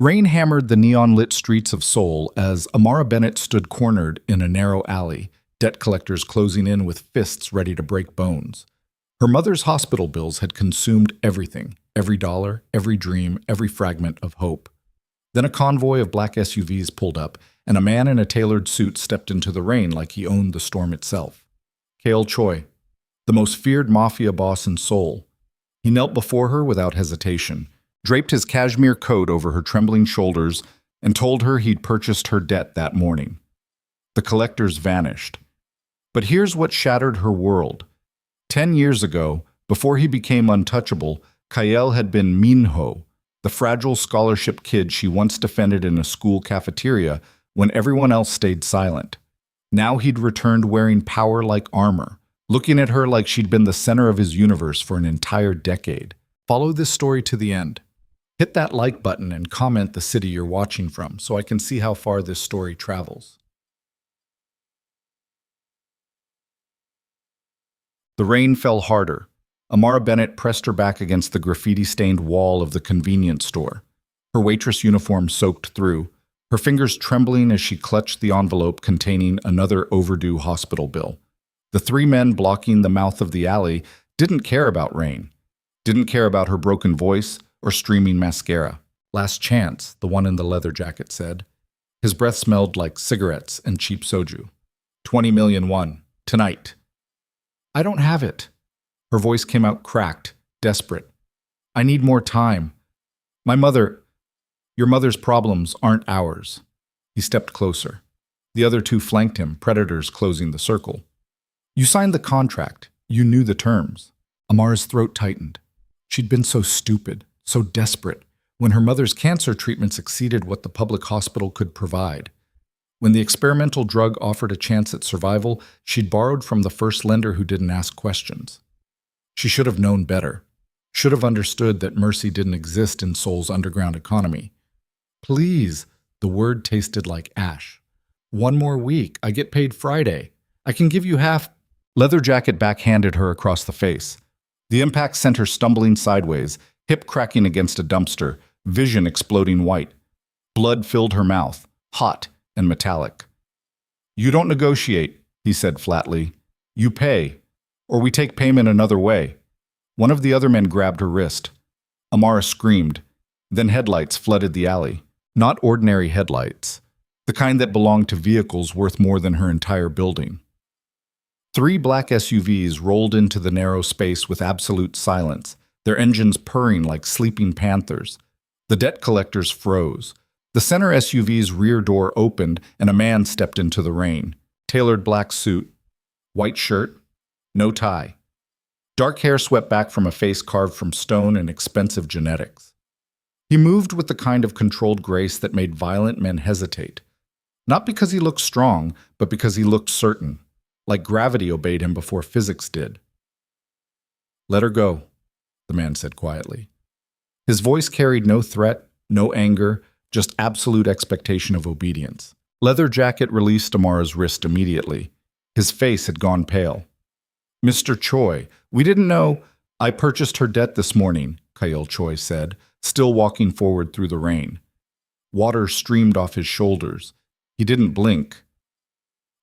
Rain hammered the neon-lit streets of Seoul as Amara Bennett stood cornered in a narrow alley, debt collectors closing in with fists ready to break bones. Her mother's hospital bills had consumed everything, every dollar, every dream, every fragment of hope. Then a convoy of black SUVs pulled up, and a man in a tailored suit stepped into the rain like he owned the storm itself. Kale Choi, the most feared mafia boss in Seoul. He knelt before her without hesitation, draped his cashmere coat over her trembling shoulders, and told her he'd purchased her debt that morning. The collectors vanished. But here's what shattered her world. 10 years ago, before he became untouchable, Kyle had been Minho, the fragile scholarship kid she once defended in a school cafeteria when everyone else stayed silent. Now he'd returned wearing power like armor, looking at her like she'd been the center of his universe for an entire decade. Follow this story to the end. Hit that like button and comment the city you're watching from so I can see how far this story travels. The rain fell harder. Amara Bennett pressed her back against the graffiti-stained wall of the convenience store, her waitress uniform soaked through, her fingers trembling as she clutched the envelope containing another overdue hospital bill. The three men blocking the mouth of the alley didn't care about rain, didn't care about her broken voice or streaming mascara. Last chance, the one in the leather jacket said. His breath smelled like cigarettes and cheap soju. 20 million won, tonight. I don't have it. Her voice came out cracked, desperate. I need more time. Your mother's problems aren't ours. He stepped closer. The other two flanked him, predators closing the circle. You signed the contract. You knew the terms. Amara's throat tightened. She'd been so stupid, so desperate, when her mother's cancer treatments exceeded what the public hospital could provide. When the experimental drug offered a chance at survival, she'd borrowed from the first lender who didn't ask questions. She should have known better, should have understood that mercy didn't exist in Seoul's underground economy. Please, the word tasted like ash. One more week, I get paid Friday. I can give you half. Leather jacket backhanded her across the face. The impact sent her stumbling sideways, hip cracking against a dumpster, vision exploding white. Blood filled her mouth, hot and metallic. You don't negotiate, he said flatly. You pay, or we take payment another way. One of the other men grabbed her wrist. Amara screamed. Then headlights flooded the alley. Not ordinary headlights, the kind that belonged to vehicles worth more than her entire building. 3 black SUVs rolled into the narrow space with absolute silence, their engines purring like sleeping panthers. The debt collectors froze. The center SUV's rear door opened and a man stepped into the rain. Tailored black suit, white shirt, no tie. Dark hair swept back from a face carved from stone and expensive genetics. He moved with the kind of controlled grace that made violent men hesitate. Not because he looked strong, but because he looked certain, like gravity obeyed him before physics did. Let her go, the man said quietly. His voice carried no threat, no anger, just absolute expectation of obedience. Leather jacket released Amara's wrist immediately. His face had gone pale. Mr. Choi, we didn't know. I purchased her debt this morning, Kyle Choi said, still walking forward through the rain. Water streamed off his shoulders. He didn't blink.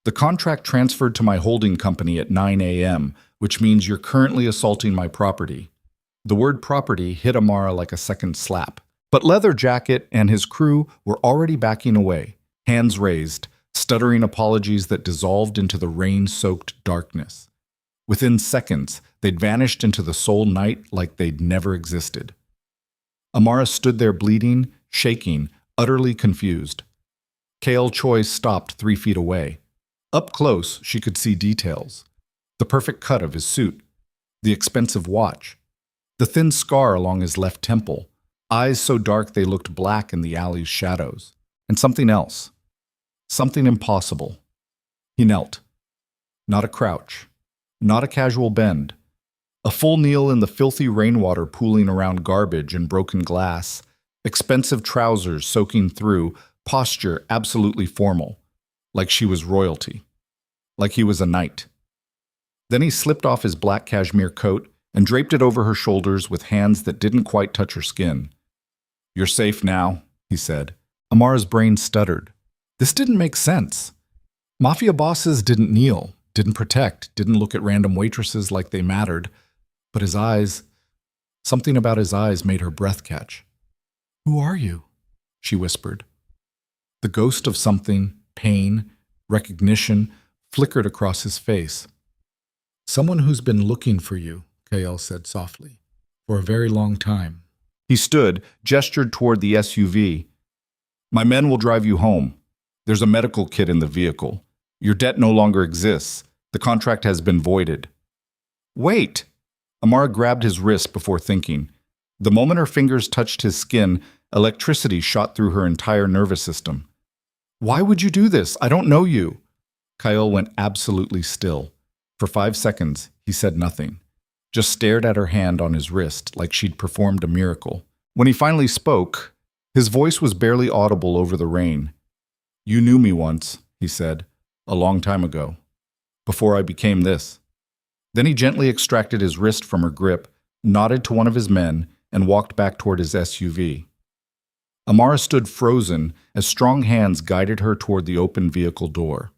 The contract transferred to my holding company at 9 a.m., which means you're currently assaulting my property. The word property hit Amara like a second slap. But Leather Jacket and his crew were already backing away, hands raised, stuttering apologies that dissolved into the rain-soaked darkness. Within seconds, they'd vanished into the Seoul night like they'd never existed. Amara stood there bleeding, shaking, utterly confused. Kale Choi stopped 3 feet away. Up close, she could see details. The perfect cut of his suit, the expensive watch, the thin scar along his left temple, eyes so dark they looked black in the alley's shadows, and something else, something impossible. He knelt. Not a crouch, not a casual bend. A full kneel in the filthy rainwater pooling around garbage and broken glass, expensive trousers soaking through, posture absolutely formal, like she was royalty, like he was a knight. Then he slipped off his black cashmere coat and draped it over her shoulders with hands that didn't quite touch her skin. You're safe now, he said. Amara's brain stuttered. This didn't make sense. Mafia bosses didn't kneel, didn't protect, didn't look at random waitresses like they mattered. But his eyes, something about his eyes made her breath catch. Who are you? She whispered. The ghost of something, pain, recognition, flickered across his face. Someone who's been looking for you, Kael said softly, for a very long time. He stood, gestured toward the SUV. My men will drive you home. There's a medical kit in the vehicle. Your debt no longer exists. The contract has been voided. Wait! Amara grabbed his wrist before thinking. The moment her fingers touched his skin, electricity shot through her entire nervous system. Why would you do this? I don't know you. Kael went absolutely still. For 5 seconds, he said nothing, just stared at her hand on his wrist like she'd performed a miracle. When he finally spoke, his voice was barely audible over the rain. You knew me once, he said, a long time ago, before I became this. Then he gently extracted his wrist from her grip, nodded to one of his men, and walked back toward his SUV. Amara stood frozen as strong hands guided her toward the open vehicle door.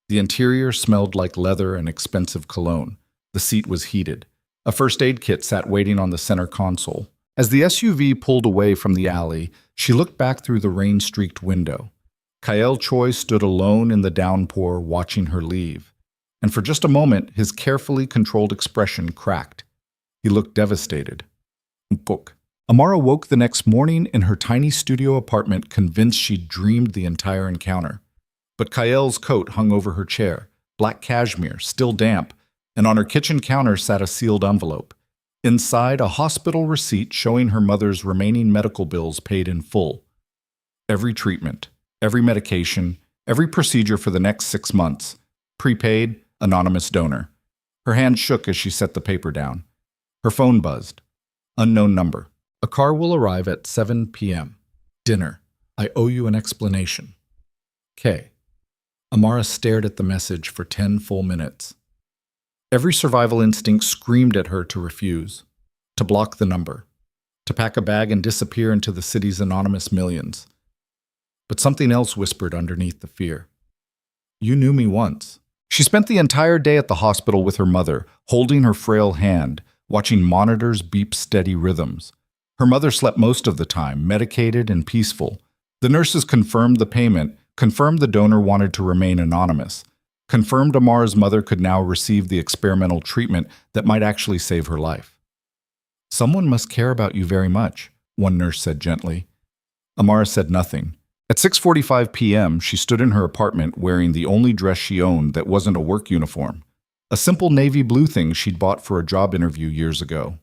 The interior smelled like leather and expensive cologne. The seat was heated. A first aid kit sat waiting on the center console. As the SUV pulled away from the alley, she looked back through the rain-streaked window. Kael Choi stood alone in the downpour, watching her leave. And for just a moment, his carefully controlled expression cracked. He looked devastated. Book. Amara woke the next morning in her tiny studio apartment, convinced she'd dreamed the entire encounter. But Kael's coat hung over her chair, black cashmere, still damp, and on her kitchen counter sat a sealed envelope. Inside, a hospital receipt showing her mother's remaining medical bills paid in full. Every treatment, every medication, every procedure for the next 6 months. Prepaid, anonymous donor. Her hand shook as she set the paper down. Her phone buzzed. Unknown number. A car will arrive at 7 p.m. Dinner. I owe you an explanation. K. Amara stared at the message for 10 full minutes. Every survival instinct screamed at her to refuse, to block the number, to pack a bag and disappear into the city's anonymous millions. But something else whispered underneath the fear. You knew me once. She spent the entire day at the hospital with her mother, holding her frail hand, watching monitors beep steady rhythms. Her mother slept most of the time, medicated and peaceful. The nurses confirmed the payment, confirmed the donor wanted to remain anonymous, confirmed Amara's mother could now receive the experimental treatment that might actually save her life. Someone must care about you very much, one nurse said gently. Amara said nothing. At 6:45 p.m., she stood in her apartment wearing the only dress she owned that wasn't a work uniform, a simple navy blue thing she'd bought for a job interview years ago.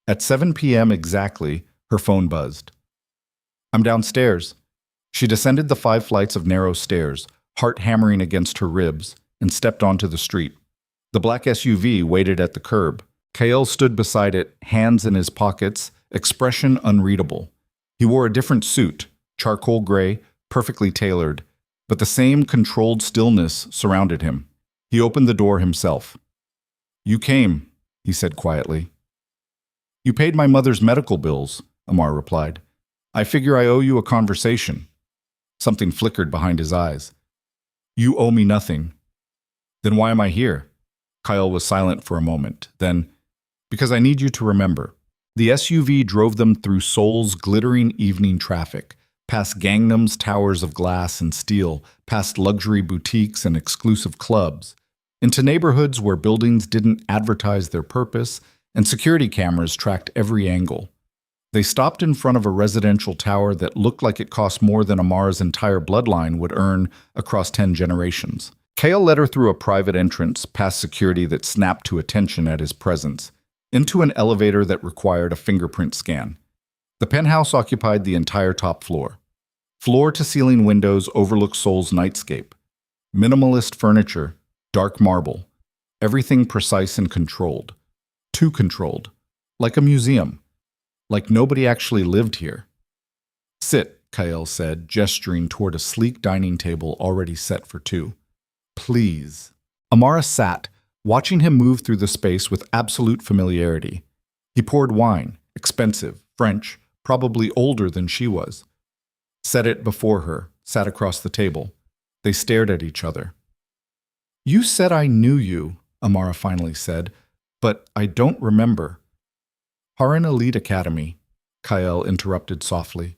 At 7 p.m. exactly, her phone buzzed. I'm downstairs. She descended the 5 flights of narrow stairs, heart hammering against her ribs, and stepped onto the street. The black SUV waited at the curb. Kael stood beside it, hands in his pockets, expression unreadable. He wore a different suit, charcoal gray, perfectly tailored, but the same controlled stillness surrounded him. He opened the door himself. You came, he said quietly. You paid my mother's medical bills, Amar replied. I figure I owe you a conversation. Something flickered behind his eyes. You owe me nothing. Then why am I here? Kael was silent for a moment. Then, because I need you to remember. The SUV drove them through Seoul's glittering evening traffic, past Gangnam's towers of glass and steel, past luxury boutiques and exclusive clubs, into neighborhoods where buildings didn't advertise their purpose and security cameras tracked every angle. They stopped in front of a residential tower that looked like it cost more than Amara's entire bloodline would earn across 10 generations. Kael led her through a private entrance, past security that snapped to attention at his presence, into an elevator that required a fingerprint scan. The penthouse occupied the entire top floor. Floor-to-ceiling windows overlooked Seoul's nightscape. Minimalist furniture, dark marble, everything precise and controlled. Too controlled. Like a museum. Like nobody actually lived here. Sit, Kael said, gesturing toward a sleek dining table already set for 2. Please. Amara sat, watching him move through the space with absolute familiarity. He poured wine, expensive, French, probably older than she was. set it before her, sat across the table. They stared at each other. You said I knew you, Amara finally said, but I don't remember. Haran Elite Academy, Kyle interrupted softly.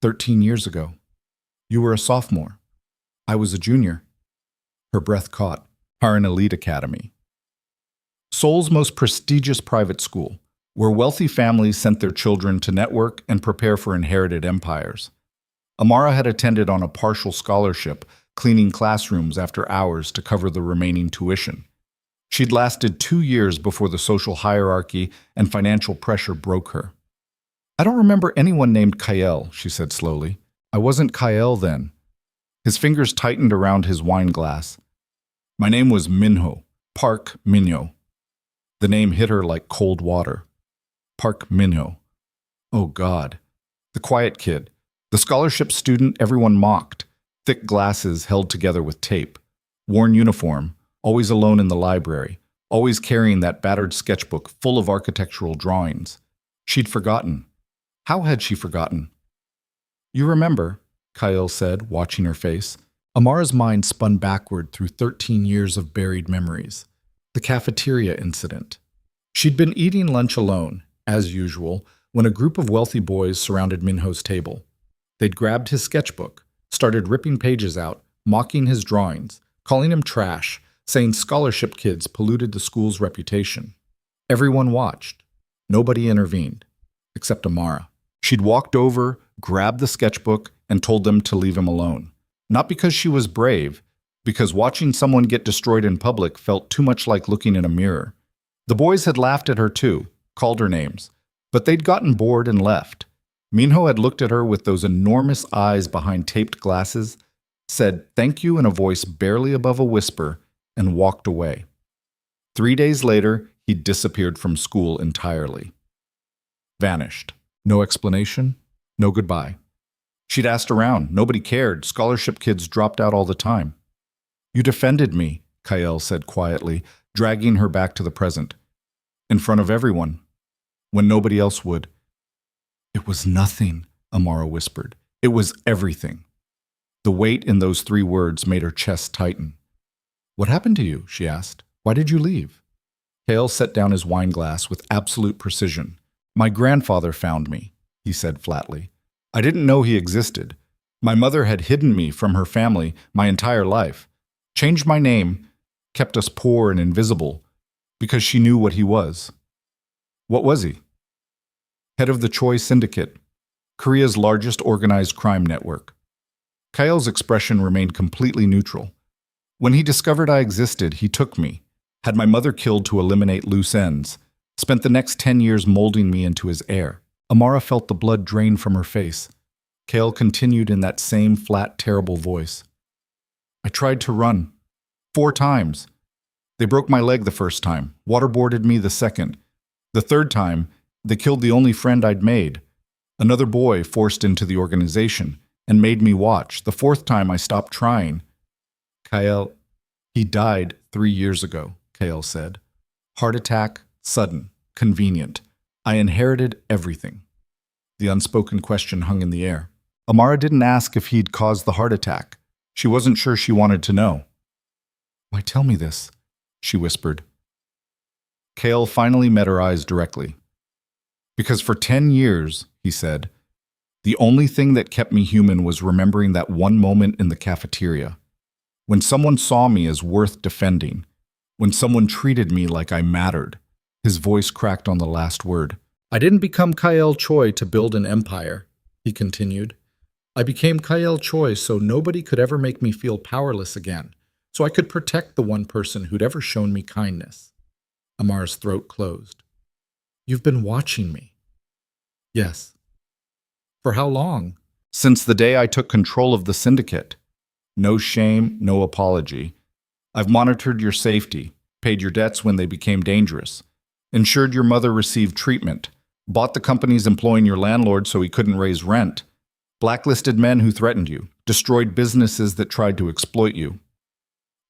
13 years ago. You were a sophomore. I was a junior. Her breath caught. Haran Elite Academy. Seoul's most prestigious private school, where wealthy families sent their children to network and prepare for inherited empires. Amara had attended on a partial scholarship, cleaning classrooms after hours to cover the remaining tuition. She'd lasted 2 years before the social hierarchy and financial pressure broke her. I don't remember anyone named Kyle, she said slowly. I wasn't Kyle then. His fingers tightened around his wine glass. My name was Minho, Park Minho. The name hit her like cold water. Park Minho. Oh God. The quiet kid. The scholarship student everyone mocked. Thick glasses held together with tape. Worn uniform. Always alone in the library. Always carrying that battered sketchbook full of architectural drawings. She'd forgotten. How had she forgotten? You remember, Kyle said, watching her face. Amara's mind spun backward through 13 years of buried memories. The cafeteria incident. She'd been eating lunch alone, as usual, when a group of wealthy boys surrounded Minho's table. They'd grabbed his sketchbook, started ripping pages out, mocking his drawings, calling him trash, saying scholarship kids polluted the school's reputation. Everyone watched. Nobody intervened, except Amara. She'd walked over, grabbed the sketchbook, and told them to leave him alone. Not because she was brave, because watching someone get destroyed in public felt too much like looking in a mirror. The boys had laughed at her too, called her names, but they'd gotten bored and left. Minho had looked at her with those enormous eyes behind taped glasses, said thank you in a voice barely above a whisper, and walked away. 3 days later, he'd disappeared from school entirely. Vanished. No explanation, no goodbye. She'd asked around. Nobody cared. Scholarship kids dropped out all the time. You defended me, Kyle said quietly, dragging her back to the present. In front of everyone. When nobody else would. It was nothing, Amara whispered. It was everything. The weight in those 3 words made her chest tighten. What happened to you? She asked. Why did you leave? Kyle set down his wine glass with absolute precision. My grandfather found me, he said flatly. I didn't know he existed. My mother had hidden me from her family my entire life. Changed my name, kept us poor and invisible, because she knew what he was. What was he? Head of the Choi Syndicate, Korea's largest organized crime network. Kyle's expression remained completely neutral. When he discovered I existed, he took me, had my mother killed to eliminate loose ends, spent the next 10 years molding me into his heir. Amara felt the blood drain from her face. Kale continued in that same flat, terrible voice. I tried to run. 4 times. They broke my leg the first time, waterboarded me the second. The third time, they killed the only friend I'd made. Another boy forced into the organization and made me watch. The 4th time I stopped trying. Kyle, he died 3 years ago, Kale said. Heart attack, sudden, convenient. I inherited everything. The unspoken question hung in the air. Amara didn't ask if he'd caused the heart attack. She wasn't sure she wanted to know. Why tell me this? She whispered. Kale finally met her eyes directly. Because for 10 years, he said, the only thing that kept me human was remembering that one moment in the cafeteria. When someone saw me as worth defending. When someone treated me like I mattered. His voice cracked on the last word. I didn't become Kyle Choi to build an empire, he continued. I became Kyle Choi so nobody could ever make me feel powerless again, so I could protect the one person who'd ever shown me kindness. Amara's throat closed. You've been watching me. Yes. For how long? Since the day I took control of the syndicate. No shame, no apology. I've monitored your safety, paid your debts when they became dangerous, ensured your mother received treatment, bought the companies employing your landlord so he couldn't raise rent, blacklisted men who threatened you, destroyed businesses that tried to exploit you.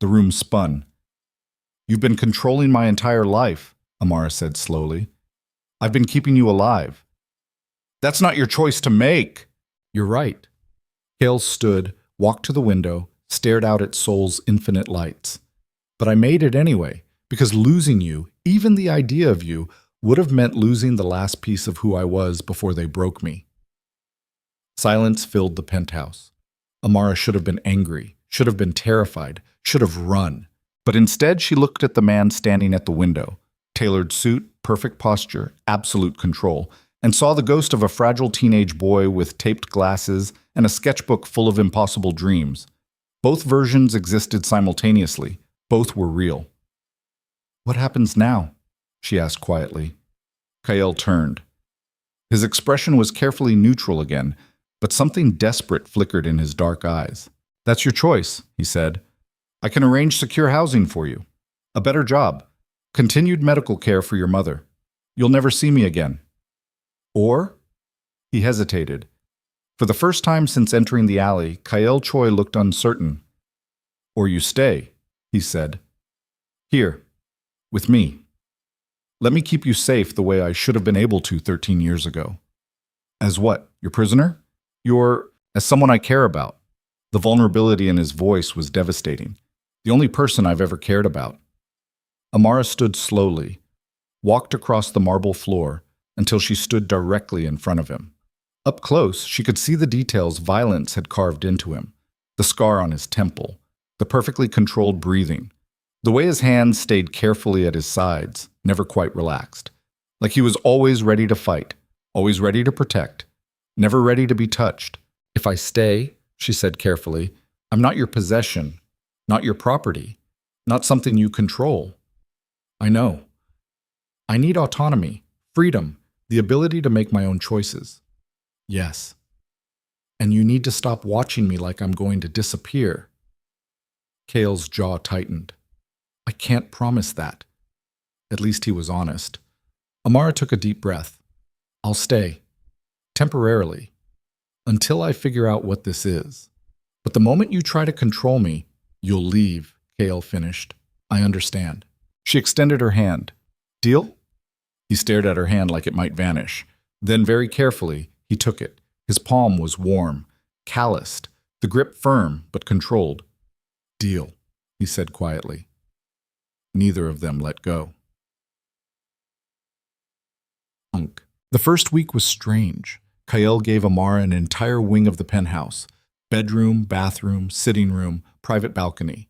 The room spun. You've been controlling my entire life, Amara said slowly. I've been keeping you alive. That's not your choice to make. You're right, Kale stood, walked to the window, stared out at Seoul's infinite lights. But I made it anyway, because losing you, even the idea of you, would have meant losing the last piece of who I was before they broke me. Silence filled the penthouse. Amara should have been angry, should have been terrified, should have run. But instead she looked at the man standing at the window. Tailored suit, perfect posture, absolute control, and saw the ghost of a fragile teenage boy with taped glasses and a sketchbook full of impossible dreams. Both versions existed simultaneously. Both were real. "What happens now?" she asked quietly. Kael turned. His expression was carefully neutral again, but something desperate flickered in his dark eyes. "That's your choice," he said. "I can arrange secure housing for you. A better job. Continued medical care for your mother. You'll never see me again. Or?" He hesitated. For the first time since entering the alley, Kael Choi looked uncertain. "Or you stay," he said. "Here, with me. Let me keep you safe the way I should have been able to 13 years ago." "As what? Your prisoner?" As someone I care about." The vulnerability in his voice was devastating. "The only person I've ever cared about." Amara stood slowly, walked across the marble floor until she stood directly in front of him. Up close, she could see the details violence had carved into him, the scar on his temple, the perfectly controlled breathing, the way his hands stayed carefully at his sides, never quite relaxed, like he was always ready to fight, always ready to protect, never ready to be touched. "If I stay," she said carefully, "I'm not your possession, not your property, not something you control. I know. I need autonomy, freedom, the ability to make my own choices." "Yes. And you need to stop watching me like I'm going to disappear." Kale's jaw tightened. "I can't promise that." At least he was honest. Amara took a deep breath. "I'll stay. Temporarily. Until I figure out what this is. But the moment you try to control me, you'll leave," Kale finished. "I understand." She extended her hand. "Deal?" He stared at her hand like it might vanish. Then, very carefully, he took it. His palm was warm, calloused, the grip firm but controlled. "Deal," he said quietly. Neither of them let go. The first week was strange. Kael gave Amara an entire wing of the penthouse. Bedroom, bathroom, sitting room, private balcony.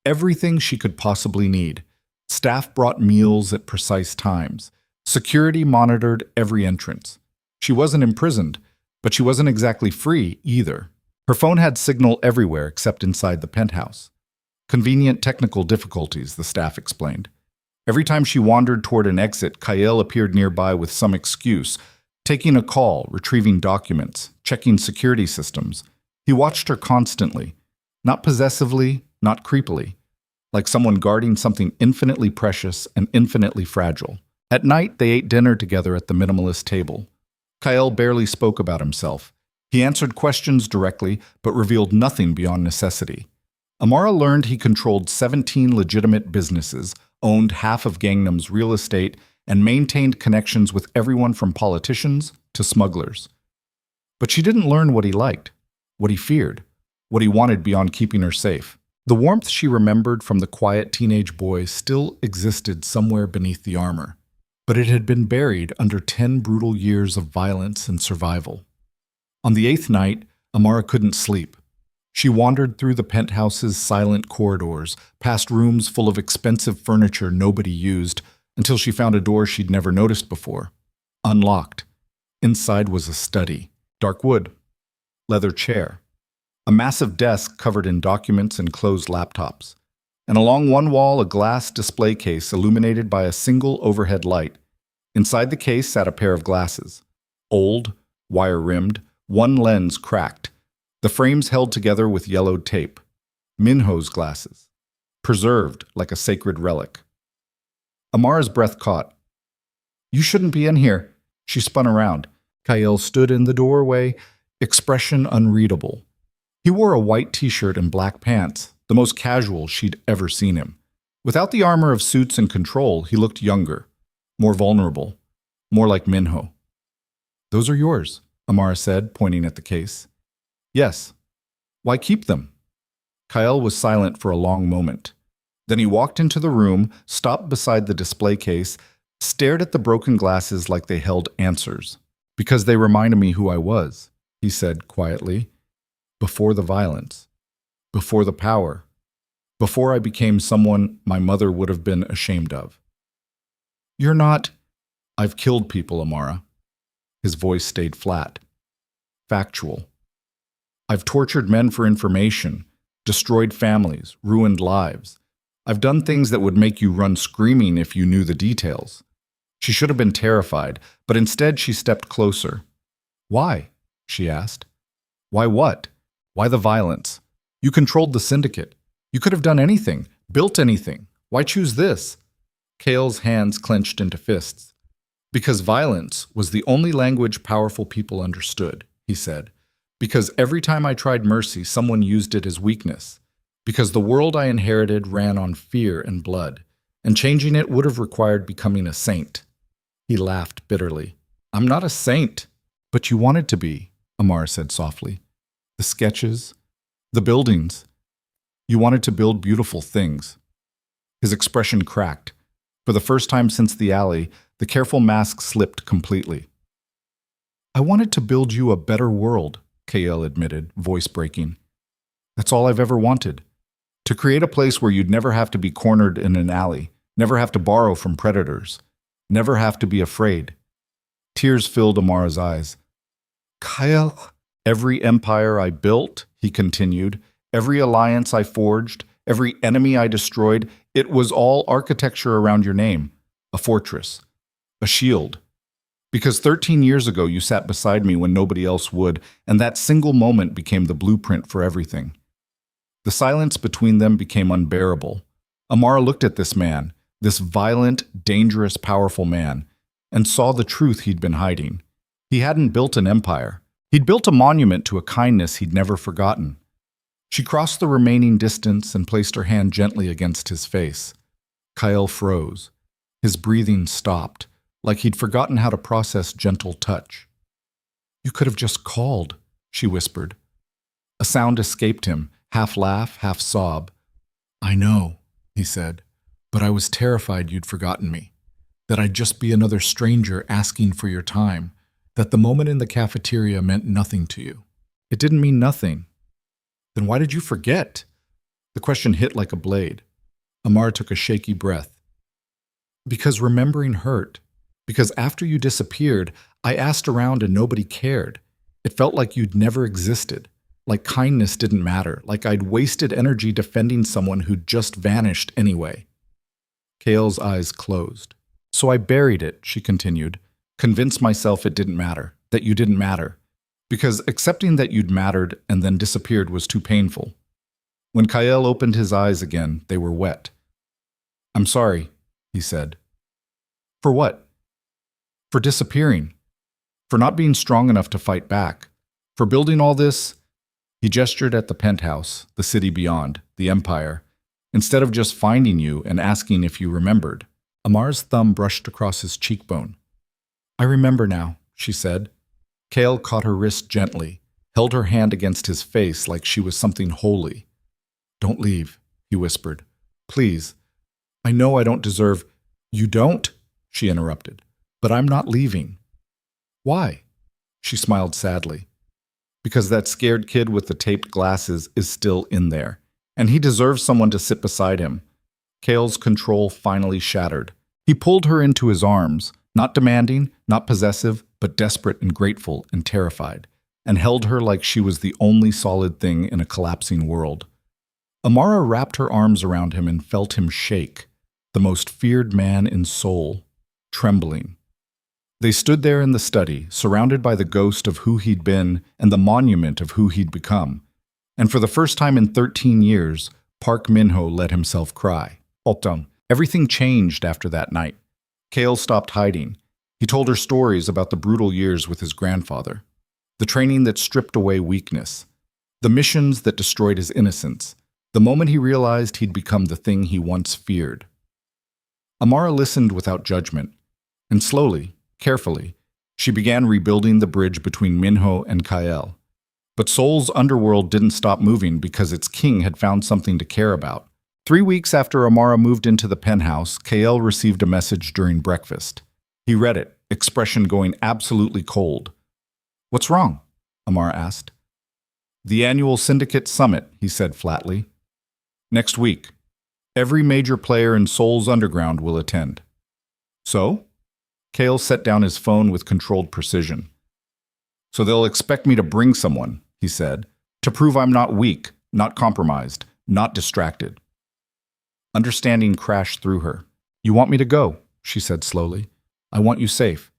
Everything she could possibly need. Staff brought meals at precise times. Security monitored every entrance. She wasn't imprisoned, but she wasn't exactly free either. Her phone had signal everywhere except inside the penthouse. Convenient technical difficulties, the staff explained. Every time she wandered toward an exit, Kael appeared nearby with some excuse, taking a call, retrieving documents, checking security systems. He watched her constantly, not possessively, not creepily, like someone guarding something infinitely precious and infinitely fragile. At night, they ate dinner together at the minimalist table. Kael barely spoke about himself. He answered questions directly, but revealed nothing beyond necessity. Amara learned he controlled 17 legitimate businesses, owned half of Gangnam's real estate, and maintained connections with everyone from politicians to smugglers. But she didn't learn what he liked, what he feared, what he wanted beyond keeping her safe. The warmth she remembered from the quiet teenage boy still existed somewhere beneath the armor, but it had been buried under 10 brutal years of violence and survival. On the 8th night, Amara couldn't sleep. She wandered through the penthouse's silent corridors, past rooms full of expensive furniture nobody used, until she found a door she'd never noticed before. Unlocked. Inside was a study. Dark wood. Leather chair. A massive desk covered in documents and closed laptops. And along one wall, a glass display case illuminated by a single overhead light. Inside the case sat a pair of glasses. Old, wire-rimmed, one lens cracked. The frames held together with yellowed tape. Minho's glasses. Preserved like a sacred relic. Amara's breath caught. "You shouldn't be in here." She spun around. Kael stood in the doorway, expression unreadable. He wore a white t-shirt and black pants, the most casual she'd ever seen him. Without the armor of suits and control, he looked younger, more vulnerable, more like Minho. "Those are yours," Amara said, pointing at the case. "Yes," Why keep them? Kyle was silent for a long moment. Then he walked into the room, stopped beside the display case, stared at the broken glasses like they held answers. Because they reminded me who I was, he said quietly. Before the violence. Before the power. Before I became someone my mother would have been ashamed of. You're not... I've killed people, Amara. His voice stayed flat. Factual. I've tortured men for information, destroyed families, ruined lives. I've done things that would make you run screaming if you knew the details. She should have been terrified, but instead she stepped closer. Why? She asked. Why what? Why the violence? You controlled the syndicate. You could have done anything, built anything. Why choose this? Cale's hands clenched into fists. Because violence was the only language powerful people understood, he said. Because every time I tried mercy, someone used it as weakness. Because the world I inherited ran on fear and blood, and changing it would have required becoming a saint. He laughed bitterly. I'm not a saint. But you wanted to be, Amara said softly. The sketches, the buildings. You wanted to build beautiful things. His expression cracked. For the first time since the alley, the careful mask slipped completely. I wanted to build you a better world, Kale admitted, voice breaking. That's all I've ever wanted. To create a place where you'd never have to be cornered in an alley, never have to borrow from predators, never have to be afraid. Tears filled Amara's eyes. Kyle, every empire I built, he continued, every alliance I forged, every enemy I destroyed, it was all architecture around your name, a fortress, a shield. Because 13 years ago you sat beside me when nobody else would, and that single moment became the blueprint for everything. The silence between them became unbearable. Amara looked at this man, this violent, dangerous, powerful man, and saw the truth he'd been hiding. He hadn't built an empire. He'd built a monument to a kindness he'd never forgotten. She crossed the remaining distance and placed her hand gently against his face. Kyle froze. His breathing stopped, like he'd forgotten how to process gentle touch. You could have just called, she whispered. A sound escaped him, half laugh, half sob. I know, he said, but I was terrified you'd forgotten me, that I'd just be another stranger asking for your time, that the moment in the cafeteria meant nothing to you. It didn't mean nothing. Then why did you forget? The question hit like a blade. Amara took a shaky breath. Because remembering hurt. Because after you disappeared, I asked around and nobody cared. It felt like you'd never existed, like kindness didn't matter, like I'd wasted energy defending someone who'd just vanished anyway. Kale's eyes closed. So I buried it, she continued, convinced myself it didn't matter, that you didn't matter. Because accepting that you'd mattered and then disappeared was too painful. When Kyle opened his eyes again, they were wet. I'm sorry, he said. For what? For disappearing. For not being strong enough to fight back. For building all this. He gestured at the penthouse, the city beyond, the empire, instead of just finding you and asking if you remembered. Amar's thumb brushed across his cheekbone. I remember now, she said. Kale caught her wrist gently, held her hand against his face like she was something holy. Don't leave, he whispered. Please. I know I don't deserve... You don't? She interrupted. But I'm not leaving. Why? She smiled sadly. Because that scared kid with the taped glasses is still in there, and he deserves someone to sit beside him. Kale's control finally shattered. He pulled her into his arms, not demanding, not possessive, but desperate and grateful and terrified, and held her like she was the only solid thing in a collapsing world. Amara wrapped her arms around him and felt him shake, the most feared man in Seoul, trembling. They stood there in the study, surrounded by the ghost of who he'd been and the monument of who he'd become. And for the first time in 13 years, Park Min-ho let himself cry. Everything changed after that night. Kale stopped hiding. He told her stories about the brutal years with his grandfather, the training that stripped away weakness, the missions that destroyed his innocence, the moment he realized he'd become the thing he once feared. Amara listened without judgment, and slowly, carefully, she began rebuilding the bridge between Min-ho and Kyle. But Seoul's underworld didn't stop moving because its king had found something to care about. 3 weeks after Amara moved into the penthouse, KL received a message during breakfast. He read it, expression going absolutely cold. "What's wrong?" Amara asked. "The annual syndicate summit," he said flatly. "Next week. Every major player in Seoul's underground will attend." "So?" Kale set down his phone with controlled precision. "So they'll expect me to bring someone," he said, "to prove I'm not weak, not compromised, not distracted." Understanding crashed through her. "You want me to go," she said slowly. "I want you safe.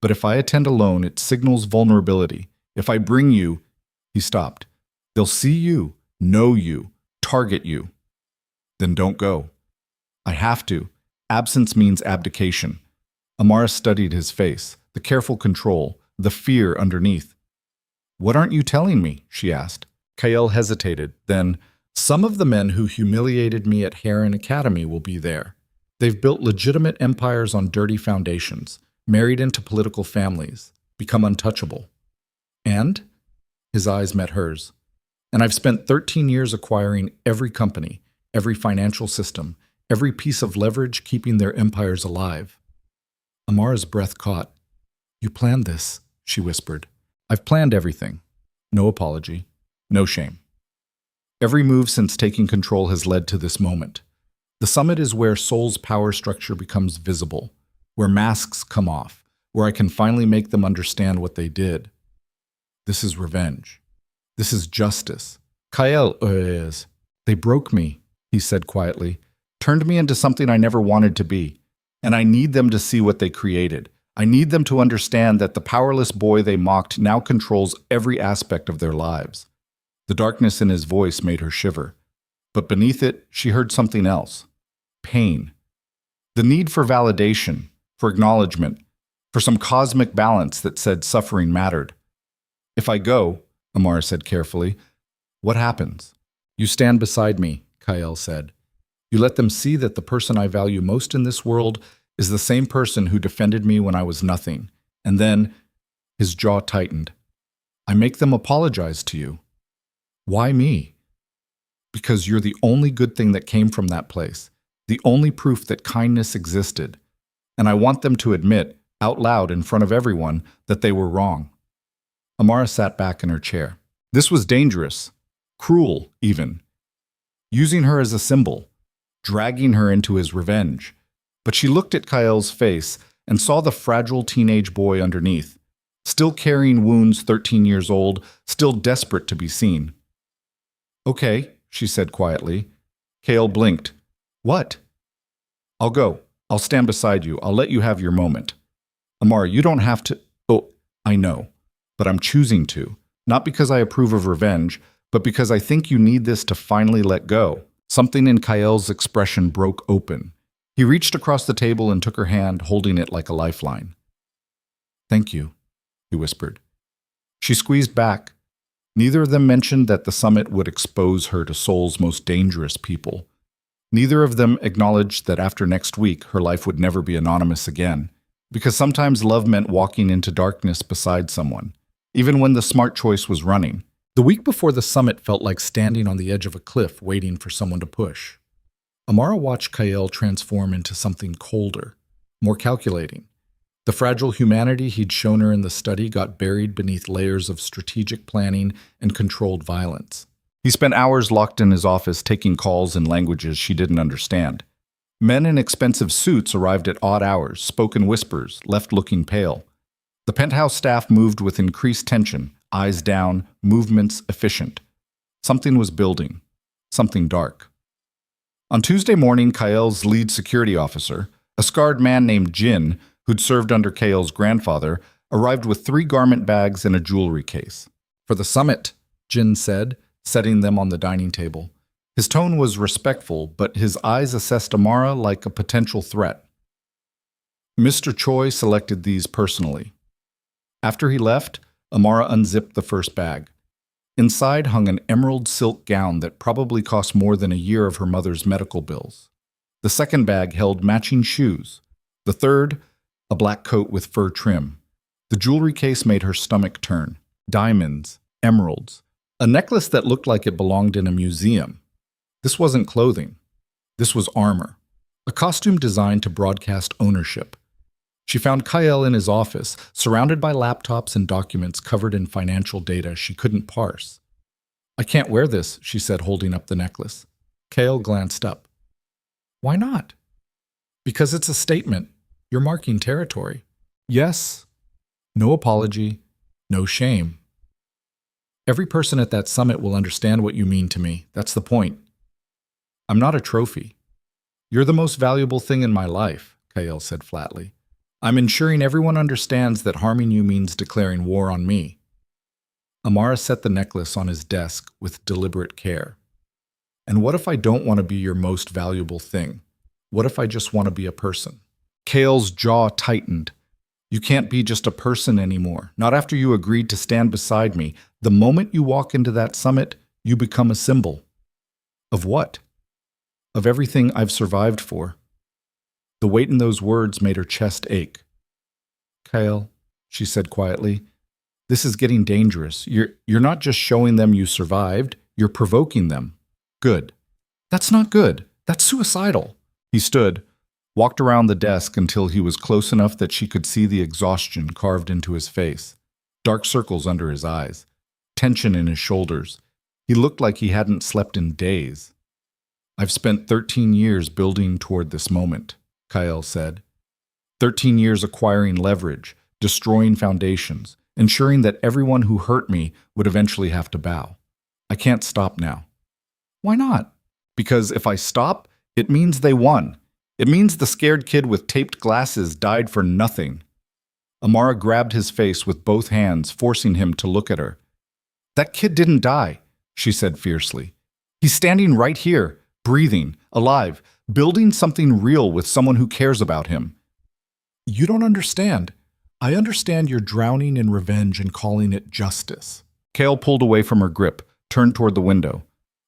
But if I attend alone, it signals vulnerability. If I bring you—" He stopped. "They'll see you, know you, target you." "Then don't go." "I have to. Absence means abdication." Amara studied his face, the careful control, the fear underneath. "What aren't you telling me?" she asked. Kael hesitated, then, "Some of the men who humiliated me at Heron Academy will be there. They've built legitimate empires on dirty foundations, married into political families, become untouchable. And?" His eyes met hers. "And I've spent 13 years acquiring every company, every financial system, every piece of leverage keeping their empires alive." Amara's breath caught. "You planned this," she whispered. "I've planned everything. No apology, no shame. Every move since taking control has led to this moment. The summit is where Seoul's power structure becomes visible, where masks come off, where I can finally make them understand what they did. This is revenge. This is justice. Kael is. They broke me," he said quietly, "turned me into something I never wanted to be. And I need them to see what they created. I need them to understand that the powerless boy they mocked now controls every aspect of their lives." The darkness in his voice made her shiver. But beneath it, she heard something else. Pain. The need for validation, for acknowledgement, for some cosmic balance that said suffering mattered. "If I go," Amara said carefully, "what happens?" "You stand beside me," Kael said. "You let them see that the person I value most in this world is the same person who defended me when I was nothing. And then," his jaw tightened, "I make them apologize to you." "Why me?" "Because you're the only good thing that came from that place, the only proof that kindness existed. And I want them to admit, out loud in front of everyone, that they were wrong." Amara sat back in her chair. This was dangerous, cruel even. Using her as a symbol, dragging her into his revenge. But she looked at Kael's face and saw the fragile teenage boy underneath, still carrying wounds 13 years old, still desperate to be seen. "Okay," she said quietly. Kael blinked. "What?" "I'll go. I'll stand beside you. I'll let you have your moment." "Amara, you don't have to—" "Oh, I know. But I'm choosing to. Not because I approve of revenge, but because I think you need this to finally let go." Something in Kael's expression broke open. He reached across the table and took her hand, holding it like a lifeline. "Thank you," he whispered. She squeezed back. Neither of them mentioned that the summit would expose her to Seoul's most dangerous people. Neither of them acknowledged that after next week, her life would never be anonymous again, because sometimes love meant walking into darkness beside someone, even when the smart choice was running. The week before the summit felt like standing on the edge of a cliff waiting for someone to push. Amara watched Kael transform into something colder, more calculating. The fragile humanity he'd shown her in the study got buried beneath layers of strategic planning and controlled violence. He spent hours locked in his office taking calls in languages she didn't understand. Men in expensive suits arrived at odd hours, spoke in whispers, left looking pale. The penthouse staff moved with increased tension, eyes down, movements efficient. Something was building, something dark. On Tuesday morning, Kael's lead security officer, a scarred man named Jin, who'd served under Kael's grandfather, arrived with 3 garment bags and a jewelry case. "For the summit," Jin said, setting them on the dining table. His tone was respectful, but his eyes assessed Amara like a potential threat. Mr. Choi selected these personally. After he left, Amara unzipped the first bag. Inside hung an emerald silk gown that probably cost more than a year of her mother's medical bills. The second bag held matching shoes. The third, a black coat with fur trim. The jewelry case made her stomach turn. Diamonds, emeralds, A necklace that looked like it belonged in a museum. This wasn't clothing. This was armor. A costume designed to broadcast ownership. She found Kyle in his office, surrounded by laptops and documents covered in financial data she couldn't parse. "I can't wear this," she said, holding up the necklace. Kyle glanced up. "Why not?" "Because it's a statement. You're marking territory." "Yes." No apology, no shame. "Every person at that summit will understand what you mean to me. That's the point." "I'm not a trophy." "You're the most valuable thing in my life," Kyle said flatly. "I'm ensuring everyone understands that harming you means declaring war on me." Amara set the necklace on his desk with deliberate care. "And what if I don't want to be your most valuable thing? What if I just want to be a person?" Kale's jaw tightened. "You can't be just a person anymore, not after you agreed to stand beside me. The moment you walk into that summit, you become a symbol." "Of what?" "Of everything I've survived for." The weight in those words made her chest ache. "Kyle," she said quietly, "this is getting dangerous. You're not just showing them you survived, you're provoking them." "Good." "That's not good. That's suicidal." He stood, walked around the desk until he was close enough that she could see the exhaustion carved into his face, dark circles under his eyes, tension in his shoulders. He looked like he hadn't slept in days. "I've spent 13 years building toward this moment," Kyle said. 13 years acquiring leverage, destroying foundations, ensuring that everyone who hurt me would eventually have to bow. I can't stop now. "Why not?" "Because if I stop, it means they won. It means the scared kid with taped glasses died for nothing." Amara grabbed his face with both hands, forcing him to look at her. "That kid didn't die," she said fiercely. "He's standing right here, breathing, alive, building something real with someone who cares about him." "You don't understand. I understand you're drowning in revenge and calling it justice." Kale pulled away from her grip, turned toward the window.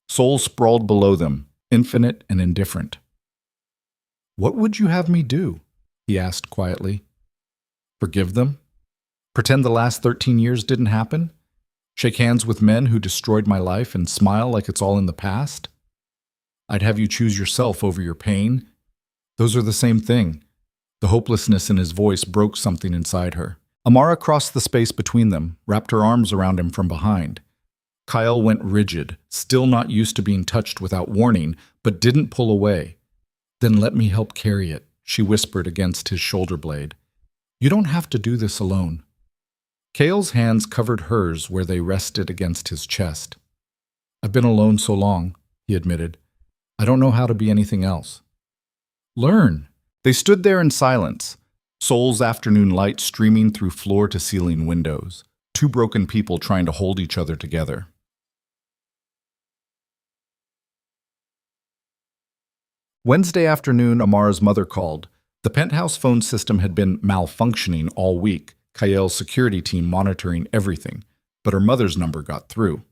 Seoul sprawled below them, infinite and indifferent. "What would you have me do?" he asked quietly. "Forgive them? Pretend the last 13 years didn't happen? Shake hands with men who destroyed my life and smile like it's all in the past? I'd have you choose yourself over your pain. Those are the same thing." The hopelessness in his voice broke something inside her. Amara crossed the space between them, wrapped her arms around him from behind. Kyle went rigid, still not used to being touched without warning, but didn't pull away. "Then let me help carry it," she whispered against his shoulder blade. "You don't have to do this alone." Kale's hands covered hers where they rested against his chest. "I've been alone so long," he admitted. "I don't know how to be anything else." "Learn." They stood there in silence, Seoul's afternoon light streaming through floor-to-ceiling windows, two broken people trying to hold each other together. Wednesday afternoon, Amara's mother called. The penthouse phone system had been malfunctioning all week, Kael's security team monitoring everything, but her mother's number got through.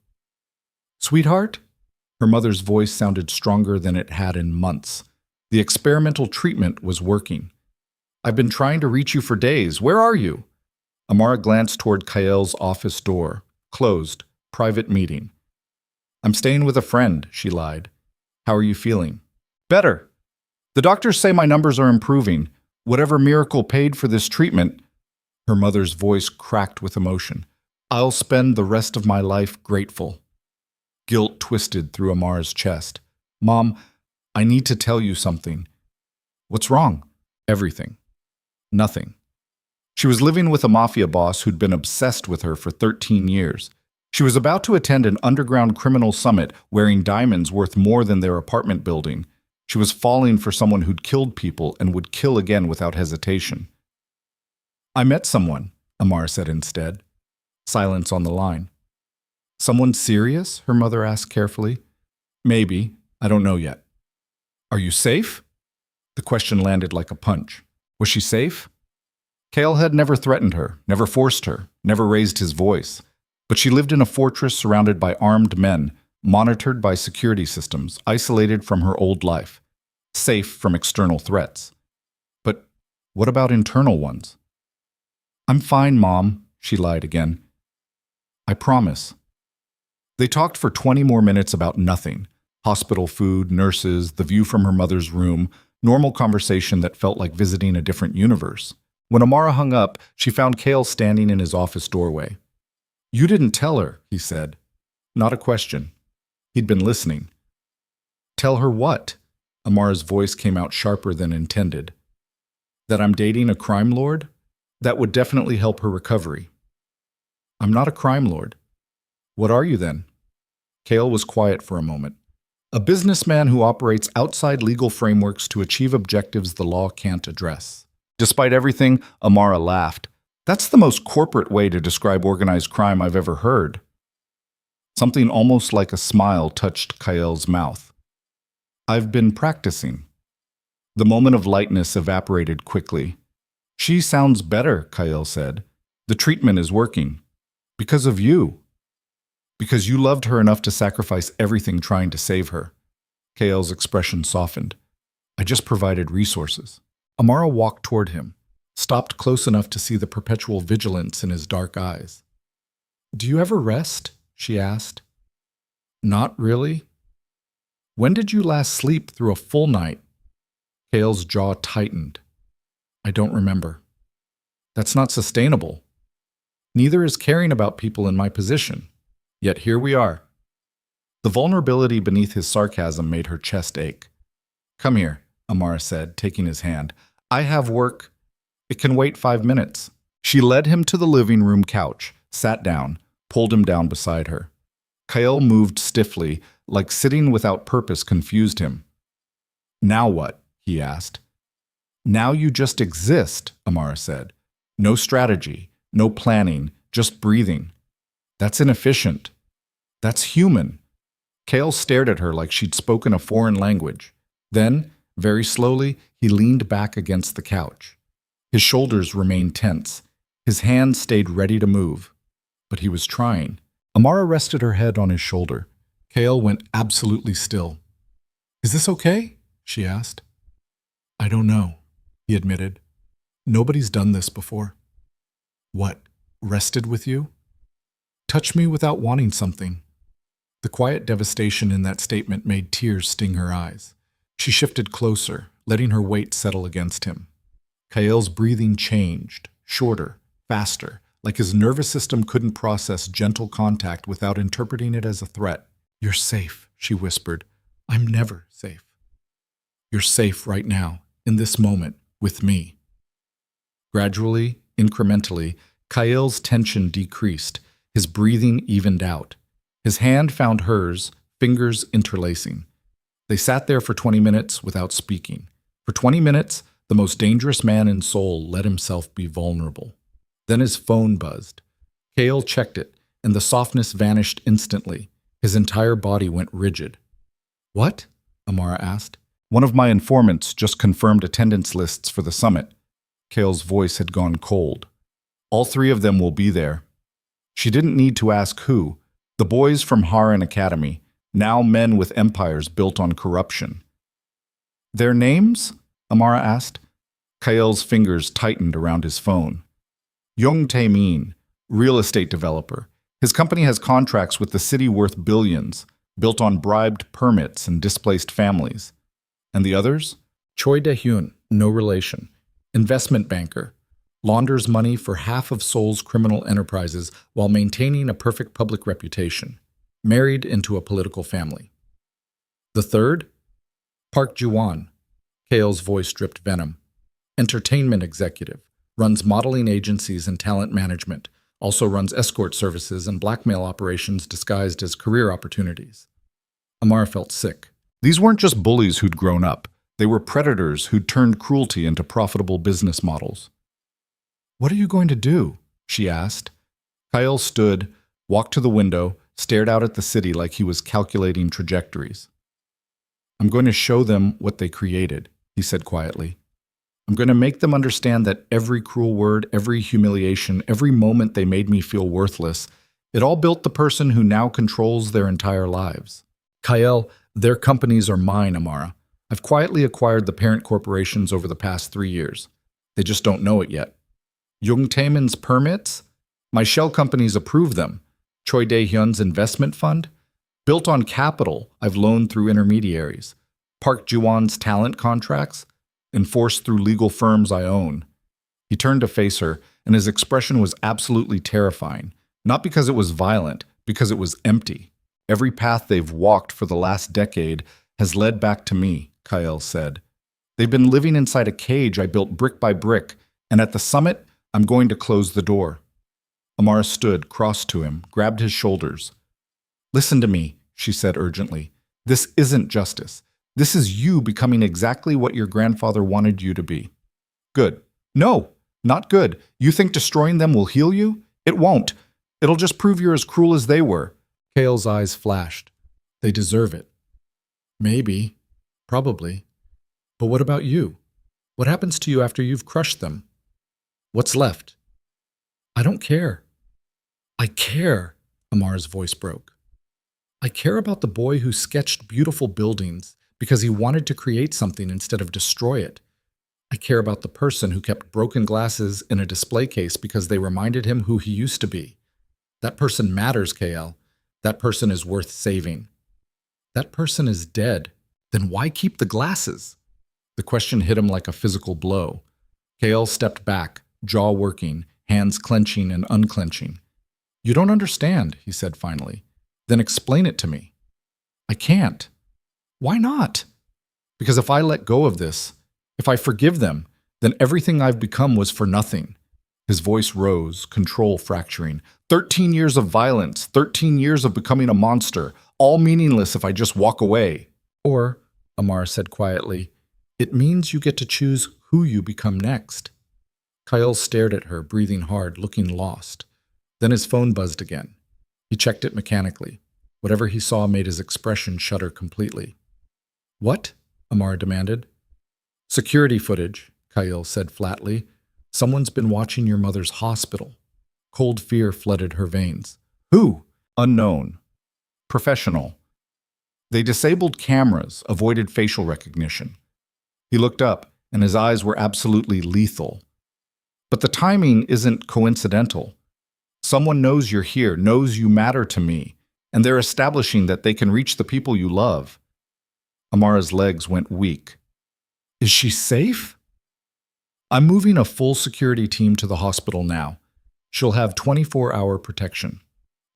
"Sweetheart?" Her mother's voice sounded stronger than it had in months. The experimental treatment was working. "I've been trying to reach you for days. Where are you?" Amara glanced toward Kael's office door. Closed. Private meeting. "I'm staying with a friend," she lied. "How are you feeling?" "Better. The doctors say my numbers are improving. Whatever miracle paid for this treatment." Her mother's voice cracked with emotion. "I'll spend the rest of my life grateful." Guilt twisted through Amara's chest. "Mom, I need to tell you something." "What's wrong?" "Everything." "Nothing." She was living with a mafia boss who'd been obsessed with her for 13 years. She was about to attend an underground criminal summit wearing diamonds worth more than their apartment building. She was falling for someone who'd killed people and would kill again without hesitation. "I met someone," Amara said instead. Silence on the line. "Someone serious?" her mother asked carefully. "Maybe. I don't know yet." "Are you safe?" The question landed like a punch. Was she safe? Kale had never threatened her, never forced her, never raised his voice. But she lived in a fortress surrounded by armed men, monitored by security systems, isolated from her old life, safe from external threats. But what about internal ones? "I'm fine, Mom," she lied again. "I promise." They talked for 20 more minutes about nothing. Hospital food, nurses, the view from her mother's room, normal conversation that felt like visiting a different universe. When Amara hung up, she found Kale standing in his office doorway. "You didn't tell her," he said. Not a question. He'd been listening. "Tell her what?" Amara's voice came out sharper than intended. "That I'm dating a crime lord? That would definitely help her recovery." "I'm not a crime lord." "What are you then?" Kale was quiet for a moment. "A businessman who operates outside legal frameworks to achieve objectives the law can't address." Despite everything, Amara laughed. "That's the most corporate way to describe organized crime I've ever heard." Something almost like a smile touched Kael's mouth. "I've been practicing." The moment of lightness evaporated quickly. "She sounds better," Kael said. "The treatment is working. Because of you." "Because you loved her enough to sacrifice everything trying to save her." Kael's expression softened. "I just provided resources." Amara walked toward him, stopped close enough to see the perpetual vigilance in his dark eyes. "Do you ever rest?" she asked. "Not really." "When did you last sleep through a full night?" Kael's jaw tightened. "I don't remember." "That's not sustainable. Neither is caring about people in my position. Yet here we are." The vulnerability beneath his sarcasm made her chest ache. "Come here," Amara said, taking his hand. "I have work. It can wait 5 minutes." She led him to the living room couch, sat down, pulled him down beside her. Kael moved stiffly, like sitting without purpose confused him. "Now what?" he asked. "Now you just exist," Amara said. "No strategy, no planning, just breathing. That's inefficient. That's human." Kael stared at her like she'd spoken a foreign language. Then, very slowly, he leaned back against the couch. His shoulders remained tense. His hands stayed ready to move. But he was trying. Amara rested her head on his shoulder. Kael went absolutely still. "Is this okay?" she asked. "I don't know," he admitted. "Nobody's done this before." "What, rested with you?" "Touch me without wanting something." The quiet devastation in that statement made tears sting her eyes. She shifted closer, letting her weight settle against him. Kael's breathing changed, shorter, faster, like his nervous system couldn't process gentle contact without interpreting it as a threat. "You're safe," she whispered. "I'm never safe." "You're safe right now, in this moment, with me." Gradually, incrementally, Kael's tension decreased. His breathing evened out. His hand found hers, fingers interlacing. They sat there for 20 minutes without speaking. For 20 minutes, the most dangerous man in Seoul let himself be vulnerable. Then his phone buzzed. Kael checked it, and the softness vanished instantly. His entire body went rigid. "What?" Amara asked. "One of my informants just confirmed attendance lists for the summit." Kael's voice had gone cold. "All 3 of them will be there." She didn't need to ask who. The boys from Haran Academy, now men with empires built on corruption. "Their names?" Amara asked. Kael's fingers tightened around his phone. "Young Tae-min, real estate developer. His company has contracts with the city worth billions, built on bribed permits and displaced families." "And the others?" "Choi De-hyun, no relation. Investment banker. Launders money for half of Seoul's criminal enterprises while maintaining a perfect public reputation. Married into a political family." "The third?" "Park Ji-won." Kael's voice dripped venom. "Entertainment executive. Runs modeling agencies and talent management. Also runs escort services and blackmail operations disguised as career opportunities." Amara felt sick. These weren't just bullies who'd grown up. They were predators who'd turned cruelty into profitable business models. "What are you going to do?" she asked. Kael stood, walked to the window, stared out at the city like he was calculating trajectories. "I'm going to show them what they created," he said quietly. "I'm going to make them understand that every cruel word, every humiliation, every moment they made me feel worthless, it all built the person who now controls their entire lives." "Kael, their companies are mine, Amara. I've quietly acquired the parent corporations over the past 3 years. They just don't know it yet. Jung Taemin's permits? My shell companies approve them. Choi Dae-hyun's investment fund? Built on capital I've loaned through intermediaries. Park Ji-won's talent contracts? Enforced through legal firms I own. He turned to face her, and his expression was absolutely terrifying. Not because it was violent, because it was empty. Every path they've walked for the last decade has led back to me, Kyle said. They've been living inside a cage I built brick by brick, and at the summit, I'm going to close the door. Amara stood, crossed to him, grabbed his shoulders. Listen to me, she said urgently. This isn't justice. This is you becoming exactly what your grandfather wanted you to be. Good. No, not good. You think destroying them will heal you? It won't. It'll just prove you're as cruel as they were. Kale's eyes flashed. They deserve it. Maybe. Probably. But what about you? What happens to you after you've crushed them? What's left? I don't care. I care, Amar's voice broke. I care about the boy who sketched beautiful buildings because he wanted to create something instead of destroy it. I care about the person who kept broken glasses in a display case because they reminded him who he used to be. That person matters, KL. That person is worth saving. That person is dead. Then why keep the glasses? The question hit him like a physical blow. KL stepped back, jaw working, hands clenching and unclenching. You don't understand, he said finally. Then explain it to me. I can't. Why not? Because if I let go of this, if I forgive them, then everything I've become was for nothing. His voice rose, control fracturing. 13 years of violence, 13 years of becoming a monster, all meaningless if I just walk away. Or, Amar said quietly, it means you get to choose who you become next. Kyle stared at her, breathing hard, looking lost. Then his phone buzzed again. He checked it mechanically. Whatever he saw made his expression shudder completely. What? Amar demanded. Security footage, Kyle said flatly. Someone's been watching your mother's hospital. Cold fear flooded her veins. Who? Unknown. Professional. They disabled cameras, avoided facial recognition. He looked up, and his eyes were absolutely lethal. But the timing isn't coincidental. Someone knows you're here, knows you matter to me, and they're establishing that they can reach the people you love. Amara's legs went weak. Is she safe? I'm moving a full security team to the hospital now. She'll have 24-hour protection.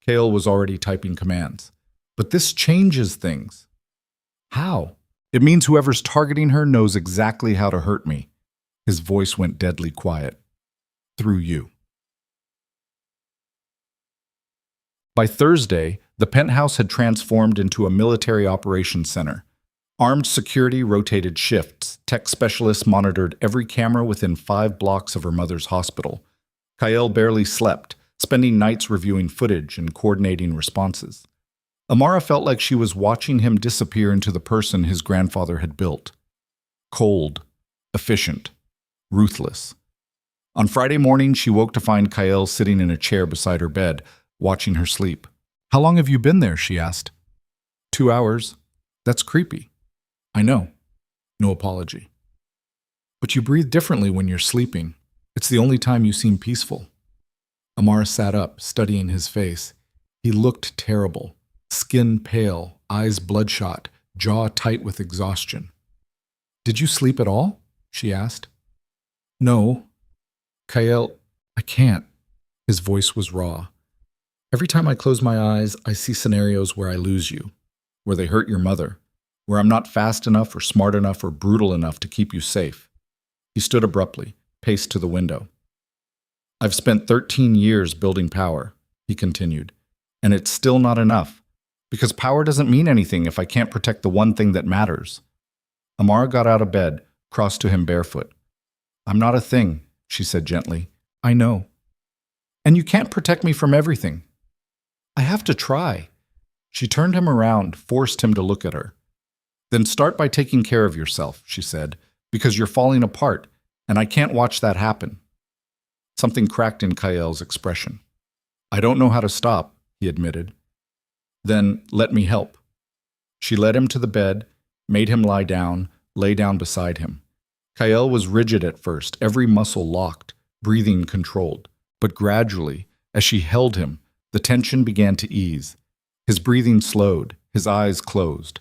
Kale was already typing commands. But this changes things. How? It means whoever's targeting her knows exactly how to hurt me. His voice went deadly quiet. Through you. By Thursday, the penthouse had transformed into a military operations center. Armed security rotated shifts. Tech specialists monitored every camera within 5 blocks of her mother's hospital. Kyle barely slept, spending nights reviewing footage and coordinating responses. Amara felt like she was watching him disappear into the person his grandfather had built. Cold, efficient, ruthless. On Friday morning, she woke to find Kyle sitting in a chair beside her bed, watching her sleep. How long have you been there? She asked. 2 hours. That's creepy. I know. No apology. But you breathe differently when you're sleeping. It's the only time you seem peaceful. Amara sat up, studying his face. He looked terrible. Skin pale, eyes bloodshot, jaw tight with exhaustion. Did you sleep at all? She asked. No. Kyle, I can't. His voice was raw. Every time I close my eyes, I see scenarios where I lose you, where they hurt your mother, where I'm not fast enough or smart enough or brutal enough to keep you safe. He stood abruptly, paced to the window. I've spent 13 years building power, he continued, and it's still not enough, because power doesn't mean anything if I can't protect the one thing that matters. Amara got out of bed, crossed to him barefoot. I'm not a thing, she said gently. I know. And you can't protect me from everything. I have to try. She turned him around, forced him to look at her. Then start by taking care of yourself, she said, because you're falling apart, and I can't watch that happen. Something cracked in Kyle's expression. I don't know how to stop, he admitted. Then let me help. She led him to the bed, made him lie down, lay down beside him. Kyle was rigid at first, every muscle locked, breathing controlled. But gradually, as she held him, The tension began to ease. His breathing slowed, his eyes closed.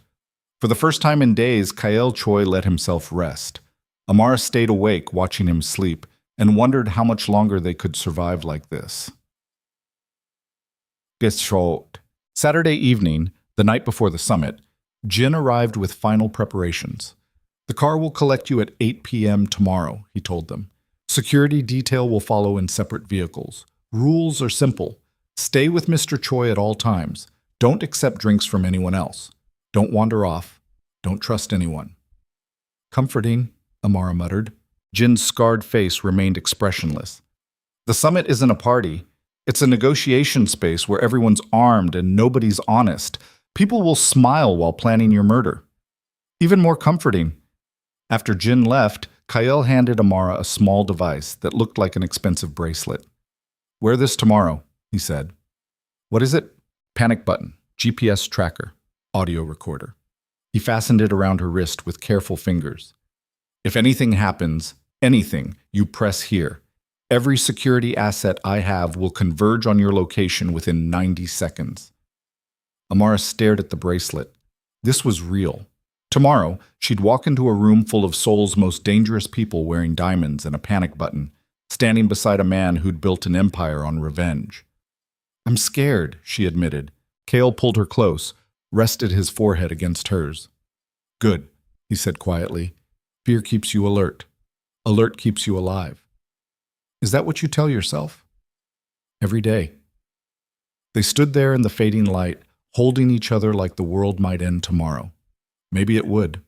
For the first time in days, Kyle Choi let himself rest. Amara stayed awake, watching him sleep, and wondered how much longer they could survive like this. Betrayal. Saturday evening, the night before the summit, Jin arrived with final preparations. The car will collect you at 8 p.m. tomorrow, he told them. Security detail will follow in separate vehicles. Rules are simple. Stay with Mr. Choi at all times. Don't accept drinks from anyone else. Don't wander off. Don't trust anyone. Comforting, Amara muttered. Jin's scarred face remained expressionless. The summit isn't a party. It's a negotiation space where everyone's armed and nobody's honest. People will smile while planning your murder. Even more comforting. After Jin left, Kyle handed Amara a small device that looked like an expensive bracelet. Wear this tomorrow, he said. What is it? Panic button, GPS tracker, audio recorder. He fastened it around her wrist with careful fingers. If anything happens, anything, you press here. Every security asset I have will converge on your location within 90 seconds. Amara stared at the bracelet. This was real. Tomorrow, she'd walk into a room full of Seoul's most dangerous people wearing diamonds and a panic button, standing beside a man who'd built an empire on revenge. I'm scared, she admitted. Kale pulled her close, rested his forehead against hers. Good, he said quietly. Fear keeps you alert. Alert keeps you alive. Is that what you tell yourself? Every day. They stood there in the fading light, holding each other like the world might end tomorrow. Maybe it would.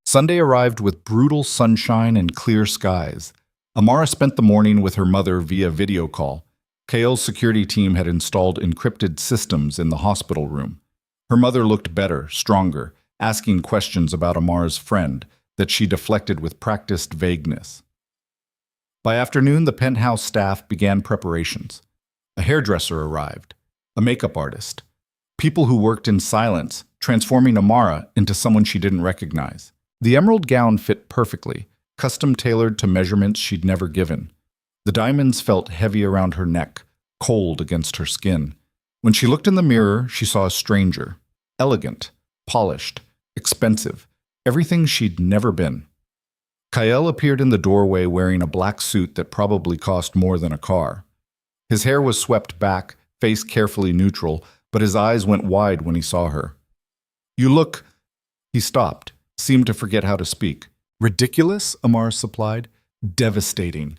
Sunday arrived with brutal sunshine and clear skies. Amara spent the morning with her mother via video call. Kale's security team had installed encrypted systems in the hospital room. Her mother looked better, stronger, asking questions about Amara's friend that she deflected with practiced vagueness. By afternoon, the penthouse staff began preparations. A hairdresser arrived, a makeup artist. People who worked in silence, transforming Amara into someone she didn't recognize. The emerald gown fit perfectly, custom-tailored to measurements she'd never given. The diamonds felt heavy around her neck, cold against her skin. When she looked in the mirror, she saw a stranger. Elegant, polished, expensive, everything she'd never been. Kyle appeared in the doorway wearing a black suit that probably cost more than a car. His hair was swept back, face carefully neutral, but his eyes went wide when he saw her. You look... He stopped, seemed to forget how to speak. Ridiculous, Amara supplied. Devastating.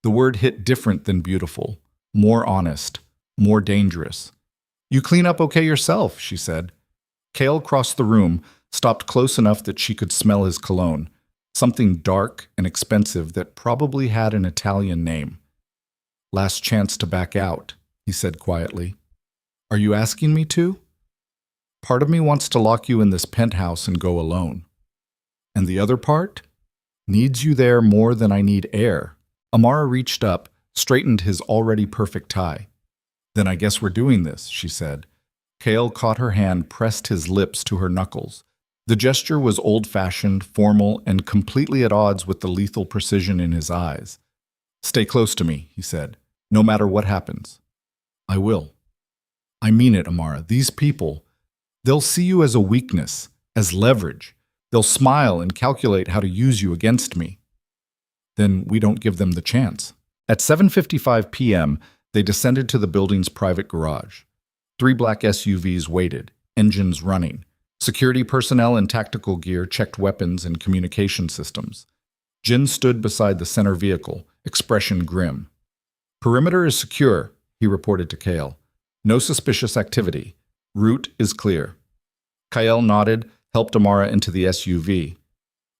The word hit different than beautiful. More honest. More dangerous. You clean up okay yourself, she said. Kale crossed the room, stopped close enough that she could smell his cologne. Something dark and expensive that probably had an Italian name. Last chance to back out, he said quietly. Are you asking me to? Part of me wants to lock you in this penthouse and go alone. And the other part? Needs you there more than I need air. Amara reached up, straightened his already perfect tie. Then I guess we're doing this, she said. Kale caught her hand, pressed his lips to her knuckles. The gesture was old-fashioned, formal, and completely at odds with the lethal precision in his eyes. Stay close to me, he said, no matter what happens. I will. I mean it, Amara. These people, they'll see you as a weakness, as leverage. They'll smile and calculate how to use you against me. Then we don't give them the chance. At 7:55 p.m., they descended to the building's private garage. 3 black SUVs waited, engines running. Security personnel in tactical gear checked weapons and communication systems. Jin stood beside the center vehicle, expression grim. Perimeter is secure, he reported to Kale. No suspicious activity. Route is clear. Kyle nodded, helped Amara into the SUV.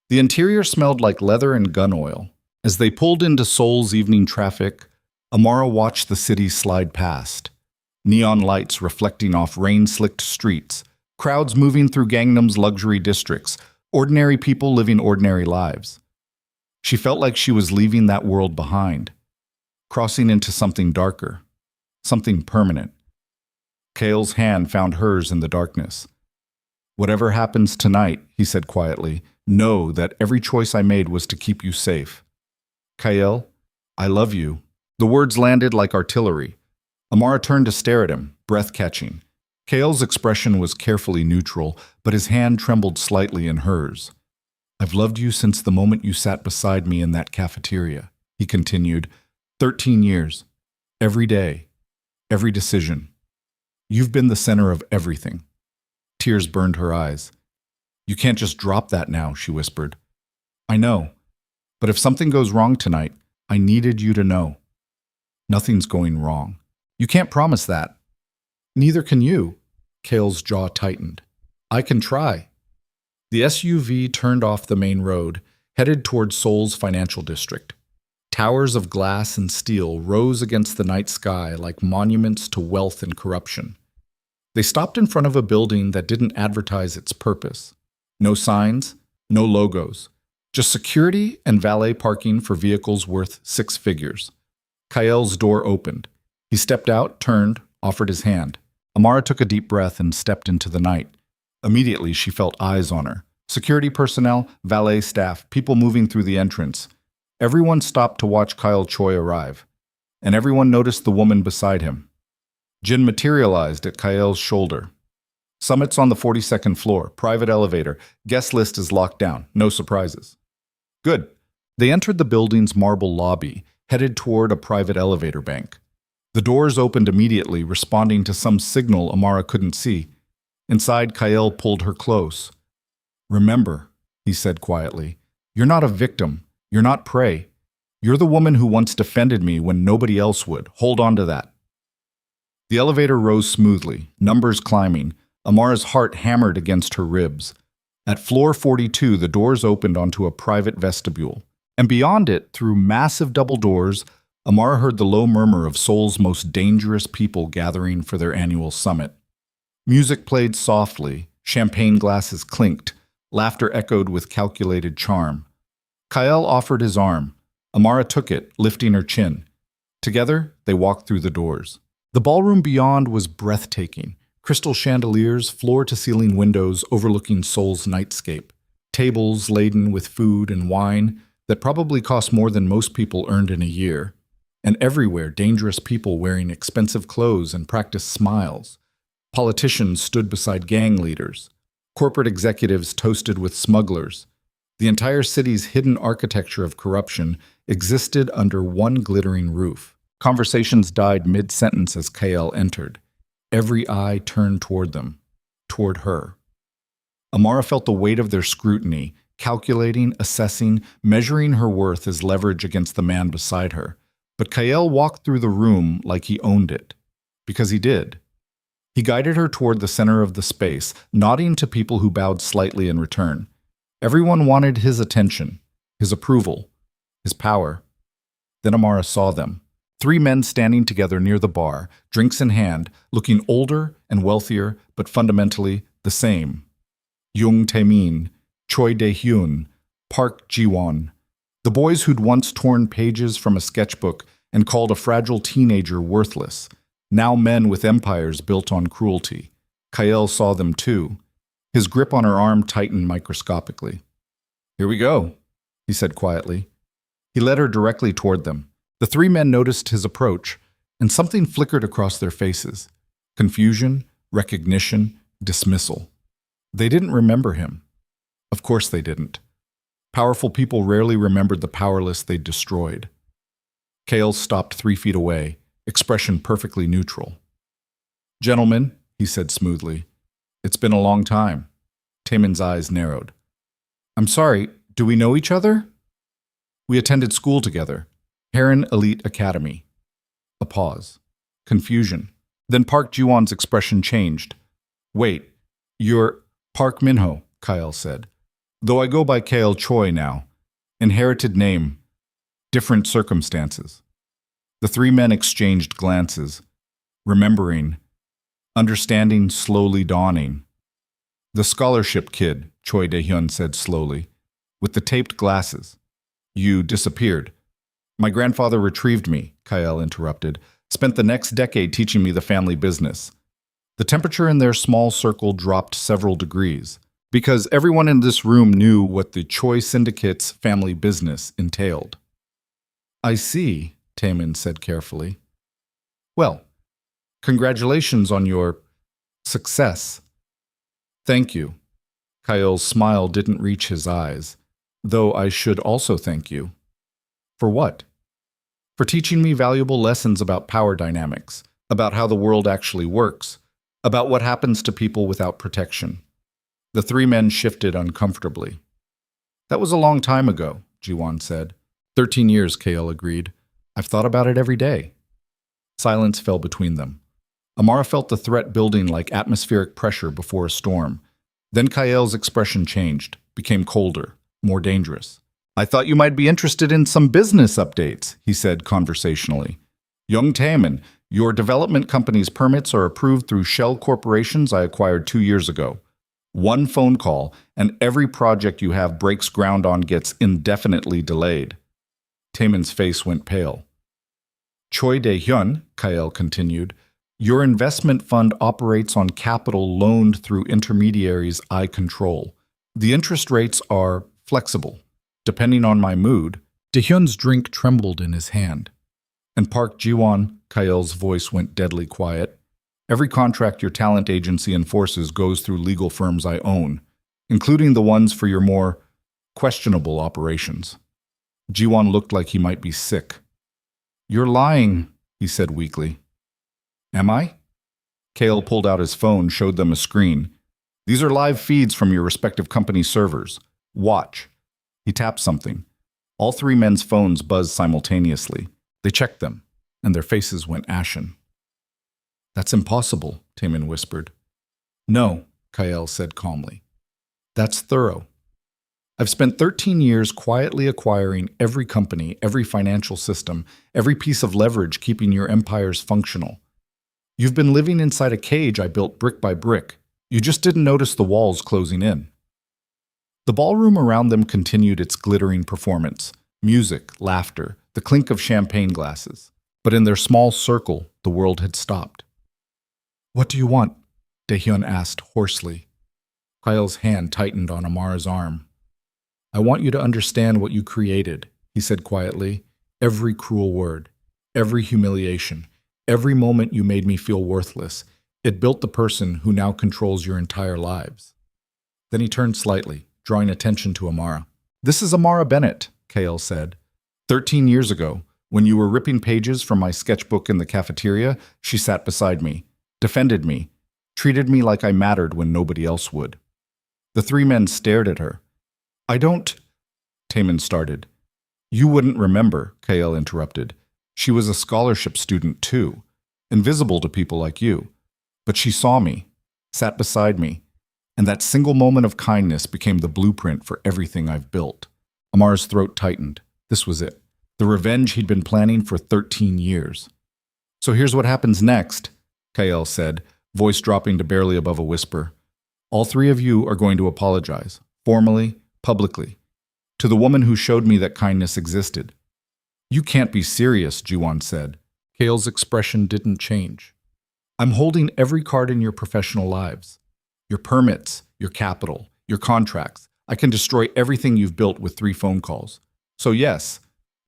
The interior smelled like leather and gun oil. As they pulled into Seoul's evening traffic, Amara watched the city slide past. Neon lights reflecting off rain-slicked streets, crowds moving through Gangnam's luxury districts, ordinary people living ordinary lives. She felt like she was leaving that world behind, crossing into something darker, something permanent. Kale's hand found hers in the darkness. Whatever happens tonight, he said quietly, know that every choice I made was to keep you safe. Kyle, I love you. The words landed like artillery. Amara turned to stare at him, breath-catching. Kael's expression was carefully neutral, but his hand trembled slightly in hers. "I've loved you since the moment you sat beside me in that cafeteria," he continued. 13 years. Every day. Every decision. You've been the center of everything." Tears burned her eyes. "You can't just drop that now," she whispered. "I know. But if something goes wrong tonight, I needed you to know. Nothing's going wrong. You can't promise that." "Neither can you." Kael's jaw tightened. "I can try." The SUV turned off the main road, headed toward Seoul's financial district. Towers of glass and steel rose against the night sky like monuments to wealth and corruption. They stopped in front of a building that didn't advertise its purpose. No signs, no logos, just security and valet parking for vehicles worth 6 figures. Kael's door opened. He stepped out, turned, offered his hand. Amara took a deep breath and stepped into the night. Immediately, she felt eyes on her. Security personnel, valet staff, people moving through the entrance. Everyone stopped to watch Kyle Choi arrive, and everyone noticed the woman beside him. Jin materialized at Kael's shoulder. "Summit's on the 42nd floor, private elevator. Guest list is locked down, no surprises." "Good." They entered the building's marble lobby, headed toward a private elevator bank. The doors opened immediately, responding to some signal Amara couldn't see. Inside, Kael pulled her close. "Remember," he said quietly, "you're not a victim. You're not prey. You're the woman who once defended me when nobody else would. Hold on to that." The elevator rose smoothly, numbers climbing. Amara's heart hammered against her ribs. At floor 42, the doors opened onto a private vestibule. And beyond it, through massive double doors, Amara heard the low murmur of Seoul's most dangerous people gathering for their annual summit. Music played softly, champagne glasses clinked, laughter echoed with calculated charm. Kael offered his arm. Amara took it, lifting her chin. Together, they walked through the doors. The ballroom beyond was breathtaking. Crystal chandeliers, floor-to-ceiling windows overlooking Seoul's nightscape. Tables laden with food and wine that probably cost more than most people earned in a year. And everywhere, dangerous people wearing expensive clothes and practiced smiles. Politicians stood beside gang leaders. Corporate executives toasted with smugglers. The entire city's hidden architecture of corruption existed under one glittering roof. Conversations died mid-sentence as Kael entered. Every eye turned toward them, toward her. Amara felt the weight of their scrutiny, calculating, assessing, measuring her worth as leverage against the man beside her. But Kael walked through the room like he owned it. Because he did. He guided her toward the center of the space, nodding to people who bowed slightly in return. Everyone wanted his attention, his approval, his power. Then Amara saw them. 3 men standing together near the bar, drinks in hand, looking older and wealthier, but fundamentally the same. Young Tae-min, Choi Dae-hyun, Park Ji-won. The boys who'd once torn pages from a sketchbook and called a fragile teenager worthless. Now men with empires built on cruelty. Kael saw them too. His grip on her arm tightened microscopically. "Here we go," he said quietly. He led her directly toward them. The 3 men noticed his approach, and something flickered across their faces. Confusion, recognition, dismissal. They didn't remember him. Of course they didn't. Powerful people rarely remembered the powerless they'd destroyed. Kael stopped 3 feet away, expression perfectly neutral. "Gentlemen," he said smoothly, "it's been a long time." Taemin's eyes narrowed. "I'm sorry, do we know each other?" "We attended school together. Heron Elite Academy." A pause. Confusion. Then Park Ji-won's expression changed. "Wait, you're Park Min-ho," Kael said. "Though I go by Kael Choi now. Inherited name. Different circumstances." The 3 men exchanged glances. Remembering. Understanding slowly dawning. "The scholarship kid," Choi Dae-hyun said slowly. "With the taped glasses. You disappeared." "My grandfather retrieved me," Kael interrupted. "Spent the next decade teaching me the family business." The temperature in their small circle dropped several degrees, because everyone in this room knew what the Choi Syndicate's family business entailed. "I see," Taemin said carefully. "Well, Congratulations on your success. Thank you. Kayol's smile didn't reach his eyes, though I should also thank you. For what? For teaching me valuable lessons about power dynamics, about how the world actually works, about what happens to people without protection. The three men shifted uncomfortably. That was a long time ago, Jiwon said. 13 years, Kayol agreed. I've thought about it every day. Silence fell between them. Amara felt the threat building like atmospheric pressure before a storm. Then Kayol's expression changed, became colder, more dangerous. I thought you might be interested in some business updates, he said conversationally. Young Taemin, your development company's permits are approved through shell corporations I acquired 2 years ago. One phone call, and every project you have breaks ground on gets indefinitely delayed. Taemin's face went pale. Choi Dae-hyun, Kayol continued, your investment fund operates on capital loaned through intermediaries I control. The interest rates are flexible. Depending on my mood, Dae-hyun's drink trembled in his hand. And Park Jiwon, Kayol's voice went deadly quiet. Every contract your talent agency enforces goes through legal firms I own, including the ones for your more questionable operations. Jiwon looked like he might be sick. You're lying, he said weakly. Am I? Kayol pulled out his phone, showed them a screen. These are live feeds from your respective company servers. Watch. He tapped something. All three men's phones buzzed simultaneously. They checked them, and their faces went ashen. That's impossible, Taemin whispered. No, Kayol said calmly. That's thorough. I've spent 13 years quietly acquiring every company, every financial system, every piece of leverage keeping your empires functional. You've been living inside a cage I built brick by brick. You just didn't notice the walls closing in. The ballroom around them continued its glittering performance. Music, laughter, the clink of champagne glasses. But in their small circle, the world had stopped. What do you want? Dae-hyun asked hoarsely. Kayol's hand tightened on Amara's arm. I want you to understand what you created, he said quietly. Every cruel word, every humiliation, every moment you made me feel worthless. It built the person who now controls your entire lives. Then he turned slightly, drawing attention to Amara. This is Amara Bennett, Kayol said. 13 years ago, when you were ripping pages from my sketchbook in the cafeteria, she sat beside me, defended me, treated me like I mattered when nobody else would. The three men stared at her. I don't, Taemin started. You wouldn't remember, Kayol interrupted. She was a scholarship student too, invisible to people like you. But she saw me, sat beside me, and that single moment of kindness became the blueprint for everything I've built. Amar's throat tightened. This was it. The revenge he'd been planning for 13 years. So here's what happens next, Kayol said, voice dropping to barely above a whisper. All three of you are going to apologize, formally, publicly, to the woman who showed me that kindness existed. You can't be serious, Jiwon said. Kayol's expression didn't change. I'm holding every card in your professional lives. Your permits, your capital, your contracts. I can destroy everything you've built with 3 phone calls. So yes,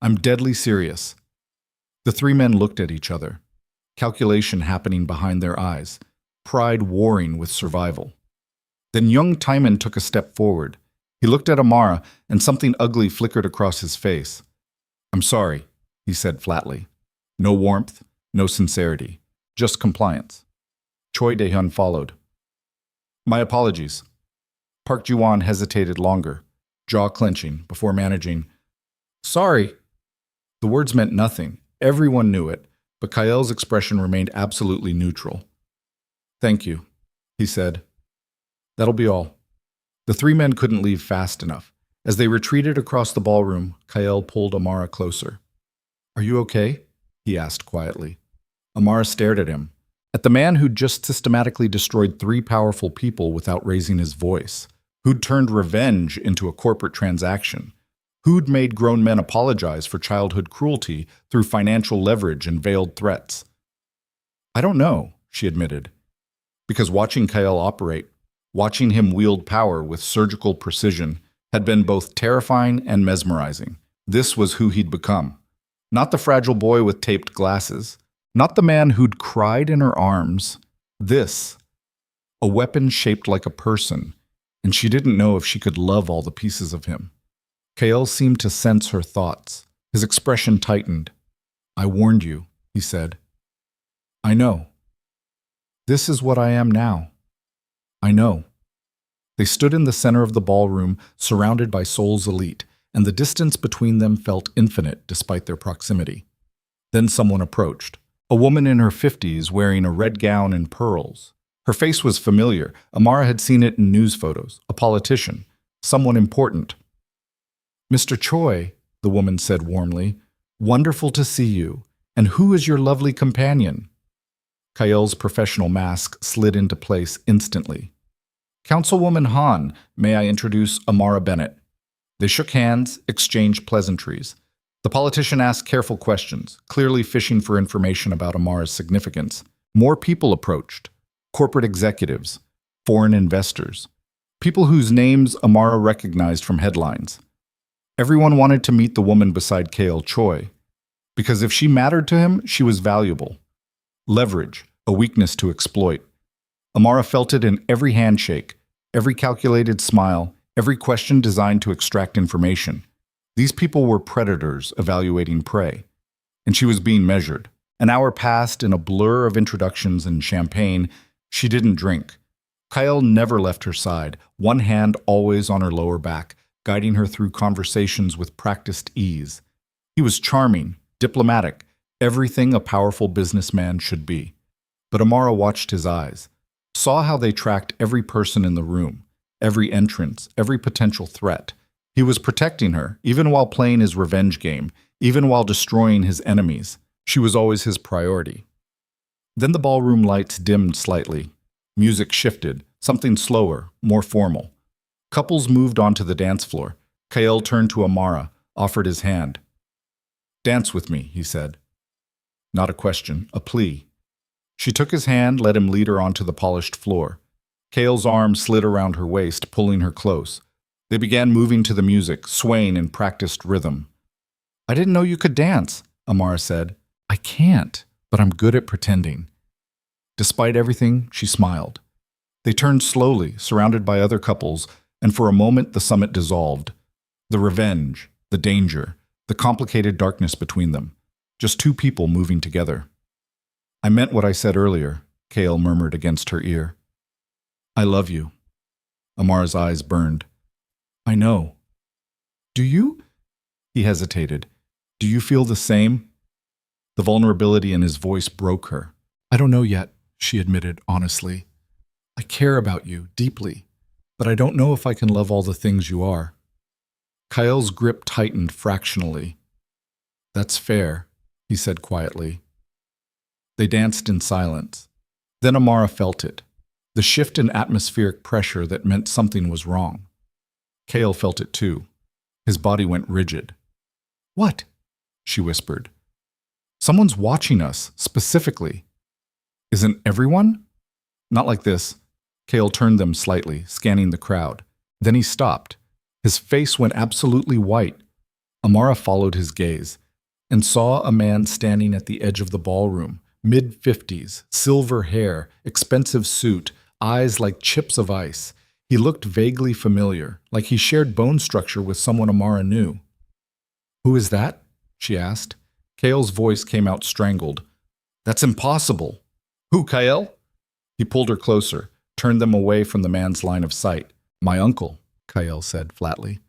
I'm deadly serious. The three men looked at each other, calculation happening behind their eyes, pride warring with survival. Then young Taemin took a step forward. He looked at Amara, and something ugly flickered across his face. I'm sorry, he said flatly. No warmth, no sincerity, just compliance. Choi Dae-hyun followed. My apologies. Park Ji-won hesitated longer, jaw clenching, before managing. Sorry. The words meant nothing. Everyone knew it, but Kayol's expression remained absolutely neutral. Thank you, he said. That'll be all. The three men couldn't leave fast enough. As they retreated across the ballroom, Kayol pulled Amara closer. Are you okay? He asked quietly. Amara stared at him, at the man who'd just systematically destroyed 3 powerful people without raising his voice, who'd turned revenge into a corporate transaction, who'd made grown men apologize for childhood cruelty through financial leverage and veiled threats. I don't know, she admitted, because watching Kayol operate, watching him wield power with surgical precision, had been both terrifying and mesmerizing. This was who he'd become. Not the fragile boy with taped glasses, Not the man who'd cried in her arms. This, a weapon shaped like a person, and she didn't know if she could love all the pieces of him. Kael seemed to sense her thoughts. His expression tightened. "I warned you," he said. "I know. This is what I am now. I know." They stood in the center of the ballroom, surrounded by Seoul's elite, and the distance between them felt infinite despite their proximity. Then someone approached. A woman in her 50s wearing a red gown and pearls. Her face was familiar. Amara had seen it in news photos. A politician. Someone important. "Mr. Choi," the woman said warmly, "wonderful to see you. And who is your lovely companion?" Kael's professional mask slid into place instantly. "Councilwoman Han, may I introduce Amara Bennett?" They shook hands, exchanged pleasantries. The politician asked careful questions, clearly fishing for information about Amara's significance. More people approached. Corporate executives, foreign investors, people whose names Amara recognized from headlines. Everyone wanted to meet the woman beside Kael Choi, because if she mattered to him, she was valuable. Leverage, a weakness to exploit. Amara felt it in every handshake, every calculated smile, every question designed to extract information. These people were predators evaluating prey, and she was being measured. An hour passed in a blur of introductions and champagne. She didn't drink. Kael never left her side, one hand always on her lower back, guiding her through conversations with practiced ease. He was charming, diplomatic, everything a powerful businessman should be. But Amara watched his eyes, saw how they tracked every person in the room, every entrance, every potential threat. He was protecting her, even while playing his revenge game, even while destroying his enemies. She was always his priority. Then the ballroom lights dimmed slightly. Music shifted, something slower, more formal. Couples moved onto the dance floor. Kael turned to Amara, offered his hand. "Dance with me," he said. Not a question, a plea. She took his hand, let him lead her onto the polished floor. Kael's arm slid around her waist, pulling her close. They began moving to the music, swaying in practiced rhythm. "I didn't know you could dance," Amara said. "I can't, but I'm good at pretending." Despite everything, she smiled. They turned slowly, surrounded by other couples, and for a moment the summit dissolved. The revenge, the danger, the complicated darkness between them. Just two people moving together. "I meant what I said earlier," Kael murmured against her ear. "I love you." Amara's eyes burned. "I know." "Do you?" He hesitated. "Do you feel the same?" The vulnerability in his voice broke her. "I don't know yet," she admitted honestly. "I care about you deeply, but I don't know if I can love all the things you are." Kael's grip tightened fractionally. "That's fair," he said quietly. They danced in silence. Then Amara felt it, the shift in atmospheric pressure that meant something was wrong. Kael felt it too. His body went rigid. "What?" she whispered. "Someone's watching us, specifically." "Isn't everyone?" "Not like this." Kael turned them slightly, scanning the crowd. Then he stopped. His face went absolutely white. Amara followed his gaze and saw a man standing at the edge of the ballroom, mid-50s, silver hair, expensive suit, eyes like chips of ice. He looked vaguely familiar, like he shared bone structure with someone Amara knew. "Who is that?" she asked. Kael's voice came out strangled. "That's impossible." "Who, Kael?" He pulled her closer, turned them away from the man's line of sight. "My uncle," Kael said flatly.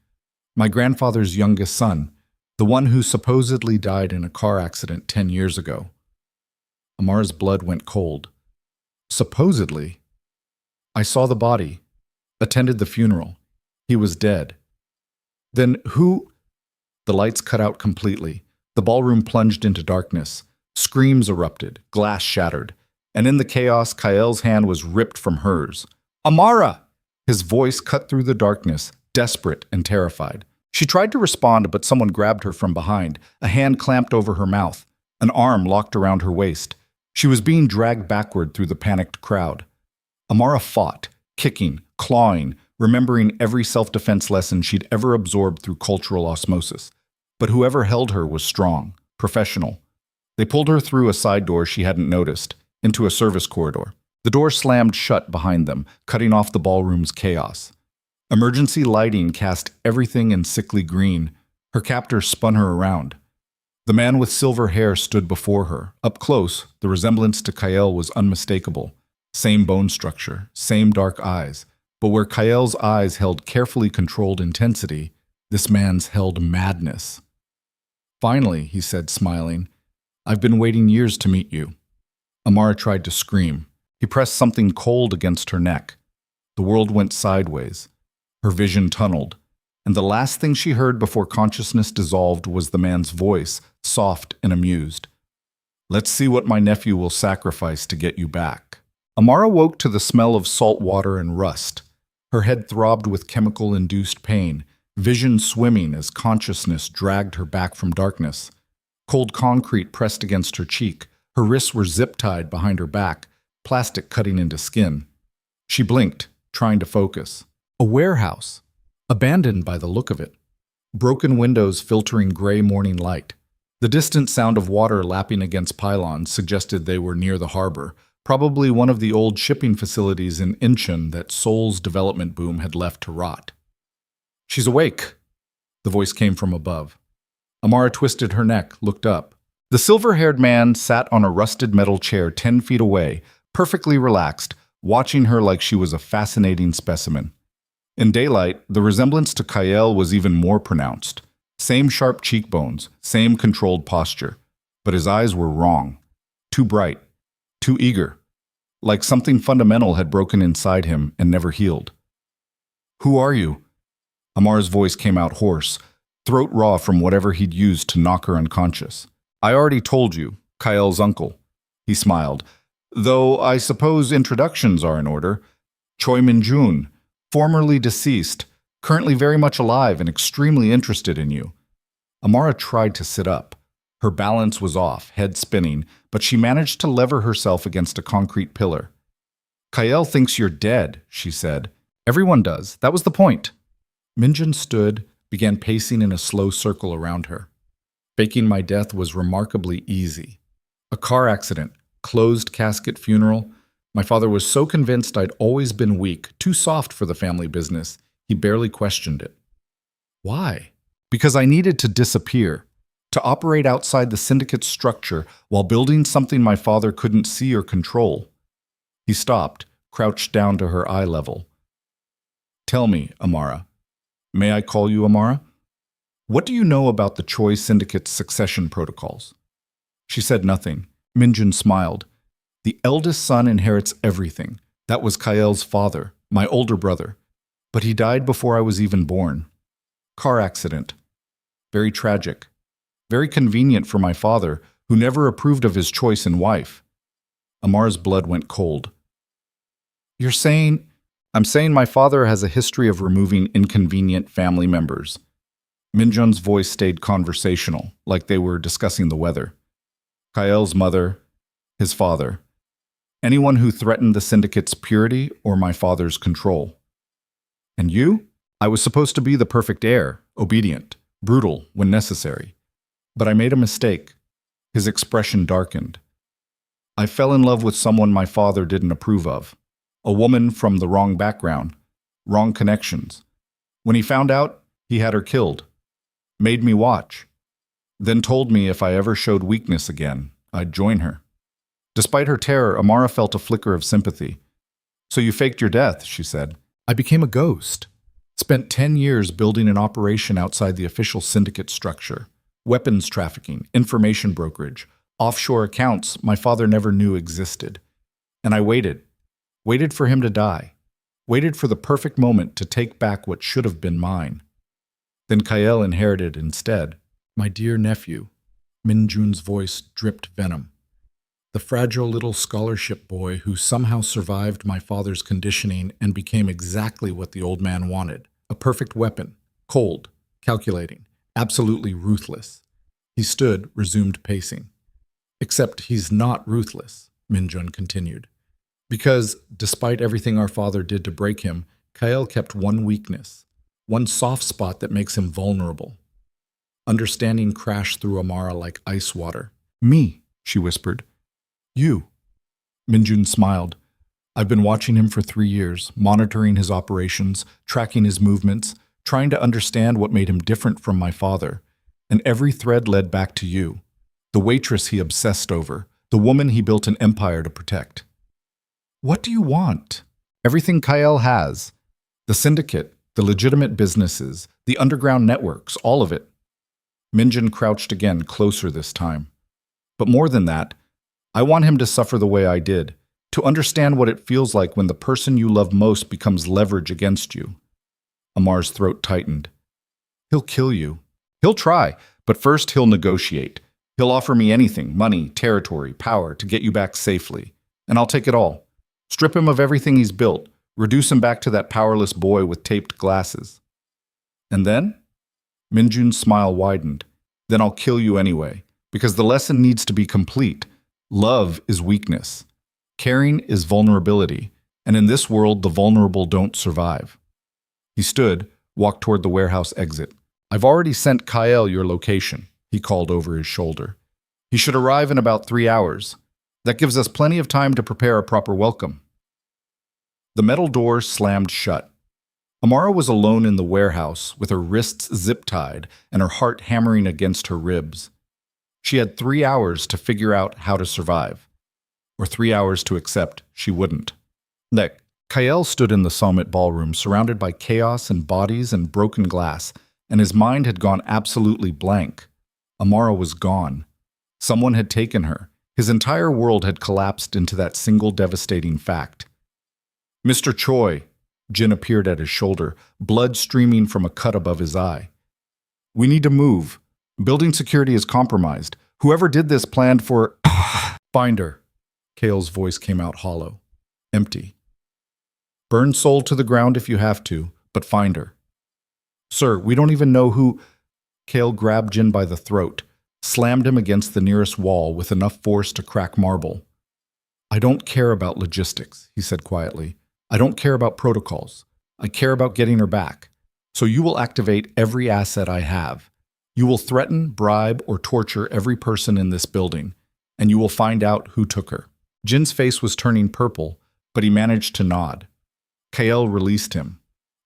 "My grandfather's youngest son, the one who supposedly died in a car accident 10 years ago." Amara's blood went cold. "Supposedly?" "I saw the body, attended the funeral. He was dead." "Then who—" The lights cut out completely. The ballroom plunged into darkness. Screams erupted, glass shattered. And in the chaos, Kael's hand was ripped from hers. "Amara!" His voice cut through the darkness, desperate and terrified. She tried to respond, but someone grabbed her from behind. A hand clamped over her mouth. An arm locked around her waist. She was being dragged backward through the panicked crowd. Amara fought, kicking, clawing, remembering every self-defense lesson she'd ever absorbed through cultural osmosis. But whoever held her was strong, professional. They pulled her through a side door she hadn't noticed, into a service corridor. The door slammed shut behind them, cutting off the ballroom's chaos. Emergency lighting cast everything in sickly green. Her captor spun her around. The man with silver hair stood before her. Up close, the resemblance to Kyle was unmistakable. Same bone structure, same dark eyes. But where Kyle's eyes held carefully controlled intensity, this man's held madness. "Finally," he said, smiling, "I've been waiting years to meet you." Amara tried to scream. He pressed something cold against her neck. The world went sideways. Her vision tunneled. And the last thing she heard before consciousness dissolved was the man's voice, soft and amused. "Let's see what my nephew will sacrifice to get you back." Amara woke to the smell of salt water and rust. Her head throbbed with chemical-induced pain, vision swimming as consciousness dragged her back from darkness. Cold concrete pressed against her cheek. Her wrists were zip-tied behind her back, plastic cutting into skin. She blinked, trying to focus. A warehouse, abandoned by the look of it. Broken windows filtering gray morning light. The distant sound of water lapping against pylons suggested they were near the harbor, probably one of the old shipping facilities in Incheon that Seoul's development boom had left to rot. "She's awake," the voice came from above. Amara twisted her neck, looked up. The silver-haired man sat on a rusted metal chair 10 feet away, perfectly relaxed, watching her like she was a fascinating specimen. In daylight, the resemblance to Kyle was even more pronounced. Same sharp cheekbones, same controlled posture. But his eyes were wrong. Too bright. Too eager. Like something fundamental had broken inside him and never healed. "Who are you?" Amar's voice came out hoarse, throat raw from whatever he'd used to knock her unconscious. "I already told you, Kyle's uncle." He smiled. "Though I suppose introductions are in order. Choi Min-jun, formerly deceased, currently very much alive and extremely interested in you." Amara tried to sit up. Her balance was off, head spinning, but she managed to lever herself against a concrete pillar. "Kyle thinks you're dead," she said. "Everyone does. That was the point." Min-jun stood, began pacing in a slow circle around her. "Faking my death was remarkably easy. A car accident, closed casket funeral. My father was so convinced I'd always been weak, too soft for the family business, he barely questioned it. Why? Because I needed to disappear, to operate outside the syndicate's structure while building something my father couldn't see or control." He stopped, crouched down to her eye level. "Tell me, Amara. May I call you Amara? What do you know about the Choi Syndicate's succession protocols?" She said nothing. Min-jun smiled. "The eldest son inherits everything. That was Kyle's father, my older brother. But he died before I was even born. Car accident. Very tragic. Very convenient for my father, who never approved of his choice in wife." Amar's blood went cold. "You're saying—" "I'm saying my father has a history of removing inconvenient family members." Min-jun's voice stayed conversational, like they were discussing the weather. "Kyle's mother, his father. Anyone who threatened the syndicate's purity or my father's control. And you? I was supposed to be the perfect heir, obedient, brutal when necessary. But I made a mistake." His expression darkened. "I fell in love with someone my father didn't approve of. A woman from the wrong background, wrong connections. When he found out, he had her killed. Made me watch. Then told me if I ever showed weakness again, I'd join her." Despite her terror, Amara felt a flicker of sympathy. "So you faked your death," she said. "I became a ghost. Spent 10 years building an operation outside the official syndicate structure. Weapons trafficking, information brokerage, offshore accounts my father never knew existed. And I waited. Waited for him to die. Waited for the perfect moment to take back what should have been mine. Then Kyle inherited instead. My dear nephew." Min-jun's voice dripped venom. "The fragile little scholarship boy who somehow survived my father's conditioning and became exactly what the old man wanted. A perfect weapon. Cold. Calculating. Absolutely ruthless." He stood, resumed pacing. "Except he's not ruthless," Min-jun continued. "Because, despite everything our father did to break him, Kyle kept one weakness. One soft spot that makes him vulnerable." Understanding crashed through Amara like ice water. "Me." she whispered. You. Minjun smiled. I've been watching him for 3 years, monitoring his operations, tracking his movements, trying to understand what made him different from my father. And every thread led back to you. The waitress he obsessed over, the woman he built an empire to protect. What do you want? Everything Kyle has. The syndicate, the legitimate businesses, the underground networks, all of it. Minjun crouched again, closer this time. But more than that, I want him to suffer the way I did, to understand what it feels like when the person you love most becomes leverage against you. Amar's throat tightened. He'll kill you. He'll try, but first he'll negotiate. He'll offer me anything, money, territory, power, to get you back safely. And I'll take it all. Strip him of everything he's built, reduce him back to that powerless boy with taped glasses. And then? Minjun's smile widened. Then I'll kill you anyway, because the lesson needs to be complete. Love is weakness. Caring is vulnerability, and in this world, the vulnerable don't survive. He stood, walked toward the warehouse exit. I've already sent Kyle your location, he called over his shoulder. He should arrive in about 3 hours. That gives us plenty of time to prepare a proper welcome. The metal door slammed shut. Amara was alone in the warehouse, with her wrists zip-tied and her heart hammering against her ribs. She had 3 hours to figure out how to survive, or 3 hours to accept she wouldn't. Kyle stood in the summit ballroom, surrounded by chaos and bodies and broken glass, and his mind had gone absolutely blank. Amara was gone. Someone had taken her. His entire world had collapsed into that single devastating fact. Mr. Choi, Jin appeared at his shoulder, blood streaming from a cut above his eye. We need to move. Building security is compromised. Whoever did this planned for... Find her. Kale's voice came out hollow, empty. Burn Seoul to the ground if you have to, but find her. Sir, we don't even know who... Kale grabbed Jin by the throat, slammed him against the nearest wall with enough force to crack marble. I don't care about logistics, he said quietly. I don't care about protocols. I care about getting her back. So you will activate every asset I have. You will threaten, bribe, or torture every person in this building, and you will find out who took her. Jin's face was turning purple, but he managed to nod. Kael released him.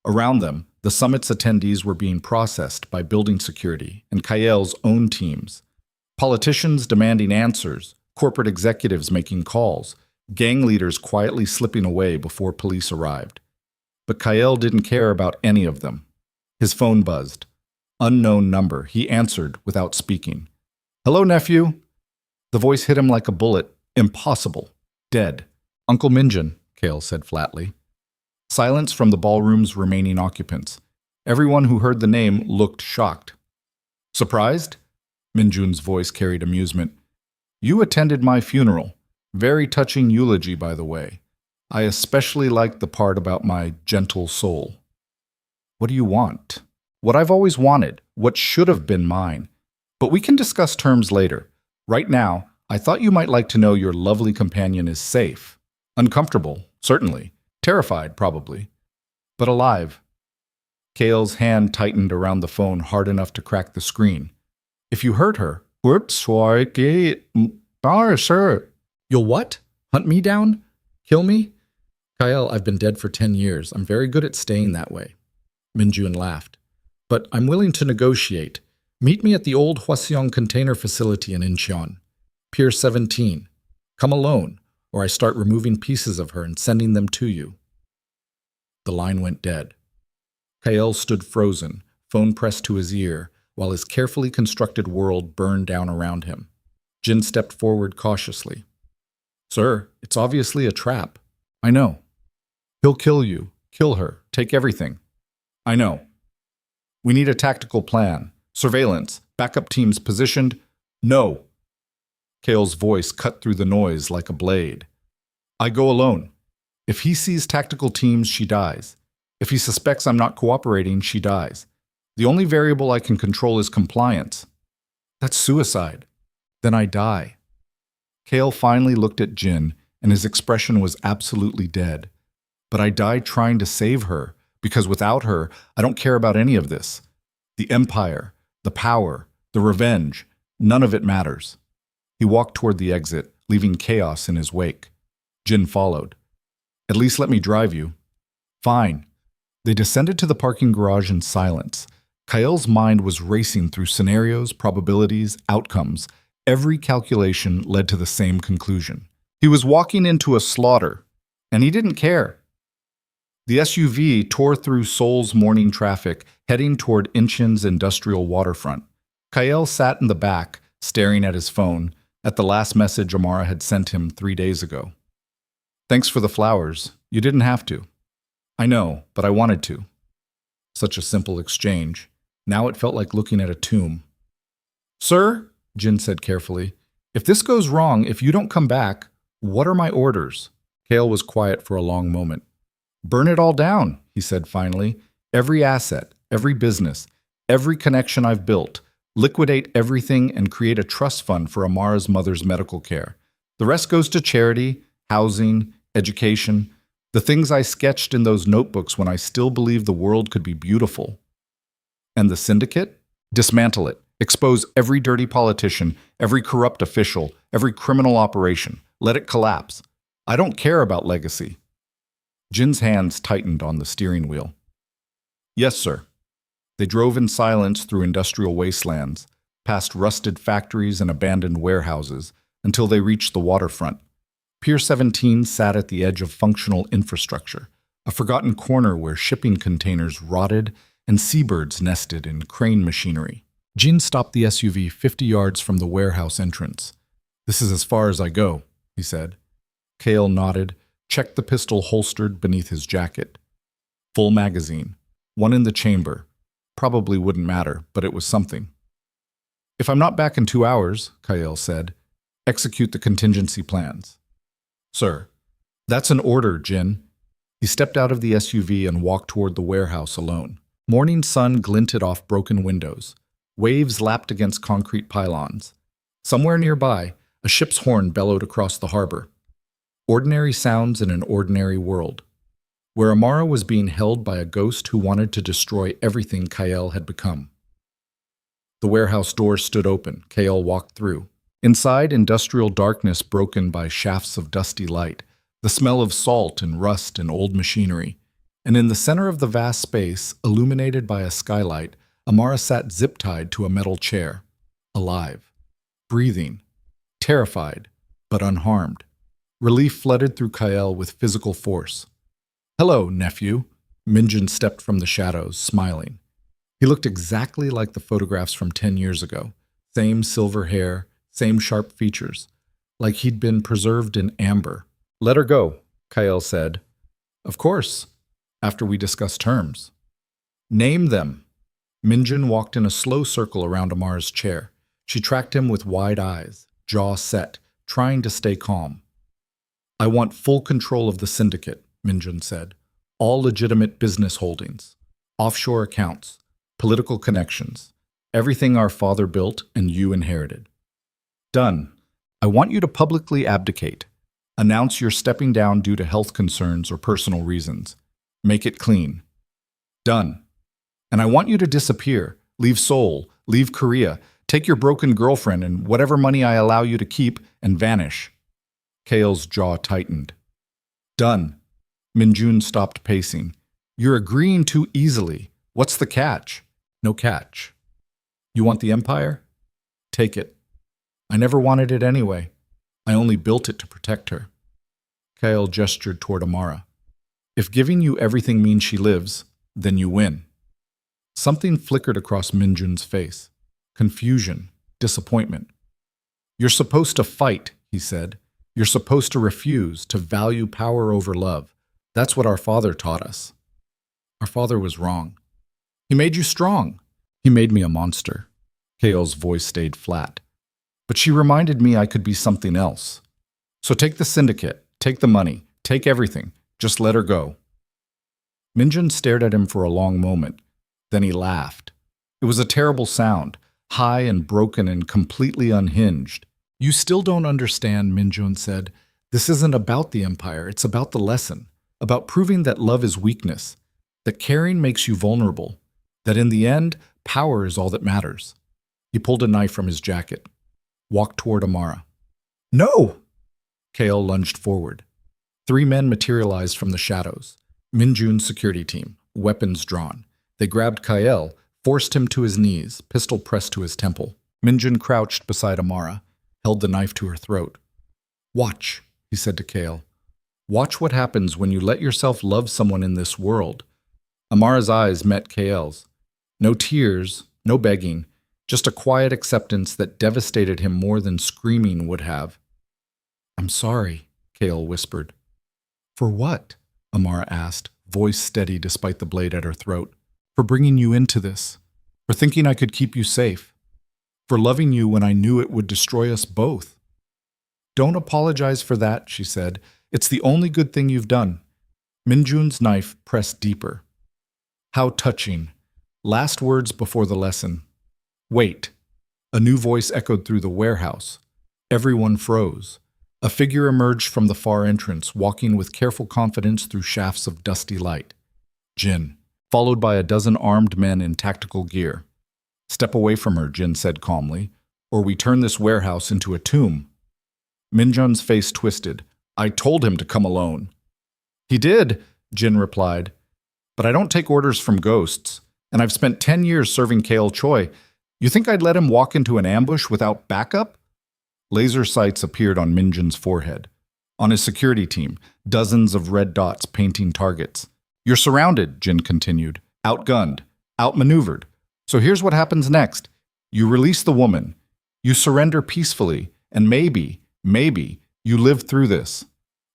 Around them, the summit's attendees were being processed by building security and Kael's own teams. Politicians demanding answers, corporate executives making calls, gang leaders quietly slipping away before police arrived. But Kael didn't care about any of them. His phone buzzed. Unknown number. He answered without speaking. Hello, nephew. The voice hit him like a bullet. Impossible. Dead. Uncle Minjun, Kael said flatly. Silence from the ballroom's remaining occupants. Everyone who heard the name looked shocked. Surprised? Minjun's voice carried amusement. You attended my funeral. Very touching eulogy, by the way. I especially liked the part about my gentle soul. What do you want? What I've always wanted, what should have been mine. But we can discuss terms later. Right now, I thought you might like to know your lovely companion is safe. Uncomfortable, certainly. Terrified, probably. But alive. Kael's hand tightened around the phone hard enough to crack the screen. If you hurt her, you'll what? Hunt me down? Kill me? Kael, I've been dead for 10 years. I'm very good at staying that way. Minjun laughed. But I'm willing to negotiate. Meet me at the old Hwaseong container facility in Incheon. Pier 17. Come alone, or I start removing pieces of her and sending them to you. The line went dead. Kael stood frozen, phone pressed to his ear, while his carefully constructed world burned down around him. Jin stepped forward cautiously. Sir, it's obviously a trap. I know. He'll kill you, kill her, take everything. I know. We need a tactical plan, surveillance, backup teams positioned. No. Kael's voice cut through the noise like a blade. I go alone. If he sees tactical teams, she dies. If he suspects I'm not cooperating, she dies. The only variable I can control is compliance. That's suicide. Then I die. Kael finally looked at Jin, and his expression was absolutely dead. But I die trying to save her, because without her, I don't care about any of this. The empire, the power, the revenge, none of it matters. He walked toward the exit, leaving chaos in his wake. Jin followed. At least let me drive you. Fine. They descended to the parking garage in silence. Kael's mind was racing through scenarios, probabilities, outcomes. Every calculation led to the same conclusion. He was walking into a slaughter, and he didn't care. The SUV tore through Seoul's morning traffic, heading toward Incheon's industrial waterfront. Kael sat in the back, staring at his phone, at the last message Amara had sent him 3 days ago. Thanks for the flowers. You didn't have to. I know, but I wanted to. Such a simple exchange. Now it felt like looking at a tomb. Sir, Jin said carefully, if this goes wrong, if you don't come back, what are my orders? Kael was quiet for a long moment. Burn it all down, he said finally. Every asset, every business, every connection I've built. Liquidate everything and create a trust fund for Amara's mother's medical care. The rest goes to charity, housing, education, the things I sketched in those notebooks when I still believed the world could be beautiful. And the syndicate? Dismantle it. Expose every dirty politician, every corrupt official, every criminal operation. Let it collapse. I don't care about legacy. Jin's hands tightened on the steering wheel. Yes, sir. They drove in silence through industrial wastelands, past rusted factories and abandoned warehouses, until they reached the waterfront. Pier 17 sat at the edge of functional infrastructure, a forgotten corner where shipping containers rotted and seabirds nested in crane machinery. Jin stopped the SUV 50 yards from the warehouse entrance. This is as far as I go, he said. Kael nodded, checked the pistol holstered beneath his jacket. Full magazine, one in the chamber. Probably wouldn't matter, but it was something. If I'm not back in 2 hours, Kael said, execute the contingency plans. Sir, that's an order, Jin. He stepped out of the SUV and walked toward the warehouse alone. Morning sun glinted off broken windows. Waves lapped against concrete pylons. Somewhere nearby, a ship's horn bellowed across the harbor. Ordinary sounds in an ordinary world, where Amara was being held by a ghost who wanted to destroy everything Kael had become. The warehouse door stood open. Kael walked through. Inside, industrial darkness broken by shafts of dusty light, the smell of salt and rust and old machinery. And in the center of the vast space, illuminated by a skylight, Amara sat zip-tied to a metal chair, alive, breathing, terrified, but unharmed. Relief flooded through Kael with physical force. Hello, nephew. Minjin stepped from the shadows, smiling. He looked exactly like the photographs from 10 years ago. Same silver hair, same sharp features, like he'd been preserved in amber. Let her go, Kael said. Of course, after we discuss terms. Name them. Minjin walked in a slow circle around Amara's chair. She tracked him with wide eyes, jaw set, trying to stay calm. I want full control of the syndicate, Minjin said. All legitimate business holdings, offshore accounts, political connections, everything our father built and you inherited. Done. I want you to publicly abdicate. Announce you're stepping down due to health concerns or personal reasons. Make it clean. Done. And I want you to disappear. Leave Seoul, leave Korea, take your broken girlfriend and whatever money I allow you to keep and vanish. Kael's jaw tightened. Done. Minjun stopped pacing. You're agreeing too easily. What's the catch? No catch. You want the empire? Take it. I never wanted it anyway. I only built it to protect her. Kael gestured toward Amara. If giving you everything means she lives, then you win. Something flickered across Minjun's face. Confusion, disappointment. You're supposed to fight, he said. You're supposed to refuse, to value power over love. That's what our father taught us. Our father was wrong. He made you strong. He made me a monster. Kael's voice stayed flat. But she reminded me I could be something else. So take the syndicate, take the money, take everything. Just let her go. Minjun stared at him for a long moment. Then he laughed. It was a terrible sound, high and broken and completely unhinged. You still don't understand, Minjun said. This isn't about the empire, it's about the lesson, about proving that love is weakness, that caring makes you vulnerable, that in the end, power is all that matters. He pulled a knife from his jacket. walked toward Amara. No! Kale lunged forward. 3 men materialized from the shadows. Minjun's security team, weapons drawn. They grabbed Kyle, forced him to his knees, pistol pressed to his temple. Minjun crouched beside Amara, held the knife to her throat. Watch, he said to Kale. Watch what happens when you let yourself love someone in this world. Amara's eyes met Kale's. No tears, no begging, just a quiet acceptance that devastated him more than screaming would have. I'm sorry, Kale whispered. For what? Amara asked, voice steady despite the blade at her throat. For bringing you into this. For thinking I could keep you safe. For loving you when I knew it would destroy us both. Don't apologize for that, she said. It's the only good thing you've done. Minjun's knife pressed deeper. How touching. Last words before the lesson. Wait. A new voice echoed through the warehouse. Everyone froze. A figure emerged from the far entrance, walking with careful confidence through shafts of dusty light. Jin, followed by a dozen armed men in tactical gear. Step away from her, Jin said calmly, or we turn this warehouse into a tomb. Minjun's face twisted. I told him to come alone. He did, Jin replied. But I don't take orders from ghosts, and I've spent 10 years serving Kale Choi. You think I'd let him walk into an ambush without backup? Laser sights appeared on Minjun's forehead. On his security team, dozens of red dots painting targets. You're surrounded, Jin continued. Outgunned, outmaneuvered. So here's what happens next. You release the woman. You surrender peacefully, and maybe, you live through this.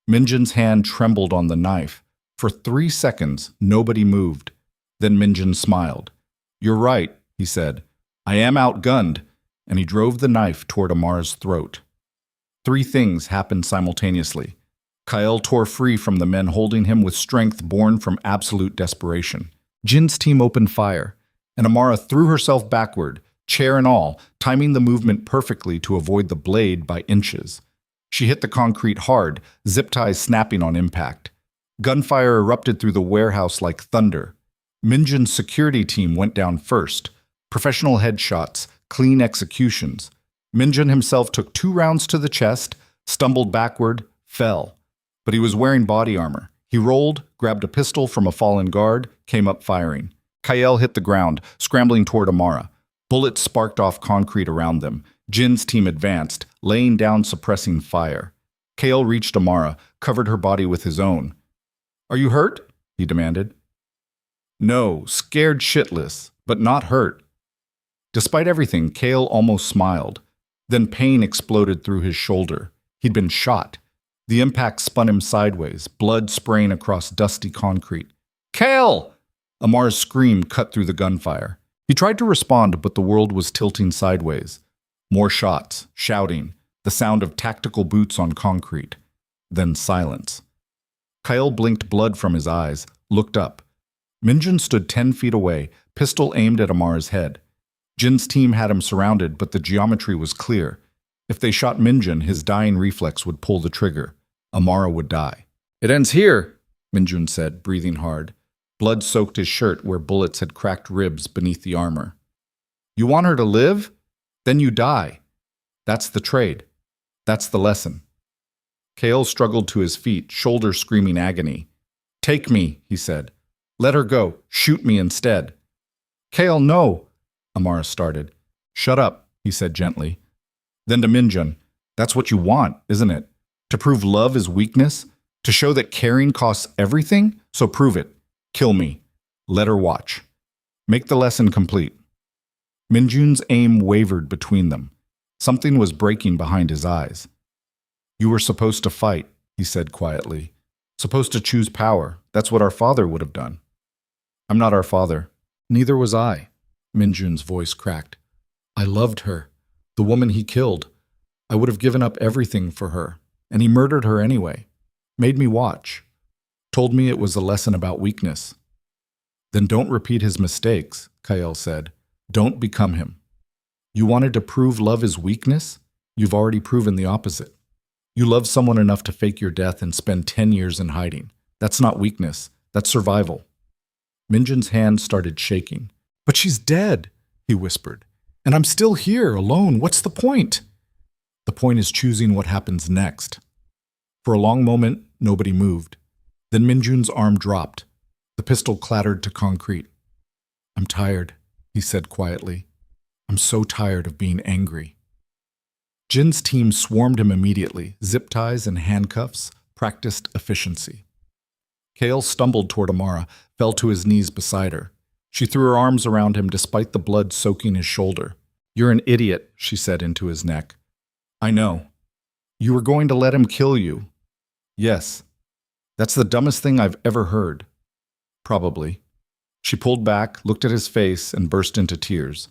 Minjun's hand trembled on the knife. For 3 seconds, nobody moved. Then Minjun smiled. You're right, he said. I am outgunned, and he drove the knife toward Amar's throat. 3 things happened simultaneously. Kyle tore free from the men holding him with strength born from absolute desperation. Jin's team opened fire, and Amara threw herself backward, chair and all, timing the movement perfectly to avoid the blade by inches. She hit the concrete hard, zip ties snapping on impact. Gunfire erupted through the warehouse like thunder. Minjun's security team went down first. Professional headshots, clean executions. Minjun himself took 2 rounds to the chest, stumbled backward, fell. But he was wearing body armor. He rolled, grabbed a pistol from a fallen guard, came up firing. Kyle hit the ground, scrambling toward Amara. Bullets sparked off concrete around them. Jin's team advanced, laying down suppressing fire. Kale reached Amara, covered her body with his own. Are you hurt? He demanded. No, scared shitless, but not hurt. Despite everything, Kale almost smiled. Then pain exploded through his shoulder. He'd been shot. The impact spun him sideways, blood spraying across dusty concrete. Kale! Amar's scream cut through the gunfire. He tried to respond, but the world was tilting sideways. More shots, shouting, the sound of tactical boots on concrete. Then silence. Kyle blinked blood from his eyes, looked up. Minjun stood 10 feet away, pistol aimed at Amar's head. Jin's team had him surrounded, but the geometry was clear. If they shot Minjun, his dying reflex would pull the trigger. Amara would die. It ends here, Minjun said, breathing hard. Blood soaked his shirt where bullets had cracked ribs beneath the armor. You want her to live? Then you die. That's the trade. That's the lesson. Kale struggled to his feet, shoulder screaming agony. Take me, he said. Let her go. Shoot me instead. Kale, no, Amara started. Shut up, he said gently. Then to Minjun, that's what you want, isn't it? To prove love is weakness? To show that caring costs everything? So prove it. Kill me. Let her watch. Make the lesson complete. Minjun's aim wavered between them. Something was breaking behind his eyes. You were supposed to fight, he said quietly. Supposed to choose power. That's what our father would have done. I'm not our father. Neither was I. Minjun's voice cracked. I loved her. The woman he killed. I would have given up everything for her. And he murdered her anyway. Made me watch. Told me it was a lesson about weakness. Then don't repeat his mistakes, Kyle said. Don't become him. You wanted to prove love is weakness? You've already proven the opposite. You love someone enough to fake your death and spend 10 years in hiding. That's not weakness. That's survival. Minjun's hand started shaking. But she's dead, he whispered. And I'm still here, alone. What's the point? The point is choosing what happens next. For a long moment, nobody moved. Then Minjun's arm dropped. The pistol clattered to concrete. "I'm tired," he said quietly. "I'm so tired of being angry." Jin's team swarmed him immediately. Zip ties and handcuffs, practiced efficiency. Kale stumbled toward Amara, fell to his knees beside her. She threw her arms around him despite the blood soaking his shoulder. "You're an idiot," she said into his neck. "I know. You were going to let him kill you." "Yes. That's the dumbest thing I've ever heard." "Probably." She pulled back, looked at his face, and burst into tears.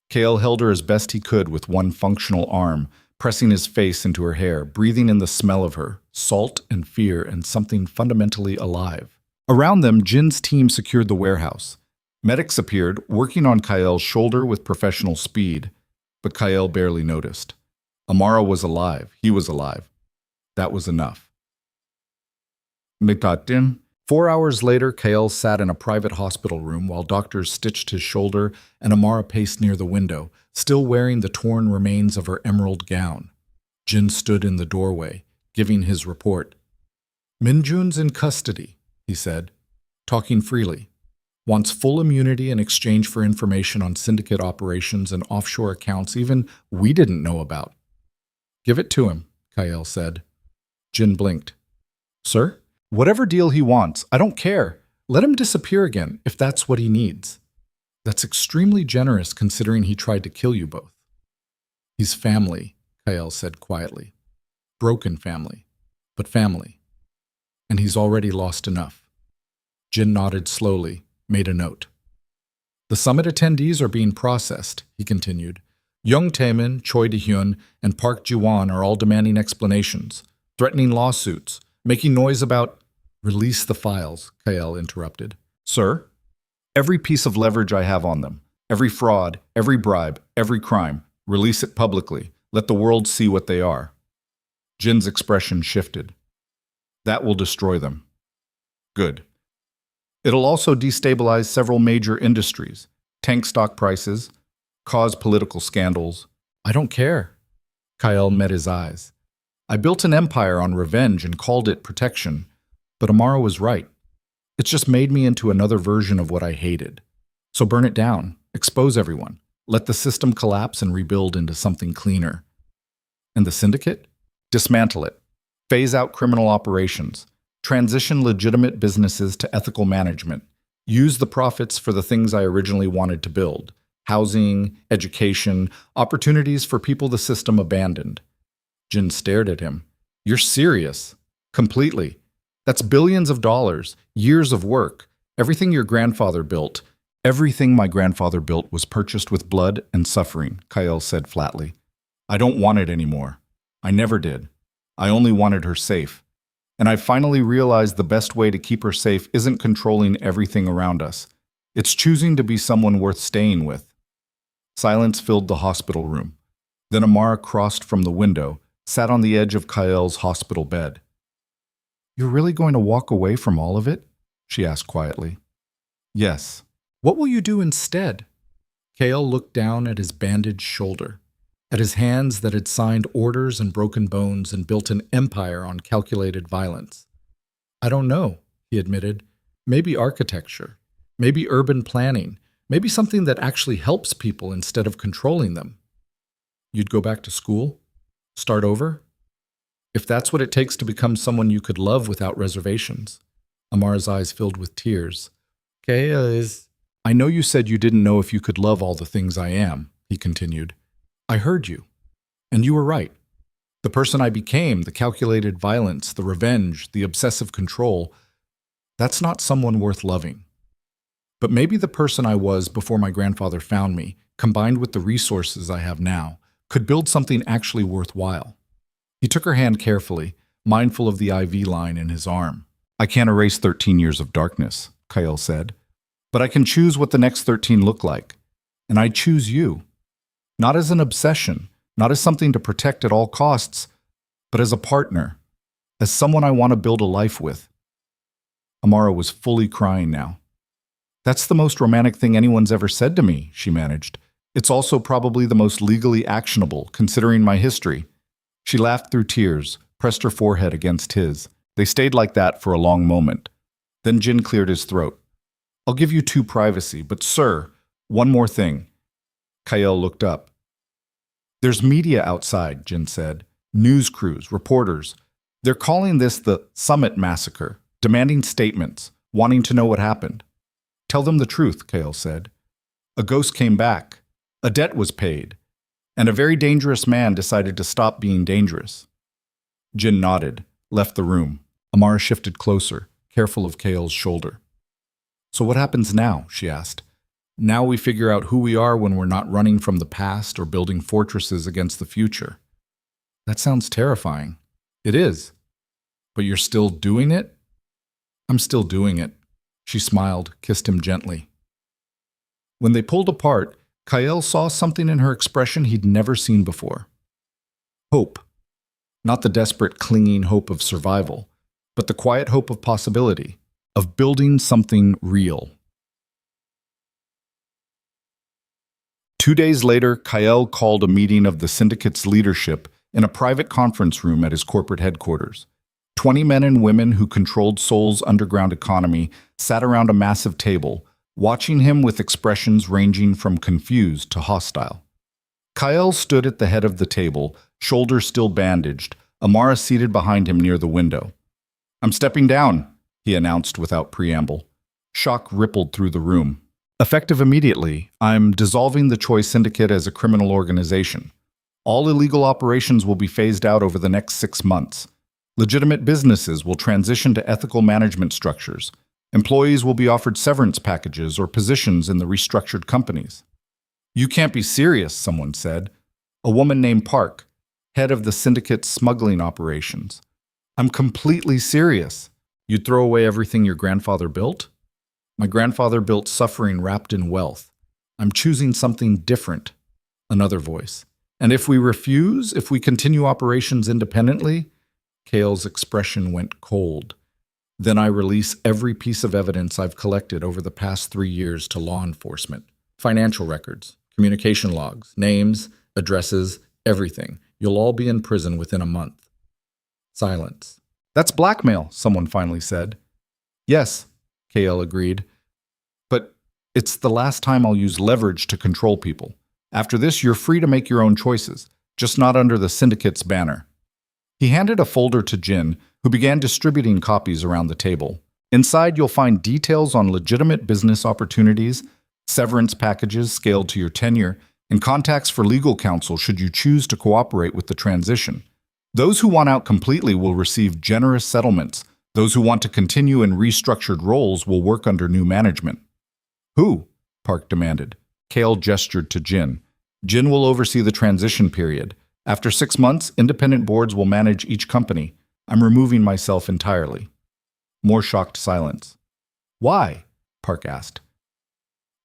Kale held her as best he could with one functional arm, pressing his face into her hair, breathing in the smell of her, salt and fear and something fundamentally alive. Around them, Jin's team secured the warehouse. Medics appeared, working on Kael's shoulder with professional speed, but Kael barely noticed. Amara was alive. He was alive. That was enough. Mitatin. 4 hours later, Kael sat in a private hospital room while doctors stitched his shoulder and Amara paced near the window, still wearing the torn remains of her emerald gown. Jin stood in the doorway, giving his report. "Minjun's in custody," he said, talking freely. "Wants full immunity in exchange for information on syndicate operations and offshore accounts even we didn't know about." "Give it to him," Kael said. Jin blinked. "Sir? Whatever deal he wants, I don't care. Let him disappear again, if that's what he needs." "That's extremely generous considering he tried to kill you both." "He's family," Kael said quietly. "Broken family, but family. And he's already lost enough." Jin nodded slowly, made a note. "The summit attendees are being processed," he continued. "Young Taemin, Choi De-hyun, and Park Ji-won are all demanding explanations, threatening lawsuits, making noise about— "Release the files," Kael interrupted. "Sir? Every piece of leverage I have on them, every fraud, every bribe, every crime, release it publicly. Let the world see what they are." Jin's expression shifted. "That will destroy them." "Good. It'll also destabilize several major industries, tank stock prices, cause political scandals." "I don't care." Kael met his eyes. "I built an empire on revenge and called it protection. But Amara was right. It's just made me into another version of what I hated. So burn it down, expose everyone, let the system collapse and rebuild into something cleaner." "And the syndicate?" "Dismantle it. Phase out criminal operations. Transition legitimate businesses to ethical management. Use the profits for the things I originally wanted to build. Housing, education, opportunities for people the system abandoned." Jin stared at him. "You're serious?" "Completely. That's billions of dollars, years of work, everything your grandfather built." "Everything my grandfather built was purchased with blood and suffering," Kael said flatly. "I don't want it anymore. I never did. I only wanted her safe. And I finally realized the best way to keep her safe isn't controlling everything around us. It's choosing to be someone worth staying with." Silence filled the hospital room. Then Amara crossed from the window, sat on the edge of Kael's hospital bed. "You're really going to walk away from all of it?" she asked quietly. "Yes." "What will you do instead?" Kael looked down at his bandaged shoulder, at his hands that had signed orders and broken bones and built an empire on calculated violence. "I don't know," he admitted. "Maybe architecture, maybe urban planning, maybe something that actually helps people instead of controlling them." "You'd go back to school? Start over?" "If that's what it takes to become someone you could love without reservations." Amara's eyes filled with tears. "Kael is—" "I know you said you didn't know if you could love all the things I am," he continued. "I heard you. And you were right. The person I became, the calculated violence, the revenge, the obsessive control, that's not someone worth loving. But maybe the person I was before my grandfather found me, combined with the resources I have now, could build something actually worthwhile." He took her hand carefully, mindful of the IV line in his arm. "I can't erase 13 years of darkness," Kael said. "But I can choose what the next 13 look like. And I choose you. Not as an obsession, not as something to protect at all costs, but as a partner, as someone I want to build a life with." Amara was fully crying now. "That's the most romantic thing anyone's ever said to me," she managed. "It's also probably the most legally actionable, considering my history. She laughed through tears, pressed her forehead against his. They stayed like that for a long moment. Then Jin cleared his throat. I'll give you 2 privacy, but sir, one more thing. Kael looked up. There's media outside, Jin said. News crews, reporters. They're calling this the Summit Massacre, demanding statements, wanting to know what happened. Tell them the truth, Kael said. A ghost came back. A debt was paid. And a very dangerous man decided to stop being dangerous. Jin nodded, left the room. Amara shifted closer, careful of Kael's shoulder. So what happens now? She asked. Now we figure out who we are when we're not running from the past or building fortresses against the future. That sounds terrifying. It is. But you're still doing it? I'm still doing it. She smiled, kissed him gently. When they pulled apart, Kael saw something in her expression he'd never seen before. Hope. Not the desperate, clinging hope of survival, but the quiet hope of possibility, of building something real. 2 days later, Kael called a meeting of the syndicate's leadership in a private conference room at his corporate headquarters. 20 men and women who controlled Seoul's underground economy sat around a massive table, watching him with expressions ranging from confused to hostile. Kael stood at the head of the table, shoulders still bandaged, Amara seated behind him near the window. I'm stepping down, he announced without preamble. Shock rippled through the room. Effective immediately, I'm dissolving the Choi Syndicate as a criminal organization. All illegal operations will be phased out over the next 6 months. Legitimate businesses will transition to ethical management structures. Employees will be offered severance packages or positions in the restructured companies. You can't be serious, someone said. A woman named Park, head of the syndicate's smuggling operations. I'm completely serious. You'd throw away everything your grandfather built? My grandfather built suffering wrapped in wealth. I'm choosing something different. Another voice. And if we refuse, if we continue operations independently? Kael's expression went cold. Then I release every piece of evidence I've collected over the past 3 years to law enforcement. Financial records, communication logs, names, addresses, everything. You'll all be in prison within a month. Silence. That's blackmail, someone finally said. Yes, Kael agreed. But it's the last time I'll use leverage to control people. After this, you're free to make your own choices, just not under the syndicate's banner. He handed a folder to Jin, who began distributing copies around the table. Inside, you'll find details on legitimate business opportunities, severance packages scaled to your tenure, and contacts for legal counsel should you choose to cooperate with the transition. Those who want out completely will receive generous settlements. Those who want to continue in restructured roles will work under new management. Who? Park demanded. Kael gestured to Jin. Jin will oversee the transition period. After 6 months, independent boards will manage each company. I'm removing myself entirely. More shocked silence. Why? Park asked.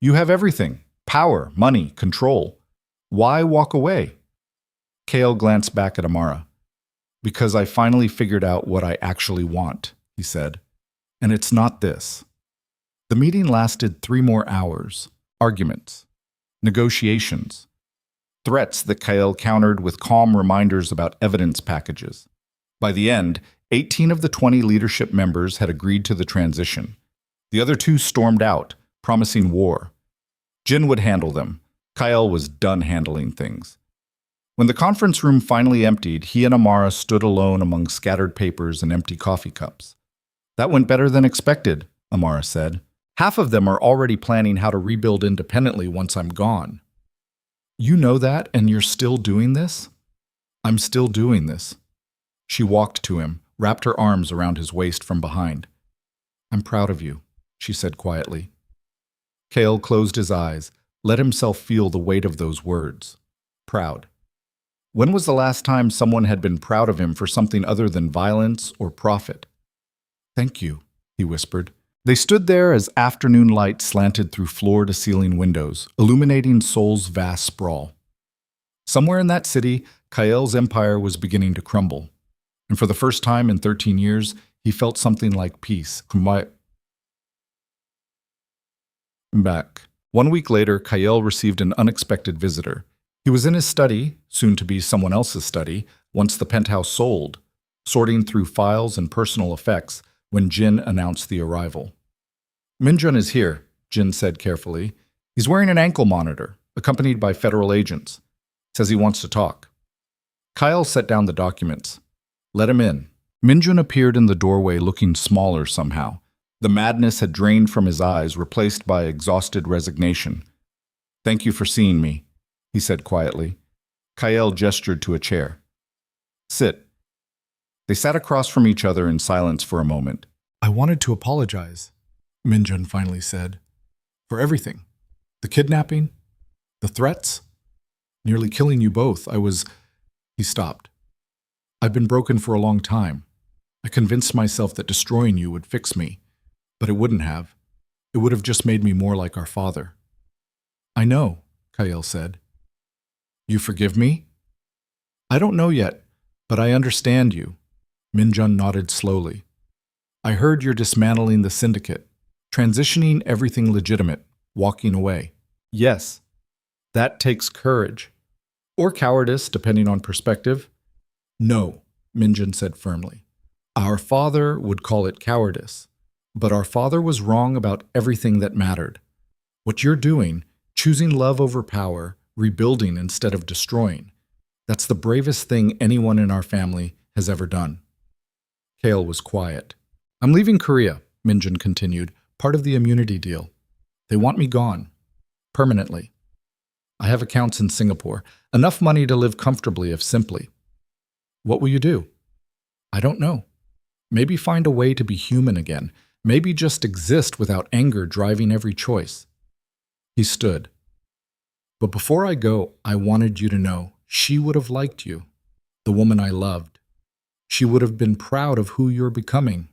You have everything. Power, money, control. Why walk away? Kael glanced back at Amara. Because I finally figured out what I actually want, he said. And it's not this. The meeting lasted 3 more hours. Arguments. Negotiations. Threats that Kael countered with calm reminders about evidence packages. By the end, 18 of the 20 leadership members had agreed to the transition. The other 2 stormed out, promising war. Jin would handle them. Kael was done handling things. When the conference room finally emptied, he and Amara stood alone among scattered papers and empty coffee cups. That went better than expected, Amara said. Half of them are already planning how to rebuild independently once I'm gone. You know that, and you're still doing this? I'm still doing this. She walked to him, wrapped her arms around his waist from behind. I'm proud of you, she said quietly. Kael closed his eyes, let himself feel the weight of those words. Proud. When was the last time someone had been proud of him for something other than violence or profit? Thank you, he whispered. They stood there as afternoon light slanted through floor-to-ceiling windows, illuminating Seoul's vast sprawl. Somewhere in that city, Kael's empire was beginning to crumble. And for the first time in 13 years, he felt something like peace. Back. 1 week later, Kael received an unexpected visitor. He was in his study, soon to be someone else's study, once the penthouse sold, sorting through files and personal effects when Jin announced the arrival. Minjun is here, Jin said carefully. He's wearing an ankle monitor, accompanied by federal agents. Says he wants to talk. Kyle set down the documents. Let him in. Minjun appeared in the doorway looking smaller somehow. The madness had drained from his eyes, replaced by exhausted resignation. Thank you for seeing me, he said quietly. Kyle gestured to a chair. Sit. They sat across from each other in silence for a moment. I wanted to apologize, Minjun finally said, for everything. The kidnapping, the threats, nearly killing you both. He stopped. I've been broken for a long time. I convinced myself that destroying you would fix me, but it wouldn't have. It would have just made me more like our father. I know, Kyle said. You forgive me? I don't know yet, but I understand you. Minjun nodded slowly. I heard you're dismantling the syndicate, transitioning everything legitimate, walking away. Yes, that takes courage. Or cowardice, depending on perspective. No, Minjun said firmly. Our father would call it cowardice, but our father was wrong about everything that mattered. What you're doing, choosing love over power, rebuilding instead of destroying, that's the bravest thing anyone in our family has ever done. Kale was quiet. I'm leaving Korea, Minjun continued, part of the immunity deal. They want me gone. Permanently. I have accounts in Singapore, enough money to live comfortably if simply. What will you do? I don't know. Maybe find a way to be human again. Maybe just exist without anger driving every choice. He stood. But before I go, I wanted you to know she would have liked you, the woman I loved. She would have been proud of who you're becoming.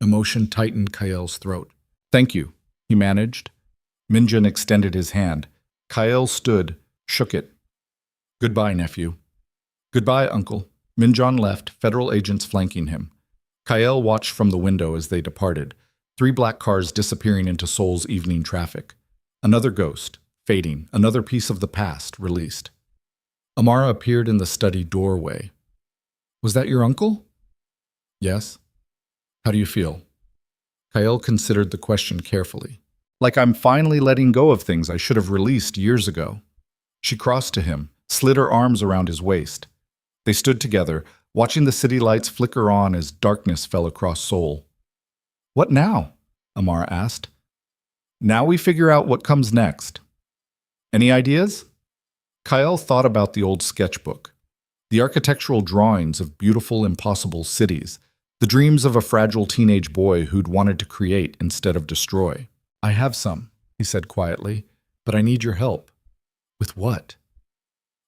Emotion tightened Kael's throat. Thank you, he managed. Minjun extended his hand. Kael stood, shook it. Goodbye, nephew. Goodbye, uncle. Minjun left, federal agents flanking him. Kael watched from the window as they departed, 3 black cars disappearing into Seoul's evening traffic. Another ghost, fading, another piece of the past, released. Amara appeared in the study doorway. Was that your uncle? Yes. How do you feel? Kael considered the question carefully. Like I'm finally letting go of things I should have released years ago. She crossed to him, slid her arms around his waist. They stood together, watching the city lights flicker on as darkness fell across Seoul. What now? Amara asked. Now we figure out what comes next. Any ideas? Kael thought about the old sketchbook, the architectural drawings of beautiful, impossible cities, the dreams of a fragile teenage boy who'd wanted to create instead of destroy. I have some, he said quietly, but I need your help. With what?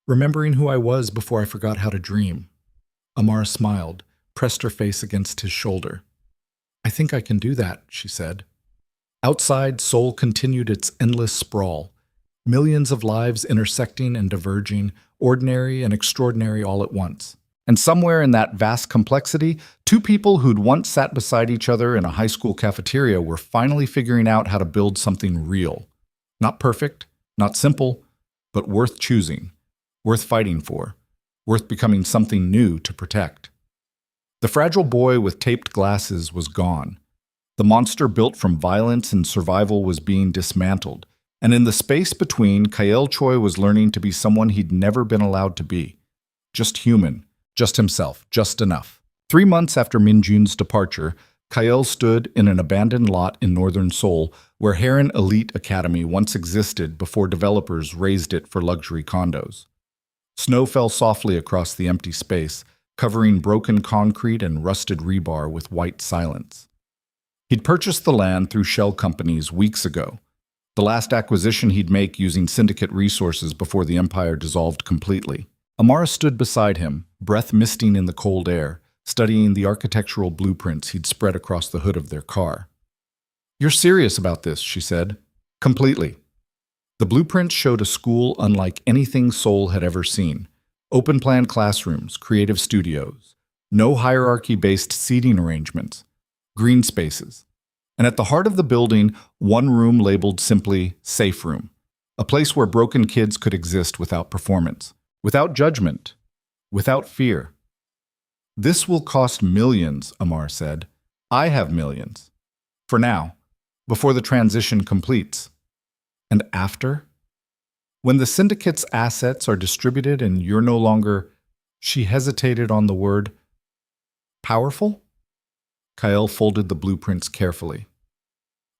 Remembering who I was before I forgot how to dream. Amara smiled, pressed her face against his shoulder. I think I can do that, she said. Outside, Seoul continued its endless sprawl. Millions of lives intersecting and diverging, ordinary and extraordinary all at once. And somewhere in that vast complexity, 2 people who'd once sat beside each other in a high school cafeteria were finally figuring out how to build something real. Not perfect, not simple, but worth choosing, worth fighting for, worth becoming something new to protect. The fragile boy with taped glasses was gone. The monster built from violence and survival was being dismantled, and in the space between, Kael Choi was learning to be someone he'd never been allowed to be. Just human. Just himself, just enough. 3 months after Minjun's departure, Kael stood in an abandoned lot in northern Seoul where Heron Elite Academy once existed before developers raised it for luxury condos. Snow fell softly across the empty space, covering broken concrete and rusted rebar with white silence. He'd purchased the land through shell companies weeks ago, the last acquisition he'd make using syndicate resources before the empire dissolved completely. Amara stood beside him, breath misting in the cold air, studying the architectural blueprints he'd spread across the hood of their car. You're serious about this, she said. Completely. The blueprints showed a school unlike anything Seoul had ever seen. Open-plan classrooms, creative studios, no hierarchy-based seating arrangements, green spaces. And at the heart of the building, one room labeled simply Safe Room, A place where broken kids could exist without performance, without judgment, without fear. This will cost millions, Amar said. I have millions. For now, before the transition completes. And after? When the syndicate's assets are distributed and you're no longer, she hesitated on the word, powerful? Kyle folded the blueprints carefully.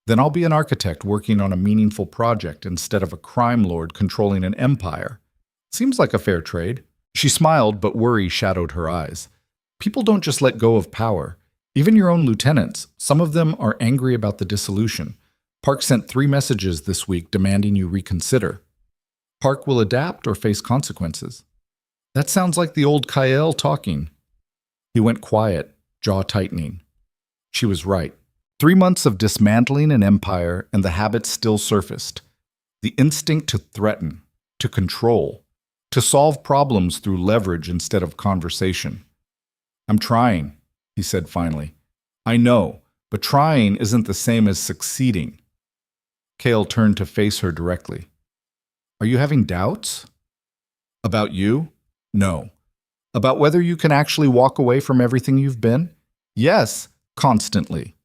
Then I'll be an architect working on a meaningful project instead of a crime lord controlling an empire. Seems like a fair trade. She smiled, but worry shadowed her eyes. People don't just let go of power. Even your own lieutenants, some of them are angry about the dissolution. Park sent 3 messages this week demanding you reconsider. Park will adapt or face consequences. That sounds like the old Kyle talking. He went quiet, jaw tightening. She was right. 3 months of dismantling an empire and the habits still surfaced. The instinct to threaten, to control, to solve problems through leverage instead of conversation. I'm trying, he said finally. I know, but trying isn't the same as succeeding. Kale turned to face her directly. Are you having doubts? About you? No. About whether you can actually walk away from everything you've been? Yes, constantly.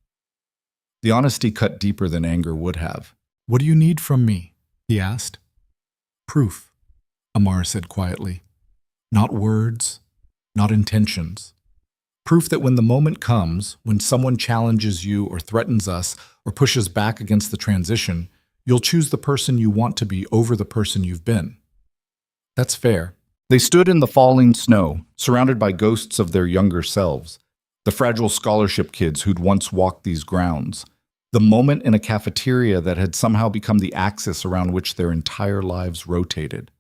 The honesty cut deeper than anger would have. What do you need from me? He asked. Proof, Amar said quietly. Not words, not intentions. Proof that when the moment comes, when someone challenges you or threatens us or pushes back against the transition, you'll choose the person you want to be over the person you've been. That's fair. They stood in the falling snow, surrounded by ghosts of their younger selves, the fragile scholarship kids who'd once walked these grounds, the moment in a cafeteria that had somehow become the axis around which their entire lives rotated.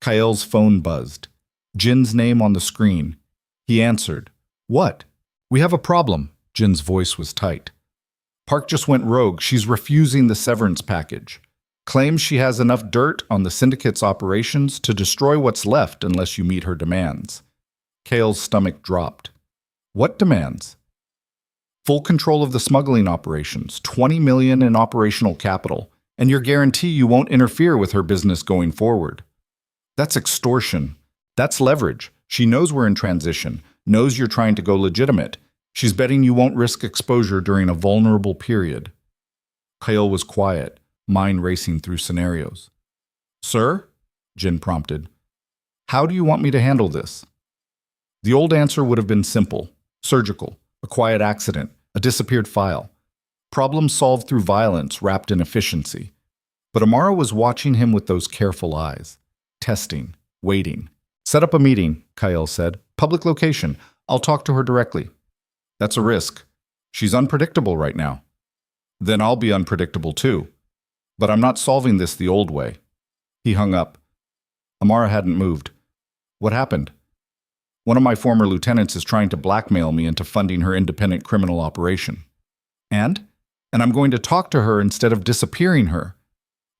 Kyle's phone buzzed. Jin's name on the screen. He answered. What? We have a problem. Jin's voice was tight. Park just went rogue. She's refusing the severance package. Claims she has enough dirt on the syndicate's operations to destroy what's left unless you meet her demands. Kale's stomach dropped. What demands? Full control of the smuggling operations, $20 million in operational capital, and your guarantee you won't interfere with her business going forward. That's extortion. That's leverage. She knows we're in transition, knows you're trying to go legitimate. She's betting you won't risk exposure during a vulnerable period. Kale was quiet, mind racing through scenarios. Sir? Jin prompted. How do you want me to handle this? The old answer would have been simple, surgical, a quiet accident, a disappeared file. Problem solved through violence wrapped in efficiency. But Amara was watching him with those careful eyes, testing, waiting. Set up a meeting, Kyle said. Public location. I'll talk to her directly. That's a risk. She's unpredictable right now. Then I'll be unpredictable too. But I'm not solving this the old way. He hung up. Amara hadn't moved. What happened? One of my former lieutenants is trying to blackmail me into funding her independent criminal operation. And I'm going to talk to her instead of disappearing her.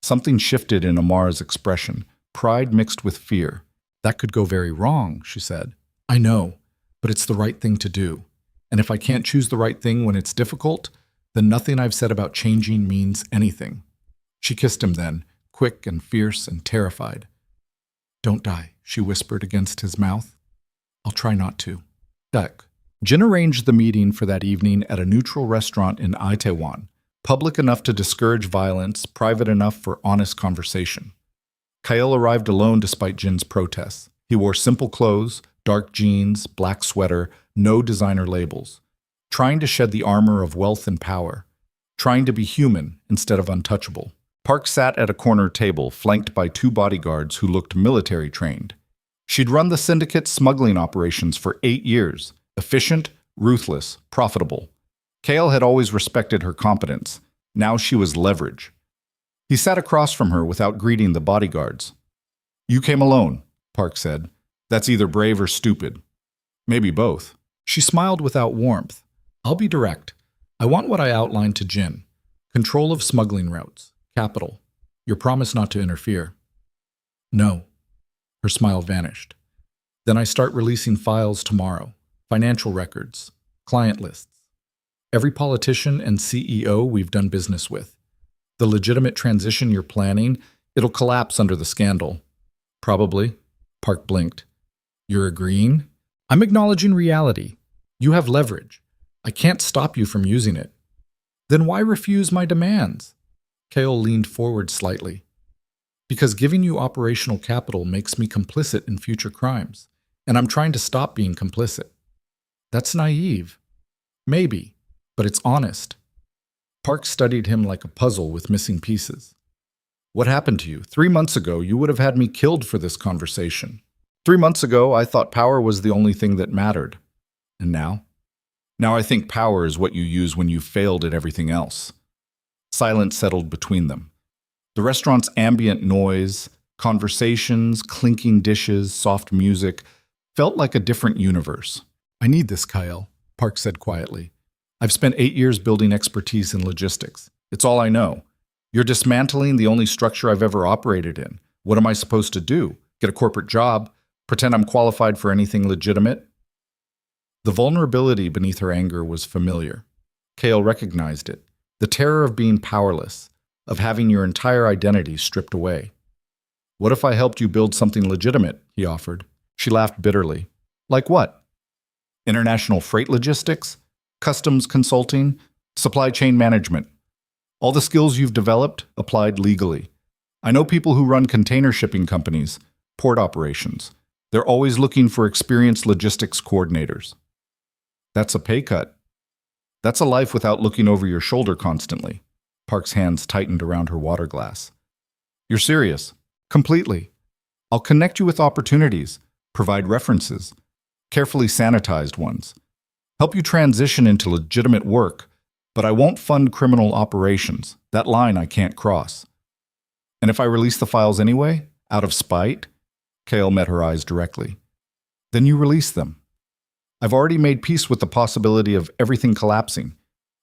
Something shifted in Amara's expression, pride mixed with fear. That could go very wrong, she said. I know, but it's the right thing to do. And if I can't choose the right thing when it's difficult, then nothing I've said about changing means anything. She kissed him then, quick and fierce and terrified. Don't die, she whispered against his mouth. I'll try not to. Duck. Jin arranged the meeting for that evening at a neutral restaurant in Itaewon, public enough to discourage violence, private enough for honest conversation. Kyle arrived alone despite Jin's protests. He wore simple clothes, dark jeans, black sweater, no designer labels, trying to shed the armor of wealth and power, trying to be human instead of untouchable. Park sat at a corner table, flanked by 2 bodyguards who looked military trained. She'd run the syndicate's smuggling operations for 8 years, efficient, ruthless, profitable. Kale had always respected her competence. Now she was leverage. He sat across from her without greeting the bodyguards. You came alone, Park said. That's either brave or stupid. Maybe both. She smiled without warmth. I'll be direct. I want what I outlined to Jin. Control of smuggling routes. Capital. Your promise not to interfere. No. Her smile vanished. Then I start releasing files tomorrow. Financial records. Client lists. Every politician and CEO we've done business with. The legitimate transition you're planning, It'll collapse under the scandal. Probably. Park blinked. You're agreeing? I'm acknowledging reality. You have leverage. I can't stop you from using it. Then why refuse my demands? Kale leaned forward slightly. Because giving you operational capital makes me complicit in future crimes, and I'm trying to stop being complicit. That's naive. Maybe, but it's honest. Park studied him like a puzzle with missing pieces. What happened to you? 3 months ago, you would have had me killed for this conversation. 3 months ago, I thought power was the only thing that mattered. And now? Now I think power is what you use when you've failed at everything else. Silence settled between them. The restaurant's ambient noise, conversations, clinking dishes, soft music, felt like a different universe. I need this, Kyle, Park said quietly. I've spent 8 years building expertise in logistics. It's all I know. You're dismantling the only structure I've ever operated in. What am I supposed to do? Get a corporate job? Pretend I'm qualified for anything legitimate? The vulnerability beneath her anger was familiar. Kale recognized it. The terror of being powerless, of having your entire identity stripped away. What if I helped you build something legitimate? He offered. She laughed bitterly. Like what? International freight logistics? Customs consulting? Supply chain management? All the skills you've developed applied legally. I know people who run container shipping companies, port operations. They're always looking for experienced logistics coordinators. That's a pay cut. That's a life without looking over your shoulder constantly. Park's hands tightened around her water glass. You're serious? Completely. I'll connect you with opportunities, provide references, carefully sanitized ones, help you transition into legitimate work, but I won't fund criminal operations. That line I can't cross. And if I release the files anyway, out of spite? Kale met her eyes directly. Then you release them. I've already made peace with the possibility of everything collapsing.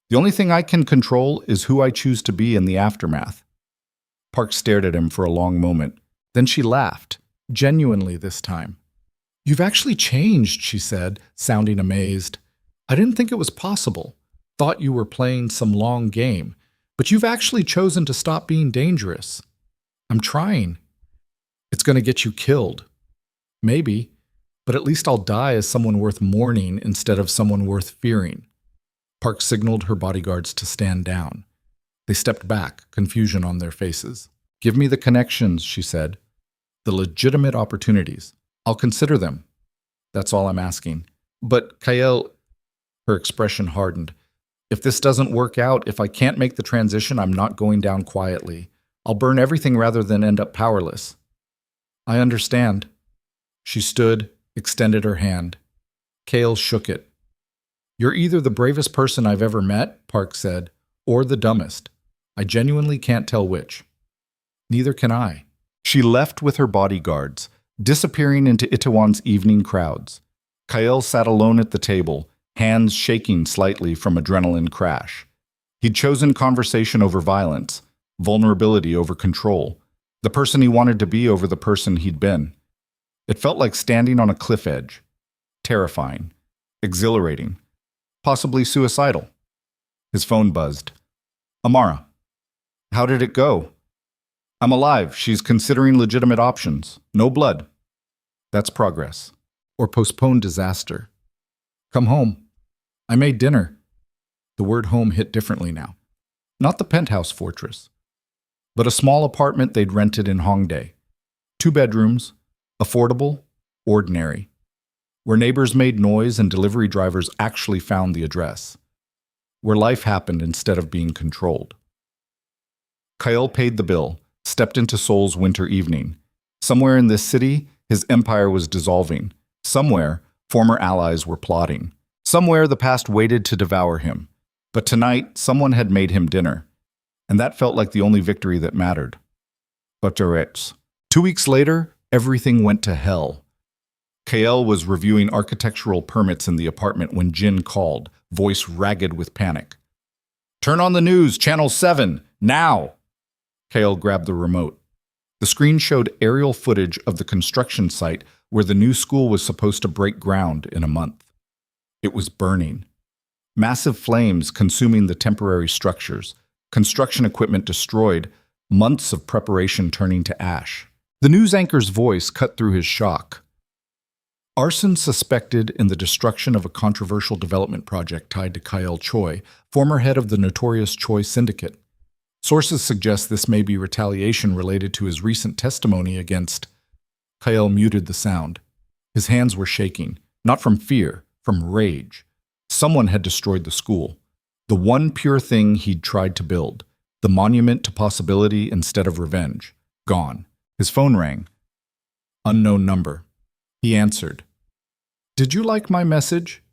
The only thing I can control is who I choose to be in the aftermath. Park stared at him for a long moment. Then she laughed, genuinely this time. You've actually changed, she said, sounding amazed. I didn't think it was possible. Thought you were playing some long game, but you've actually chosen to stop being dangerous. I'm trying. It's going to get you killed. Maybe, but at least I'll die as someone worth mourning instead of someone worth fearing. Park signaled her bodyguards to stand down. They stepped back, confusion on their faces. Give me the connections, she said. The legitimate opportunities. I'll consider them. That's all I'm asking. But Kyle, her expression hardened. If this doesn't work out, if I can't make the transition, I'm not going down quietly. I'll burn everything rather than end up powerless. I understand. She stood, extended her hand. Kale shook it. You're either the bravest person I've ever met, Park said, or the dumbest. I genuinely can't tell which. Neither can I. She left with her bodyguards, disappearing into Itaewon's evening crowds. Kyle sat alone at the table, hands shaking slightly from adrenaline crash. He'd chosen conversation over violence, vulnerability over control, the person he wanted to be over the person he'd been. It felt like standing on a cliff edge. Terrifying. Exhilarating. Possibly suicidal. His phone buzzed. Amara. How did it go? I'm alive. She's considering legitimate options. No blood. That's progress. Or postponed disaster. Come home. I made dinner. The word home hit differently now. Not the penthouse fortress, but a small apartment they'd rented in Hongdae. 2 bedrooms, affordable, ordinary, where neighbors made noise and delivery drivers actually found the address, where life happened instead of being controlled. Kyle paid the bill, stepped into Seoul's winter evening. Somewhere in this city, his empire was dissolving. Somewhere, former allies were plotting. Somewhere, the past waited to devour him. But tonight, someone had made him dinner. And that felt like the only victory that mattered. Waitress. 2 weeks later, everything went to hell. Kyle was reviewing architectural permits in the apartment when Jin called, voice ragged with panic. Turn on the news, Channel 7, now! Kyle grabbed the remote. The screen showed aerial footage of the construction site where the new school was supposed to break ground in a month. It was burning. Massive flames consuming the temporary structures, construction equipment destroyed, months of preparation turning to ash. The news anchor's voice cut through his shock. Arson suspected in the destruction of a controversial development project tied to Kyle Choi, former head of the notorious Choi Syndicate. Sources suggest this may be retaliation related to his recent testimony against... Kyle muted the sound. His hands were shaking, not from fear, from rage. Someone had destroyed the school. The one pure thing he'd tried to build. The monument to possibility instead of revenge. Gone. His phone rang. Unknown number. He answered. "Did you like my message?"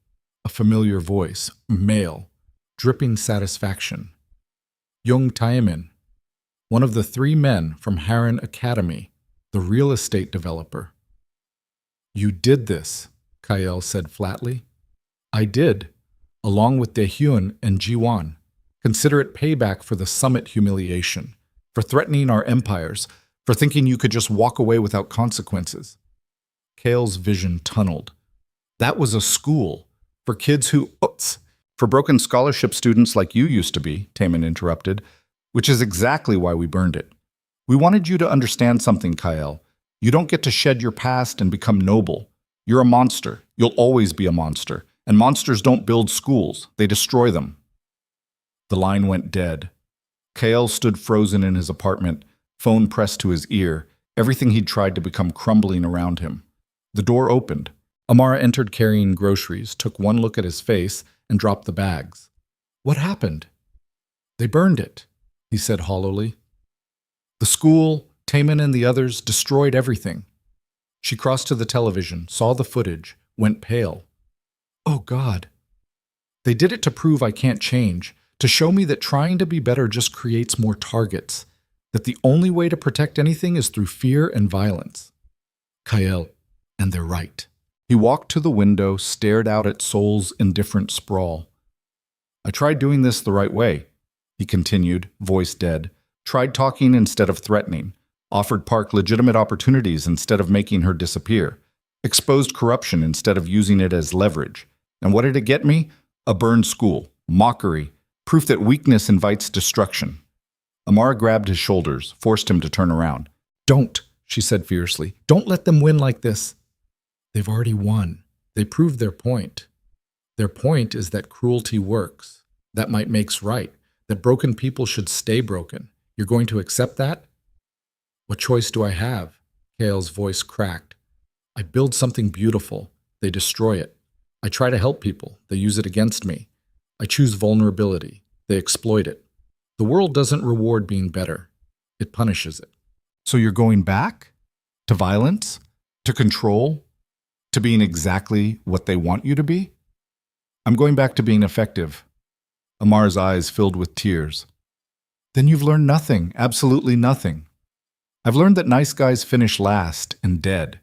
A familiar voice, male, dripping satisfaction. Young Taemin, one of the 3 men from Harran Academy, the real estate developer. "You did this," Kyle said flatly. "I did, along with Daehyun and Jiwon. Consider it payback for the summit humiliation, for threatening our empires, for thinking you could just walk away without consequences." Kale's vision tunneled. That was a school for kids who... Oops, for broken scholarship students like you used to be, Taemin interrupted, which is exactly why we burned it. We wanted you to understand something, Kyle. You don't get to shed your past and become noble. You're a monster. You'll always be a monster. And monsters don't build schools. They destroy them. The line went dead. Kale stood frozen in his apartment, phone pressed to his ear, everything he'd tried to become crumbling around him. The door opened. Amara entered carrying groceries, took one look at his face, and dropped the bags. "What happened?" "They burned it," he said hollowly. "The school, Taemin and the others destroyed everything." She crossed to the television, saw the footage, went pale. "Oh, God." "They did it to prove I can't change, to show me that trying to be better just creates more targets, that the only way to protect anything is through fear and violence." Kyle, and they're right. He walked to the window, stared out at Seoul's indifferent sprawl. "I tried doing this the right way," he continued, voice dead. "Tried talking instead of threatening. Offered Park legitimate opportunities instead of making her disappear. Exposed corruption instead of using it as leverage. And what did it get me? A burned school. Mockery. Proof that weakness invites destruction." Amara grabbed his shoulders, forced him to turn around. "Don't," she said fiercely. "Don't let them win like this." "They've already won. They proved their point. Their point is that cruelty works, that might makes right, that broken people should stay broken. You're going to accept that?" "What choice do I have?" Kale's voice cracked. "I build something beautiful. They destroy it. I try to help people. They use it against me. I choose vulnerability. They exploit it. The world doesn't reward being better. It punishes it." "So you're going back? To violence? To control? To being exactly what they want you to be?" "I'm going back to being effective." Amar's eyes filled with tears. "Then you've learned nothing, absolutely nothing." "I've learned that nice guys finish last and dead.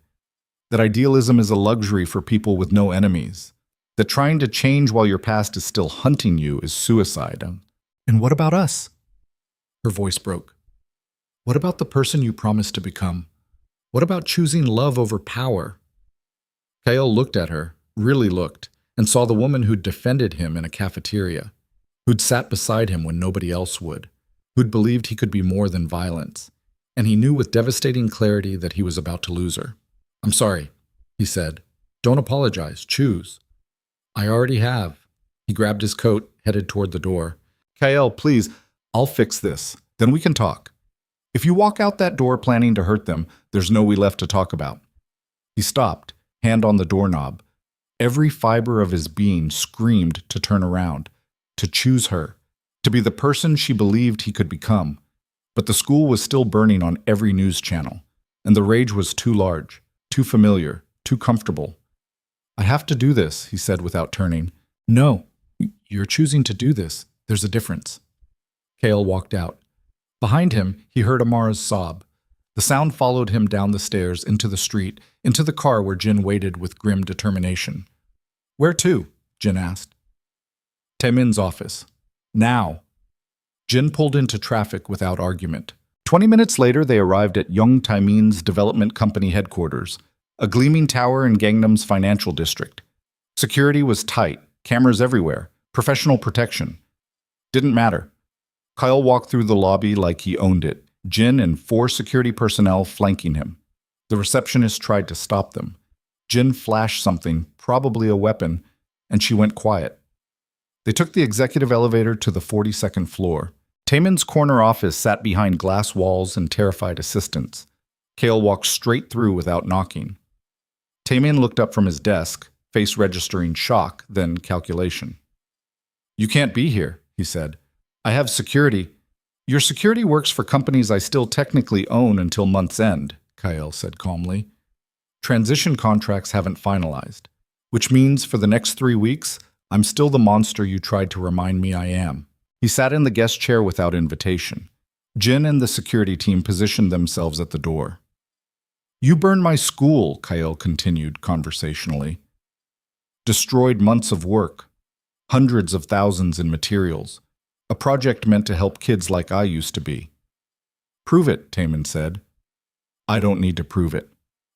That idealism is a luxury for people with no enemies. That trying to change while your past is still hunting you is suicide. And what about us?" Her voice broke. "What about the person you promised to become? What about choosing love over power?" Kyle looked at her, really looked, and saw the woman who'd defended him in a cafeteria, who'd sat beside him when nobody else would, who'd believed he could be more than violence. And he knew with devastating clarity that he was about to lose her. "I'm sorry," he said. "Don't apologize. Choose." "I already have." He grabbed his coat, headed toward the door. "Kyle, please, I'll fix this. Then we can talk. If you walk out that door planning to hurt them, there's no we left to talk about." He stopped, hand on the doorknob. Every fiber of his being screamed to turn around, to choose her, to be the person she believed he could become. But the school was still burning on every news channel, and the rage was too large, too familiar, too comfortable. "I have to do this," he said without turning. "No, you're choosing to do this. There's a difference." Kale walked out. Behind him, he heard Amara's sob. The sound followed him down the stairs, into the street, into the car where Jin waited with grim determination. "Where to?" Jin asked. "Taemin's office. Now." Jin pulled into traffic without argument. 20 minutes later, they arrived at Young Taemin's development company headquarters, a gleaming tower in Gangnam's financial district. Security was tight, cameras everywhere, professional protection. Didn't matter. Kyle walked through the lobby like he owned it, Jin and 4 security personnel flanking him. The receptionist tried to stop them. Jin flashed something, probably a weapon, and she went quiet. They took the executive elevator to the 42nd floor. Taemin's corner office sat behind glass walls and terrified assistants. Kale walked straight through without knocking. Taemin looked up from his desk, face registering shock, then calculation. "You can't be here," he said. "I have security." "Your security works for companies I still technically own until month's end," Kyle said calmly. "Transition contracts haven't finalized, which means for the next 3 weeks, I'm still the monster you tried to remind me I am." He sat in the guest chair without invitation. Jin and the security team positioned themselves at the door. "You burned my school," Kyle continued conversationally. "Destroyed months of work, hundreds of thousands in materials, a project meant to help kids like I used to be." "Prove it," Taemin said. "I don't need to prove it.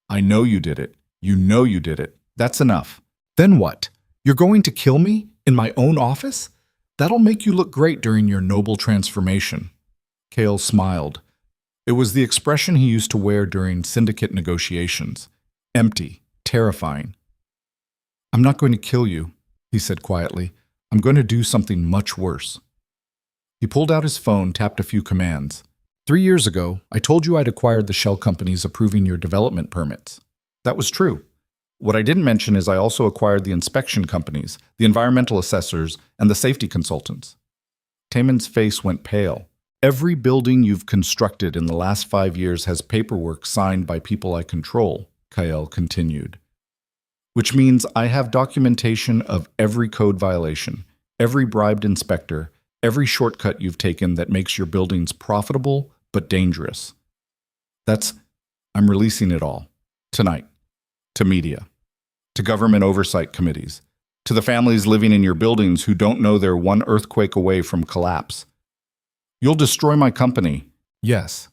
I know you did it. You know you did it. That's enough." "Then what? You're going to kill me? In my own office? That'll make you look great during your noble transformation." Kale smiled. It was the expression he used to wear during syndicate negotiations. Empty, terrifying. "I'm not going to kill you," he said quietly. "I'm going to do something much worse." He pulled out his phone, tapped a few commands. 3 years ago, I told you I'd acquired the shell companies approving your development permits. That was true. What I didn't mention is I also acquired the inspection companies, the environmental assessors, and the safety consultants. Taemin's face went pale. "Every building you've constructed in the last 5 years has paperwork signed by people I control," Kyle continued. "Which means I have documentation of every code violation, every bribed inspector, every shortcut you've taken that makes your buildings profitable but dangerous. I'm releasing it all. Tonight. To media. To government oversight committees. To the families living in your buildings who don't know they're one earthquake away from collapse. You'll destroy my company. Yes.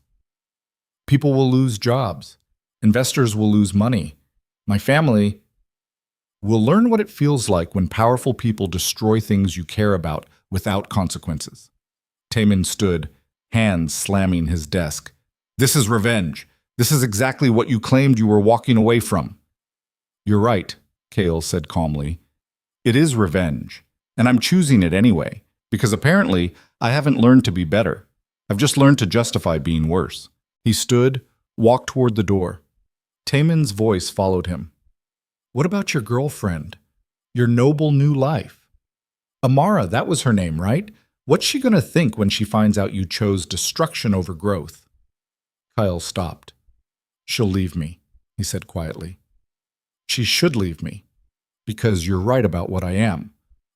People will lose jobs. Investors will lose money. My family will learn what it feels like when powerful people destroy things you care about without consequences." Taemin stood, hands slamming his desk. "This is revenge. This is exactly what you claimed you were walking away from." "You're right," Kale said calmly. "It is revenge, and I'm choosing it anyway, because apparently I haven't learned to be better. I've just learned to justify being worse." He stood, walked toward the door. Taemin's voice followed him. "What about your girlfriend? Your noble new life? Amara, that was her name, right? What's she going to think when she finds out you chose destruction over growth?" Kyle stopped. "She'll leave me," he said quietly. "She should leave me, because you're right about what I am.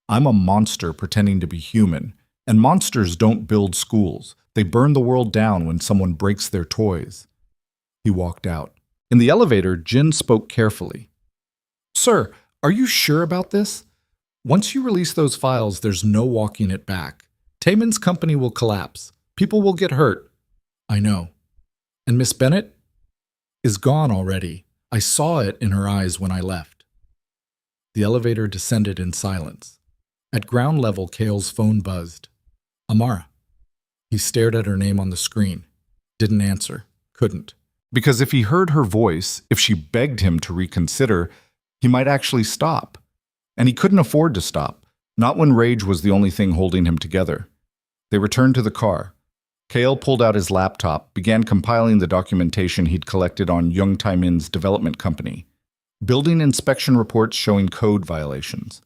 I'm a monster pretending to be human, and monsters don't build schools. They burn the world down when someone breaks their toys." He walked out. In the elevator, Jin spoke carefully. "Sir, are you sure about this? Once you release those files, there's no walking it back. Taemin's company will collapse. People will get hurt." "I know. And Miss Bennett is gone already. I saw it in her eyes when I left." The elevator descended in silence. At ground level, Kale's phone buzzed. "Amara." He stared at her name on the screen. Didn't answer. Couldn't. Because if he heard her voice, if she begged him to reconsider, he might actually stop. And he couldn't afford to stop, not when rage was the only thing holding him together. They returned to the car. Kale pulled out his laptop, began compiling the documentation he'd collected on Young Taemin's development company. Building inspection reports showing code violations.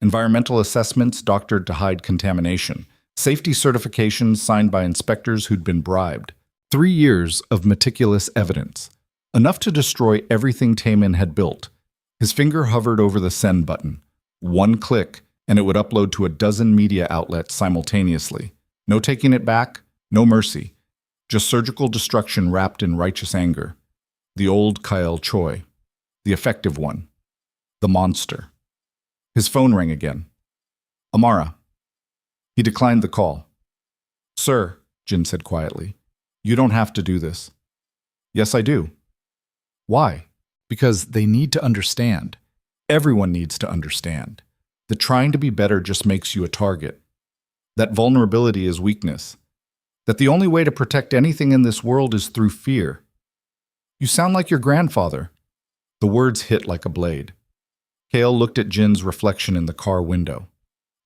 Environmental assessments doctored to hide contamination. Safety certifications signed by inspectors who'd been bribed. 3 years of meticulous evidence. Enough to destroy everything Taemin had built. His finger hovered over the send button. 1 click, and it would upload to a dozen media outlets simultaneously. No taking it back, no mercy. Just surgical destruction wrapped in righteous anger. The old Kyle Choi. The effective one. The monster. His phone rang again. "Amara." He declined the call. "Sir," Jin said quietly, "you don't have to do this." "Yes, I do." "Why?" "Because they need to understand. Everyone needs to understand. That trying to be better just makes you a target. That vulnerability is weakness. That the only way to protect anything in this world is through fear. You sound like your grandfather. The words hit like a blade. Kale looked at Jin's reflection in the car window.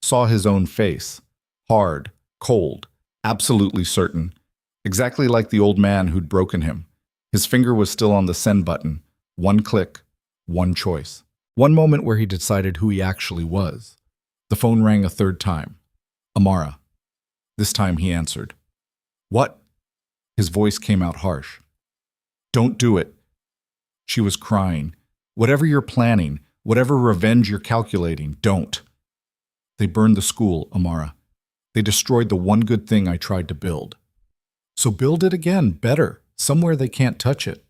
Saw his own face. Hard, cold, absolutely certain. Exactly like the old man who'd broken him. His finger was still on the send button. One click, one choice. One moment where he decided who he actually was. The phone rang a third time. Amara. This time he answered. What? His voice came out harsh. Don't do it. She was crying. Whatever you're planning, whatever revenge you're calculating, don't. They burned the school, Amara. They destroyed the one good thing I tried to build. So build it again, better, somewhere they can't touch it.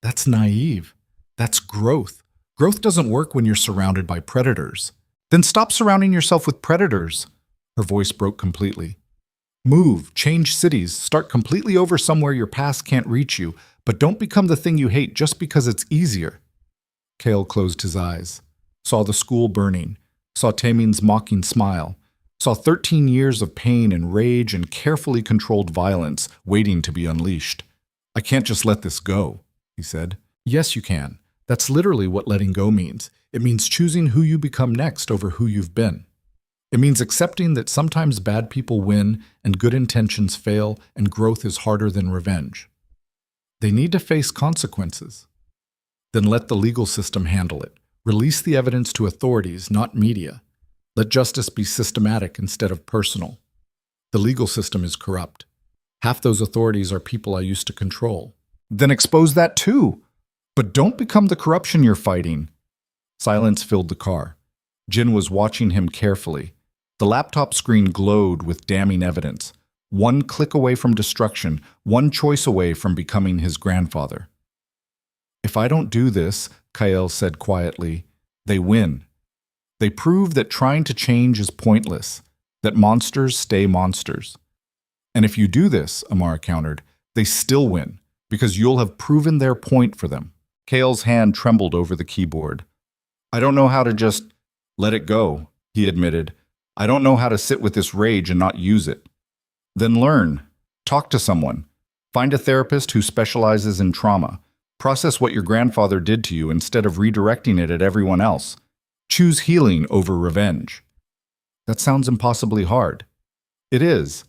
That's naive. That's growth. Growth doesn't work when you're surrounded by predators. Then stop surrounding yourself with predators. Her voice broke completely. Move, change cities, start completely over somewhere your past can't reach you, but don't become the thing you hate just because it's easier. Kale closed his eyes, saw the school burning, saw Taemin's mocking smile, saw 13 years of pain and rage and carefully controlled violence waiting to be unleashed. I can't just let this go, he said. Yes, you can. That's literally what letting go means. It means choosing who you become next over who you've been. It means accepting that sometimes bad people win and good intentions fail and growth is harder than revenge. They need to face consequences. Then let the legal system handle it. Release the evidence to authorities, not media. Let justice be systematic instead of personal. The legal system is corrupt. Half those authorities are people I used to control. Then expose that too. But don't become the corruption you're fighting. Silence filled the car. Jin was watching him carefully. The laptop screen glowed with damning evidence. One click away from destruction, one choice away from becoming his grandfather. If I don't do this, Kael said quietly, they win. They prove that trying to change is pointless, that monsters stay monsters. And if you do this, Amara countered, they still win, because you'll have proven their point for them. Kael's hand trembled over the keyboard. I don't know how to just let it go, he admitted. I don't know how to sit with this rage and not use it. Then learn. Talk to someone. Find a therapist who specializes in trauma. Process what your grandfather did to you instead of redirecting it at everyone else. Choose healing over revenge. That sounds impossibly hard. It is.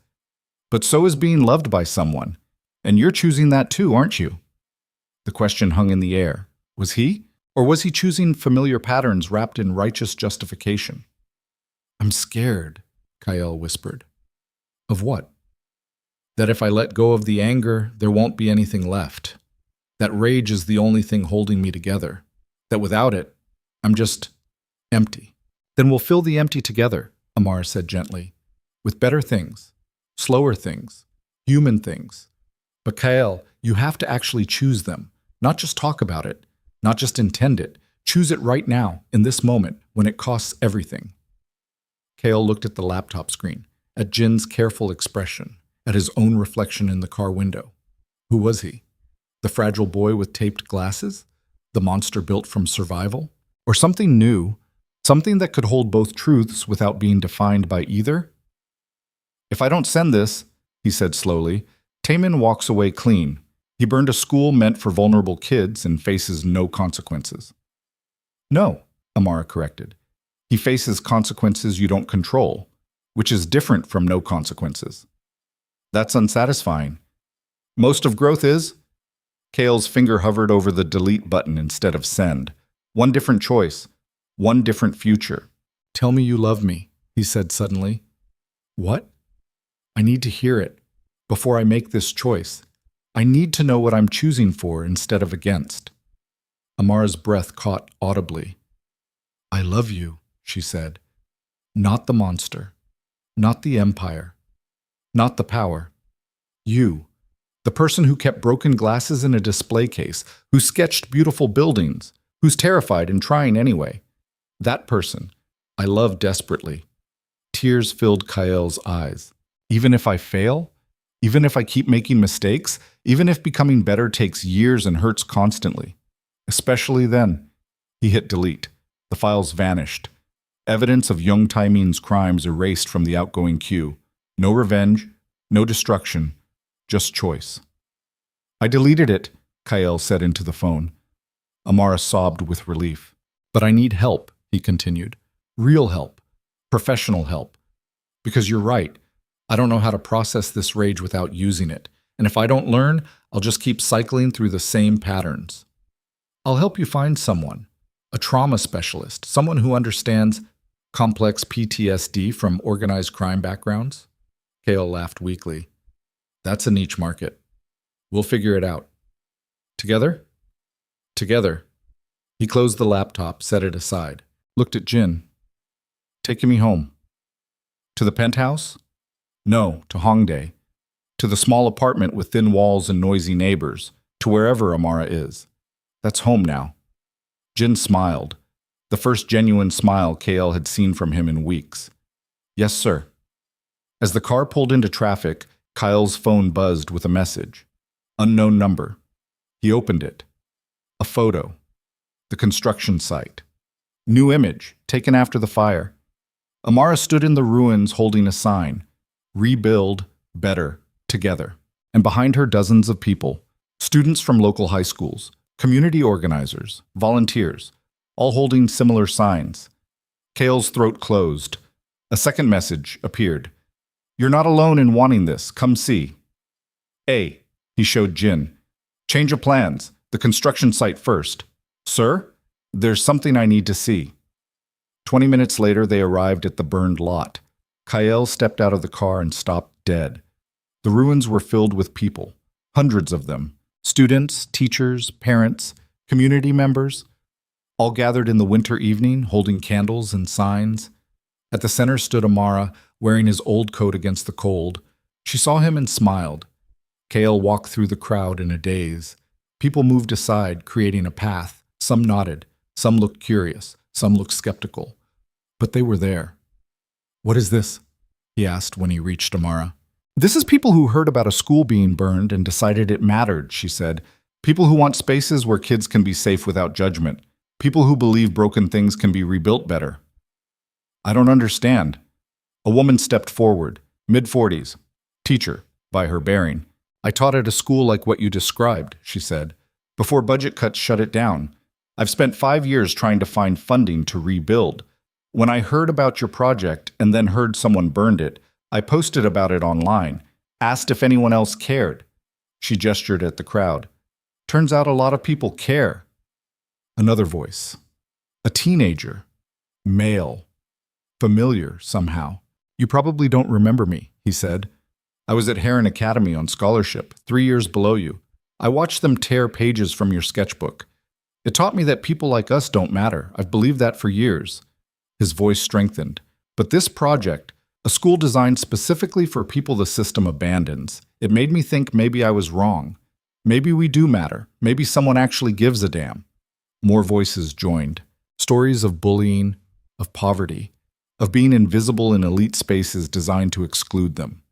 But so is being loved by someone. And you're choosing that too, aren't you? The question hung in the air. Was he? Or was he choosing familiar patterns wrapped in righteous justification? I'm scared, Kael whispered. Of what? That if I let go of the anger, there won't be anything left. That rage is the only thing holding me together. That without it, I'm just empty. Then we'll fill the empty together, Amara said gently, with better things, slower things, human things. But Kael, you have to actually choose them, not just talk about it, not just intend it. Choose it right now, in this moment, when it costs everything. Kael looked at the laptop screen, at Jin's careful expression, at his own reflection in the car window. Who was he? The fragile boy with taped glasses? The monster built from survival? Or something new, something that could hold both truths without being defined by either? If I don't send this, he said slowly, Taemin walks away clean. He burned a school meant for vulnerable kids and faces no consequences. No, Amara corrected. He faces consequences you don't control, which is different from no consequences. That's unsatisfying. Most of growth is? Kael's finger hovered over the delete button instead of send. One different choice, one different future. Tell me you love me, he said suddenly. What? I need to hear it before I make this choice. I need to know what I'm choosing for instead of against. Amara's breath caught audibly. I love you, she said. Not the monster. Not the empire. Not the power. You. The person who kept broken glasses in a display case, who sketched beautiful buildings, who's terrified and trying anyway. That person. I love desperately. Tears filled Kael's eyes. Even if I fail? Even if I keep making mistakes? Even if becoming better takes years and hurts constantly? Especially then. He hit delete. The files vanished. Evidence of young Taemin's crimes erased from the outgoing queue. No revenge, no destruction, just choice. I deleted it, Kael said into the phone. Amara sobbed with relief. But I need help, he continued. Real help. Professional help. Because you're right. I don't know how to process this rage without using it. And if I don't learn, I'll just keep cycling through the same patterns. I'll help you find someone. A trauma specialist. Someone who understands complex PTSD from organized crime backgrounds. Kael laughed weakly. That's a niche market. We'll figure it out. Together? Together. He closed the laptop, set it aside, looked at Jin. Taking me home. To the penthouse? No, to Hongdae. To the small apartment with thin walls and noisy neighbors. To wherever Amara is. That's home now. Jin smiled. The first genuine smile Kael had seen from him in weeks. Yes, sir. As the car pulled into traffic, Kyle's phone buzzed with a message. Unknown number. He opened it. A photo. The construction site. New image, taken after the fire. Amara stood in the ruins holding a sign. Rebuild, better, together. And behind her dozens of people. Students from local high schools. Community organizers. Volunteers. All holding similar signs. Kael's throat closed. A second message appeared. You're not alone in wanting this. Come see. A. He showed Jin. Change of plans. The construction site first. Sir, there's something I need to see. 20 minutes later, they arrived at the burned lot. Kael stepped out of the car and stopped dead. The ruins were filled with people. Hundreds of them. Students, teachers, parents, community members. All gathered in the winter evening, holding candles and signs. At the center stood Amara, wearing his old coat against the cold. She saw him and smiled. Kael walked through the crowd in a daze. People moved aside, creating a path. Some nodded. Some looked curious. Some looked skeptical. But they were there. What is this? He asked when he reached Amara. This is people who heard about a school being burned and decided it mattered, she said. People who want spaces where kids can be safe without judgment. People who believe broken things can be rebuilt better. I don't understand. A woman stepped forward, mid-40s. Teacher, by her bearing. I taught at a school like what you described, she said, before budget cuts shut it down. I've spent 5 years trying to find funding to rebuild. When I heard about your project and then heard someone burned it, I posted about it online, asked if anyone else cared. She gestured at the crowd. Turns out a lot of people care. Another voice. A teenager. Male. Familiar, somehow. You probably don't remember me, he said. I was at Heron Academy on scholarship, 3 years below you. I watched them tear pages from your sketchbook. It taught me that people like us don't matter. I've believed that for years. His voice strengthened. But this project, a school designed specifically for people the system abandons, it made me think maybe I was wrong. Maybe we do matter. Maybe someone actually gives a damn. More voices joined. Stories of bullying, of poverty, of being invisible in elite spaces designed to exclude them.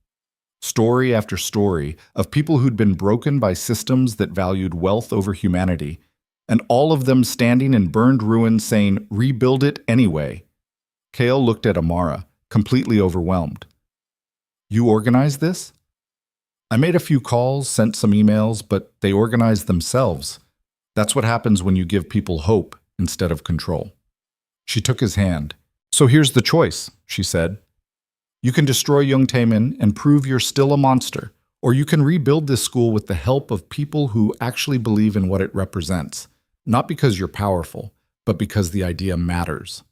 Story after story of people who'd been broken by systems that valued wealth over humanity, and all of them standing in burned ruins saying, rebuild it anyway. Kael looked at Amara, completely overwhelmed. You organized this? I made a few calls, sent some emails, but they organized themselves. That's what happens when you give people hope instead of control. She took his hand. So here's the choice, she said. You can destroy Young Taemin and prove you're still a monster, or you can rebuild this school with the help of people who actually believe in what it represents, not because you're powerful, but because the idea matters.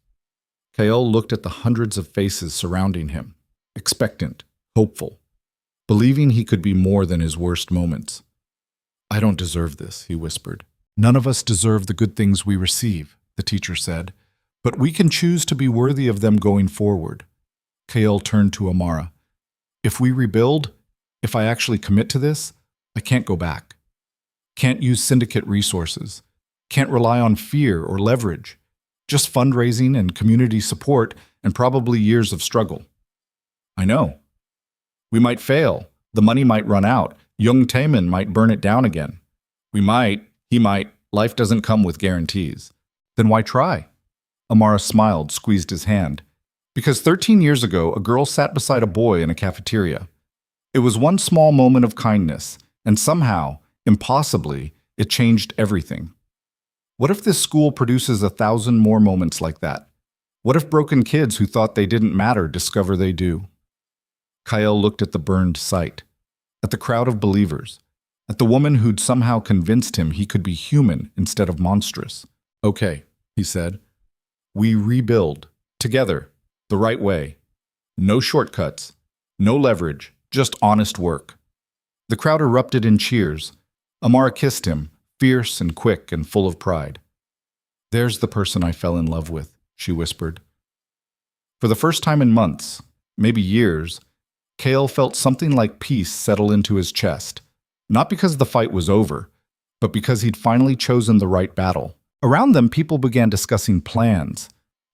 Kael looked at the hundreds of faces surrounding him, expectant, hopeful, believing he could be more than his worst moments. I don't deserve this, he whispered. None of us deserve the good things we receive, the teacher said, but we can choose to be worthy of them going forward. Kael turned to Amara. If we rebuild, if I actually commit to this, I can't go back. Can't use syndicate resources. Can't rely on fear or leverage. Just fundraising and community support and probably years of struggle. I know. We might fail. The money might run out. Young Taemin might burn it down again. We might. He might. Life doesn't come with guarantees. Then why try? Amara smiled, squeezed his hand. Because 13 years ago, a girl sat beside a boy in a cafeteria. It was one small moment of kindness, and somehow, impossibly, it changed everything. What if this school produces 1,000 more moments like that? What if broken kids who thought they didn't matter discover they do? Kyle looked at the burned site, at the crowd of believers, at the woman who'd somehow convinced him he could be human instead of monstrous. Okay, he said. We rebuild, together, the right way. No shortcuts, no leverage, just honest work. The crowd erupted in cheers. Amara kissed him, fierce and quick and full of pride. There's the person I fell in love with, she whispered. For the first time in months, maybe years, Cale felt something like peace settle into his chest, not because the fight was over, but because he'd finally chosen the right battle. Around them, people began discussing plans,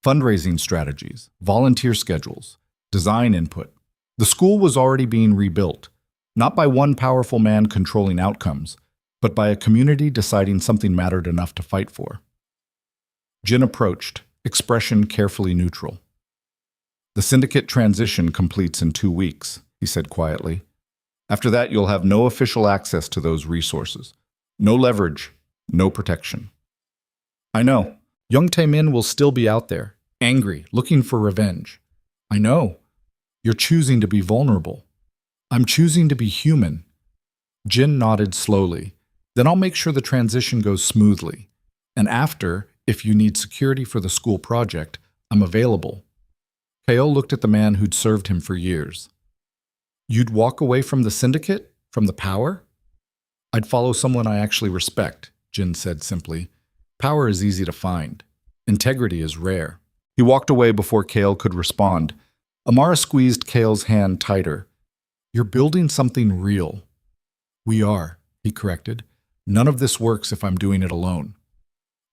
fundraising strategies, volunteer schedules, design input. The school was already being rebuilt, not by one powerful man controlling outcomes, but by a community deciding something mattered enough to fight for. Jin approached, expression carefully neutral. The syndicate transition completes in 2 weeks, he said quietly. After that, you'll have no official access to those resources. No leverage, no protection. I know. Young Taemin will still be out there, angry, looking for revenge. I know. You're choosing to be vulnerable. I'm choosing to be human. Jin nodded slowly. Then I'll make sure the transition goes smoothly. And after, if you need security for the school project, I'm available. Kaol looked at the man who'd served him for years. You'd walk away from the syndicate? From the power? I'd follow someone I actually respect, Jin said simply. Power is easy to find. Integrity is rare. He walked away before Kaol could respond. Amara squeezed Kaol's hand tighter. You're building something real. We are, he corrected. None of this works if I'm doing it alone.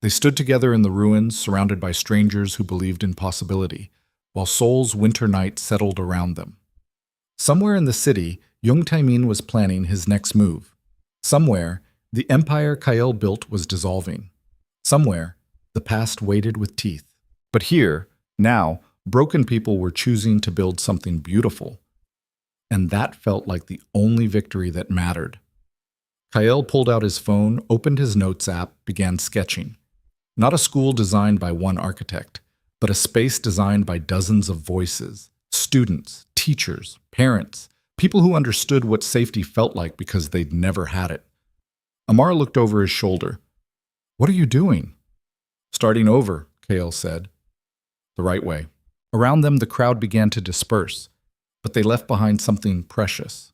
They stood together in the ruins, surrounded by strangers who believed in possibility, while Seoul's winter night settled around them. Somewhere in the city, Young Taemin was planning his next move. Somewhere, the empire Kael built was dissolving. Somewhere, the past waited with teeth. But here, now, broken people were choosing to build something beautiful. And that felt like the only victory that mattered. Kael pulled out his phone, opened his notes app, began sketching. Not a school designed by one architect, but a space designed by dozens of voices, students, teachers, parents, people who understood what safety felt like because they'd never had it. Amar looked over his shoulder. What are you doing? Starting over, Kael said. The right way. Around them, the crowd began to disperse, but they left behind something precious.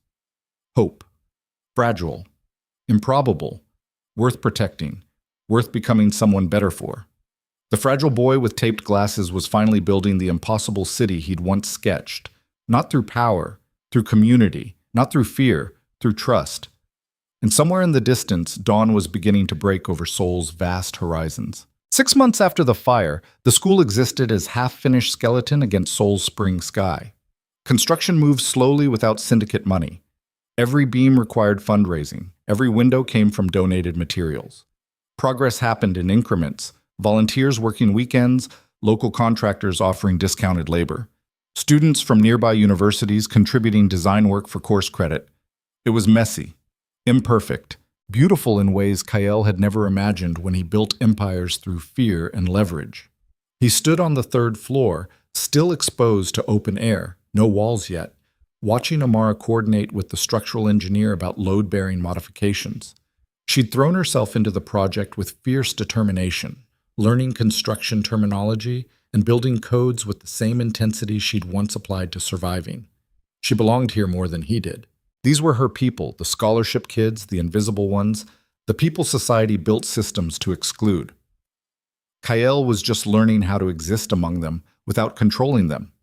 Hope. Fragile. Improbable. Worth protecting. Worth becoming someone better for. The fragile boy with taped glasses was finally building the impossible city he'd once sketched, not through power, through community, not through fear, through trust. And somewhere in the distance, dawn was beginning to break over Seoul's vast horizons. 6 months after the fire, the school existed as half-finished skeleton against Seoul's spring sky. Construction moved slowly without syndicate money. Every beam required fundraising. Every window came from donated materials. Progress happened in increments, volunteers working weekends, local contractors offering discounted labor, students from nearby universities contributing design work for course credit. It was messy, imperfect, beautiful in ways Kael had never imagined when he built empires through fear and leverage. He stood on the 3rd floor, still exposed to open air, no walls yet, watching Amara coordinate with the structural engineer about load-bearing modifications. She'd thrown herself into the project with fierce determination, learning construction terminology and building codes with the same intensity she'd once applied to surviving. She belonged here more than he did. These were her people, the scholarship kids, the invisible ones, the people society built systems to exclude. Kael was just learning how to exist among them without controlling them.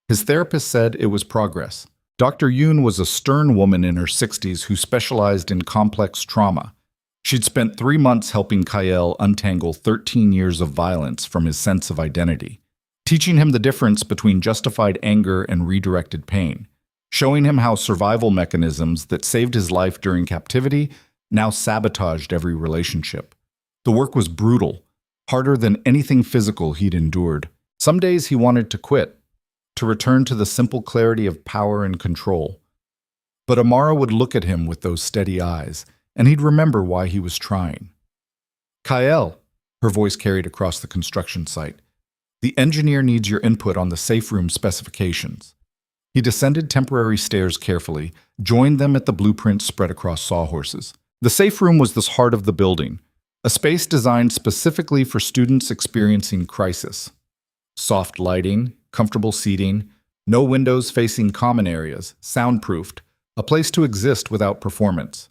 His therapist said it was progress. Dr. Yoon was a stern woman in her 60s who specialized in complex trauma. She'd spent 3 months helping Kael untangle 13 years of violence from his sense of identity, teaching him the difference between justified anger and redirected pain, showing him how survival mechanisms that saved his life during captivity now sabotaged every relationship. The work was brutal, harder than anything physical he'd endured. Some days he wanted to quit, to return to the simple clarity of power and control. But Amara would look at him with those steady eyes, and he'd remember why he was trying. Kyle, her voice carried across the construction site, the engineer needs your input on the safe room specifications. He descended temporary stairs carefully, joined them at the blueprint spread across sawhorses. The safe room was the heart of the building, a space designed specifically for students experiencing crisis. Soft lighting, comfortable seating, no windows facing common areas, soundproofed, a place to exist without performance.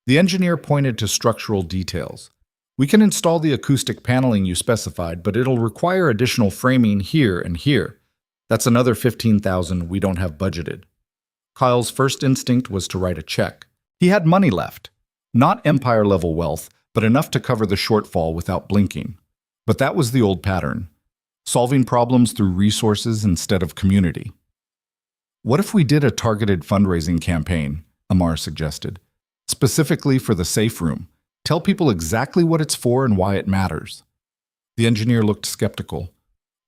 The engineer pointed to structural details. We can install the acoustic paneling you specified, but it'll require additional framing here and here. That's another $15,000 we don't have budgeted. Kyle's first instinct was to write a check. He had money left. Not empire-level wealth, but enough to cover the shortfall without blinking. But that was the old pattern. Solving problems through resources instead of community. What if we did a targeted fundraising campaign, Amar suggested, specifically for the safe room? Tell people exactly what it's for and why it matters. The engineer looked skeptical.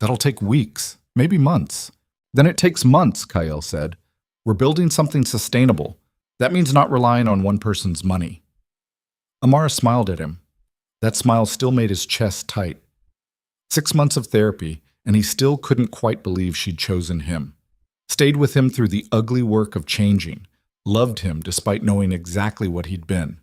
That'll take weeks, maybe months. Then it takes months, Kyle said. We're building something sustainable. That means not relying on one person's money. Amara smiled at him. That smile still made his chest tight. 6 months of therapy, and he still couldn't quite believe she'd chosen him. Stayed with him through the ugly work of changing. Loved him despite knowing exactly what he'd been.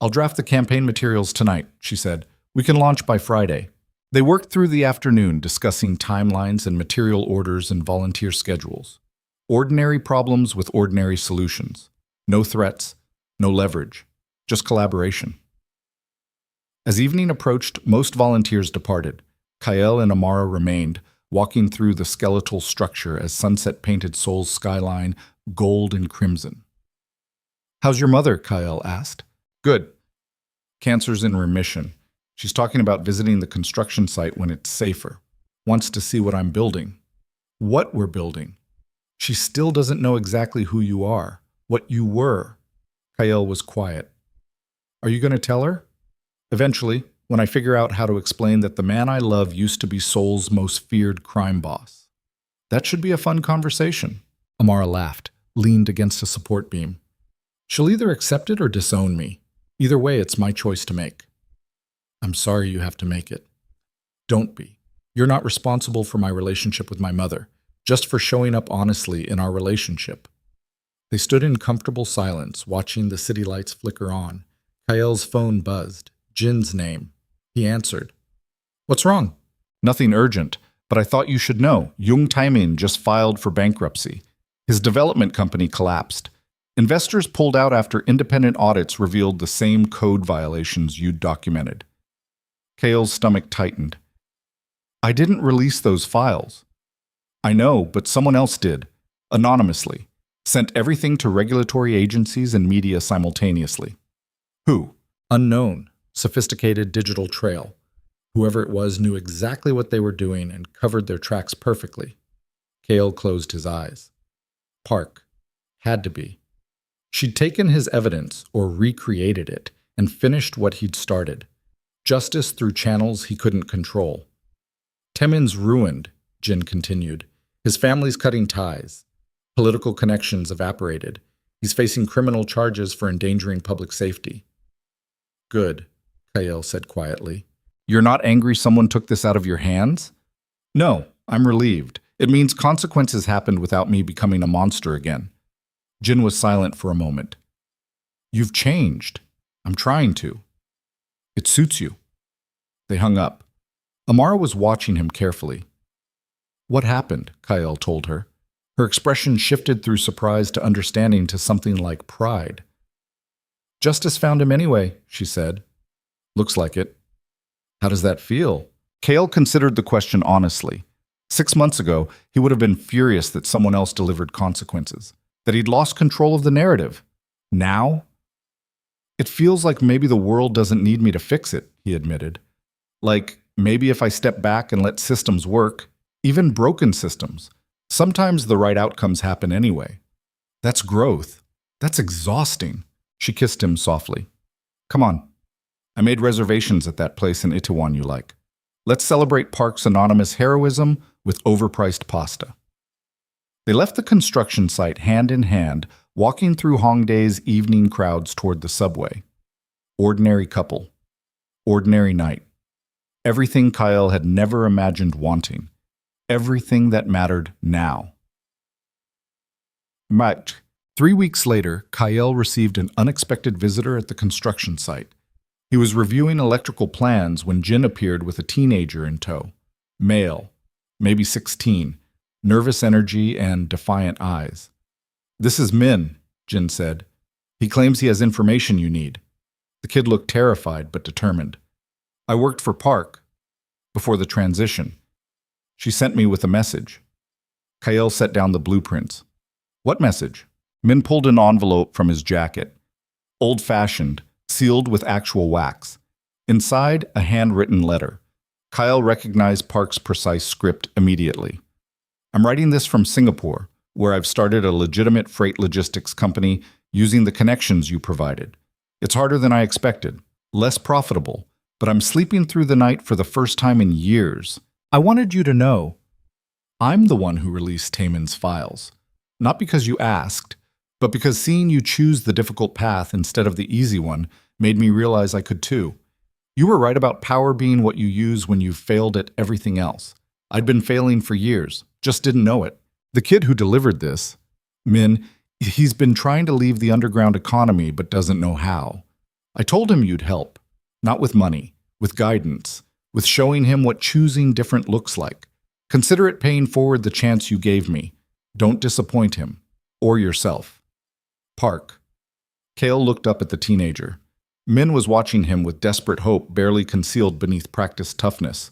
I'll draft the campaign materials tonight, she said. We can launch by Friday. They worked through the afternoon discussing timelines and material orders and volunteer schedules. Ordinary problems with ordinary solutions. No threats, no leverage, just collaboration. As evening approached, most volunteers departed. Kyle and Amara remained, walking through the skeletal structure as sunset painted Seoul's skyline gold and crimson. How's your mother? Kyle asked. Good. Cancer's in remission. She's talking about visiting the construction site when it's safer. Wants to see what I'm building. What we're building. She still doesn't know exactly who you are, what you were. Kyle was quiet. Are you going to tell her? Eventually, when I figure out how to explain that the man I love used to be Seoul's most feared crime boss. That should be a fun conversation. Amara laughed, leaned against a support beam. She'll either accept it or disown me. Either way, it's my choice to make. I'm sorry you have to make it. Don't be. You're not responsible for my relationship with my mother, just for showing up honestly in our relationship. They stood in comfortable silence, watching the city lights flicker on. Kyle's phone buzzed. Jin's name. He answered. What's wrong? Nothing urgent, but I thought you should know. Jung Taemin just filed for bankruptcy. His development company collapsed. Investors pulled out after independent audits revealed the same code violations you'd documented. Kyle's stomach tightened. I didn't release those files. I know, but someone else did. Anonymously. Sent everything to regulatory agencies and media simultaneously. Who? Unknown. Sophisticated digital trail. Whoever it was knew exactly what they were doing and covered their tracks perfectly. Kale closed his eyes. Park. Had to be. She'd taken his evidence, or recreated it, and finished what he'd started. Justice through channels he couldn't control. Taemin's ruined, Jin continued. His family's cutting ties. Political connections evaporated. He's facing criminal charges for endangering public safety. Good, Kyle said quietly. You're not angry someone took this out of your hands? No, I'm relieved. It means consequences happened without me becoming a monster again. Jin was silent for a moment. You've changed. I'm trying to. It suits you. They hung up. Amara was watching him carefully. What happened? Kyle told her. Her expression shifted through surprise to understanding to something like pride. Justice found him anyway, she said. Looks like it. How does that feel? Kale considered the question honestly. 6 months ago, he would have been furious that someone else delivered consequences, that he'd lost control of the narrative. Now? It feels like maybe the world doesn't need me to fix it, he admitted. Like, maybe if I step back and let systems work, even broken systems, sometimes the right outcomes happen anyway. That's growth. That's exhausting. She kissed him softly. Come on. I made reservations at that place in Itaewon you like. Let's celebrate Park's anonymous heroism with overpriced pasta. They left the construction site hand in hand, walking through Hongdae's evening crowds toward the subway. Ordinary couple. Ordinary night. Everything Kyle had never imagined wanting. Everything that mattered now. March. 3 weeks later, Kyle received an unexpected visitor at the construction site. He was reviewing electrical plans when Jin appeared with a teenager in tow. Male, maybe 16, nervous energy and defiant eyes. "This is Min," Jin said. "He claims he has information you need." The kid looked terrified but determined. "I worked for Park before the transition. She sent me with a message." Kyle set down the blueprints. "What message?" Min pulled an envelope from his jacket. Old-fashioned, sealed with actual wax. Inside, a handwritten letter. Kyle recognized Park's precise script immediately. "I'm writing this from Singapore, where I've started a legitimate freight logistics company using the connections you provided. It's harder than I expected, less profitable, but I'm sleeping through the night for the first time in years. I wanted you to know. I'm the one who released Taemin's files. Not because you asked, but because seeing you choose the difficult path instead of the easy one made me realize I could too. You were right about power being what you use when you've failed at everything else. I'd been failing for years, just didn't know it. The kid who delivered this, Min, he's been trying to leave the underground economy but doesn't know how. I told him you'd help, not with money, with guidance, with showing him what choosing different looks like. Consider it paying forward the chance you gave me. Don't disappoint him, or yourself." Park. Kale looked up at the teenager. Min was watching him with desperate hope barely concealed beneath practiced toughness.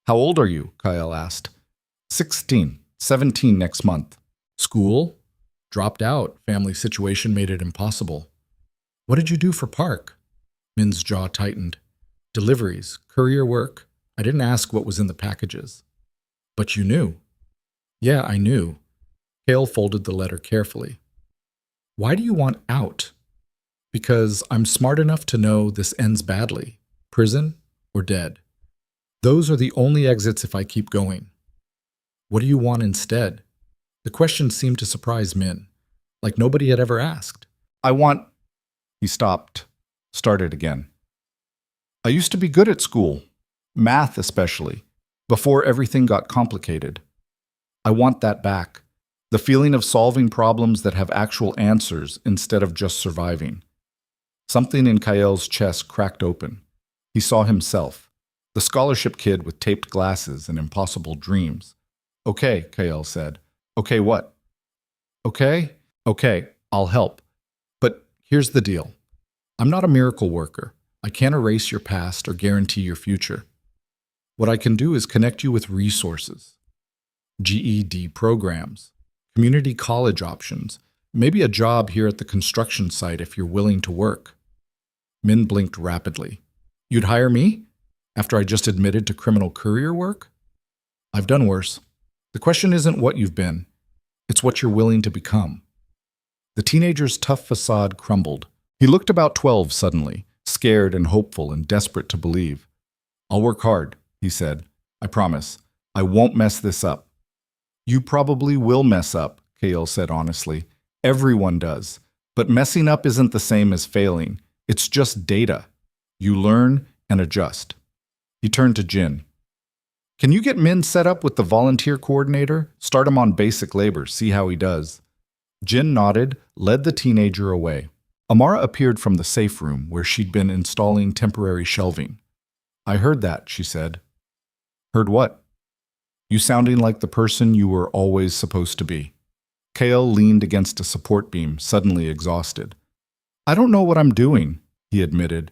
"How old are you?" Kyle asked. 16, 17 next month. "School?" "Dropped out. Family situation made it impossible." "What did you do for Park?" Min's jaw tightened. "Deliveries, courier work. I didn't ask what was in the packages." "But you knew." "Yeah, I knew." Kale folded the letter carefully. "Why do you want out?" "Because I'm smart enough to know this ends badly. Prison or dead. Those are the only exits if I keep going." "What do you want instead?" The question seemed to surprise Min, like nobody had ever asked. "I want—" He stopped, started again. "I used to be good at school, math especially, before everything got complicated. I want that back. The feeling of solving problems that have actual answers instead of just surviving." Something in Kyle's chest cracked open. He saw himself, the scholarship kid with taped glasses and impossible dreams. "Okay," Kyle said. "Okay, what?" "Okay, I'll help. But here's the deal. I'm not a miracle worker. I can't erase your past or guarantee your future. What I can do is connect you with resources. GED programs, community college options, maybe a job here at the construction site if you're willing to work." Min blinked rapidly. "You'd hire me? After I just admitted to criminal courier work?" "I've done worse. The question isn't what you've been. It's what you're willing to become." The teenager's tough facade crumbled. He looked about 12 suddenly, scared and hopeful and desperate to believe. "I'll work hard," he said. "I promise. I won't mess this up." "You probably will mess up," Kale said honestly. "Everyone does. But messing up isn't the same as failing. It's just data. You learn and adjust." He turned to Jin. "Can you get Min set up with the volunteer coordinator? Start him on basic labor, see how he does." Jin nodded, led the teenager away. Amara appeared from the safe room where she'd been installing temporary shelving. "I heard that," she said. "Heard what?" "You sounding like the person you were always supposed to be." Kale leaned against a support beam, suddenly exhausted. "I don't know what I'm doing," he admitted.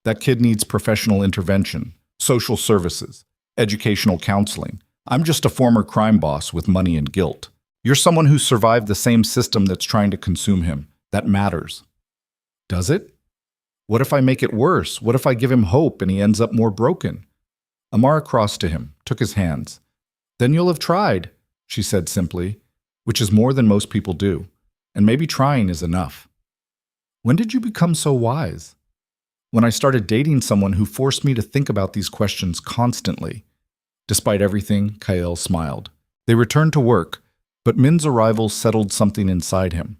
"That kid needs professional intervention, social services, educational counseling. I'm just a former crime boss with money and guilt. You're someone who survived the same system that's trying to consume him. That matters." "Does it? What if I make it worse? What if I give him hope and he ends up more broken?" Amara crossed to him, took his hands. "Then you'll have tried," she said simply, which is more than most people do, and maybe trying is enough. "When did you become so wise?" "When I started dating someone who forced me to think about these questions constantly." Despite everything, Kyle smiled. They returned to work, but Min's arrival settled something inside him.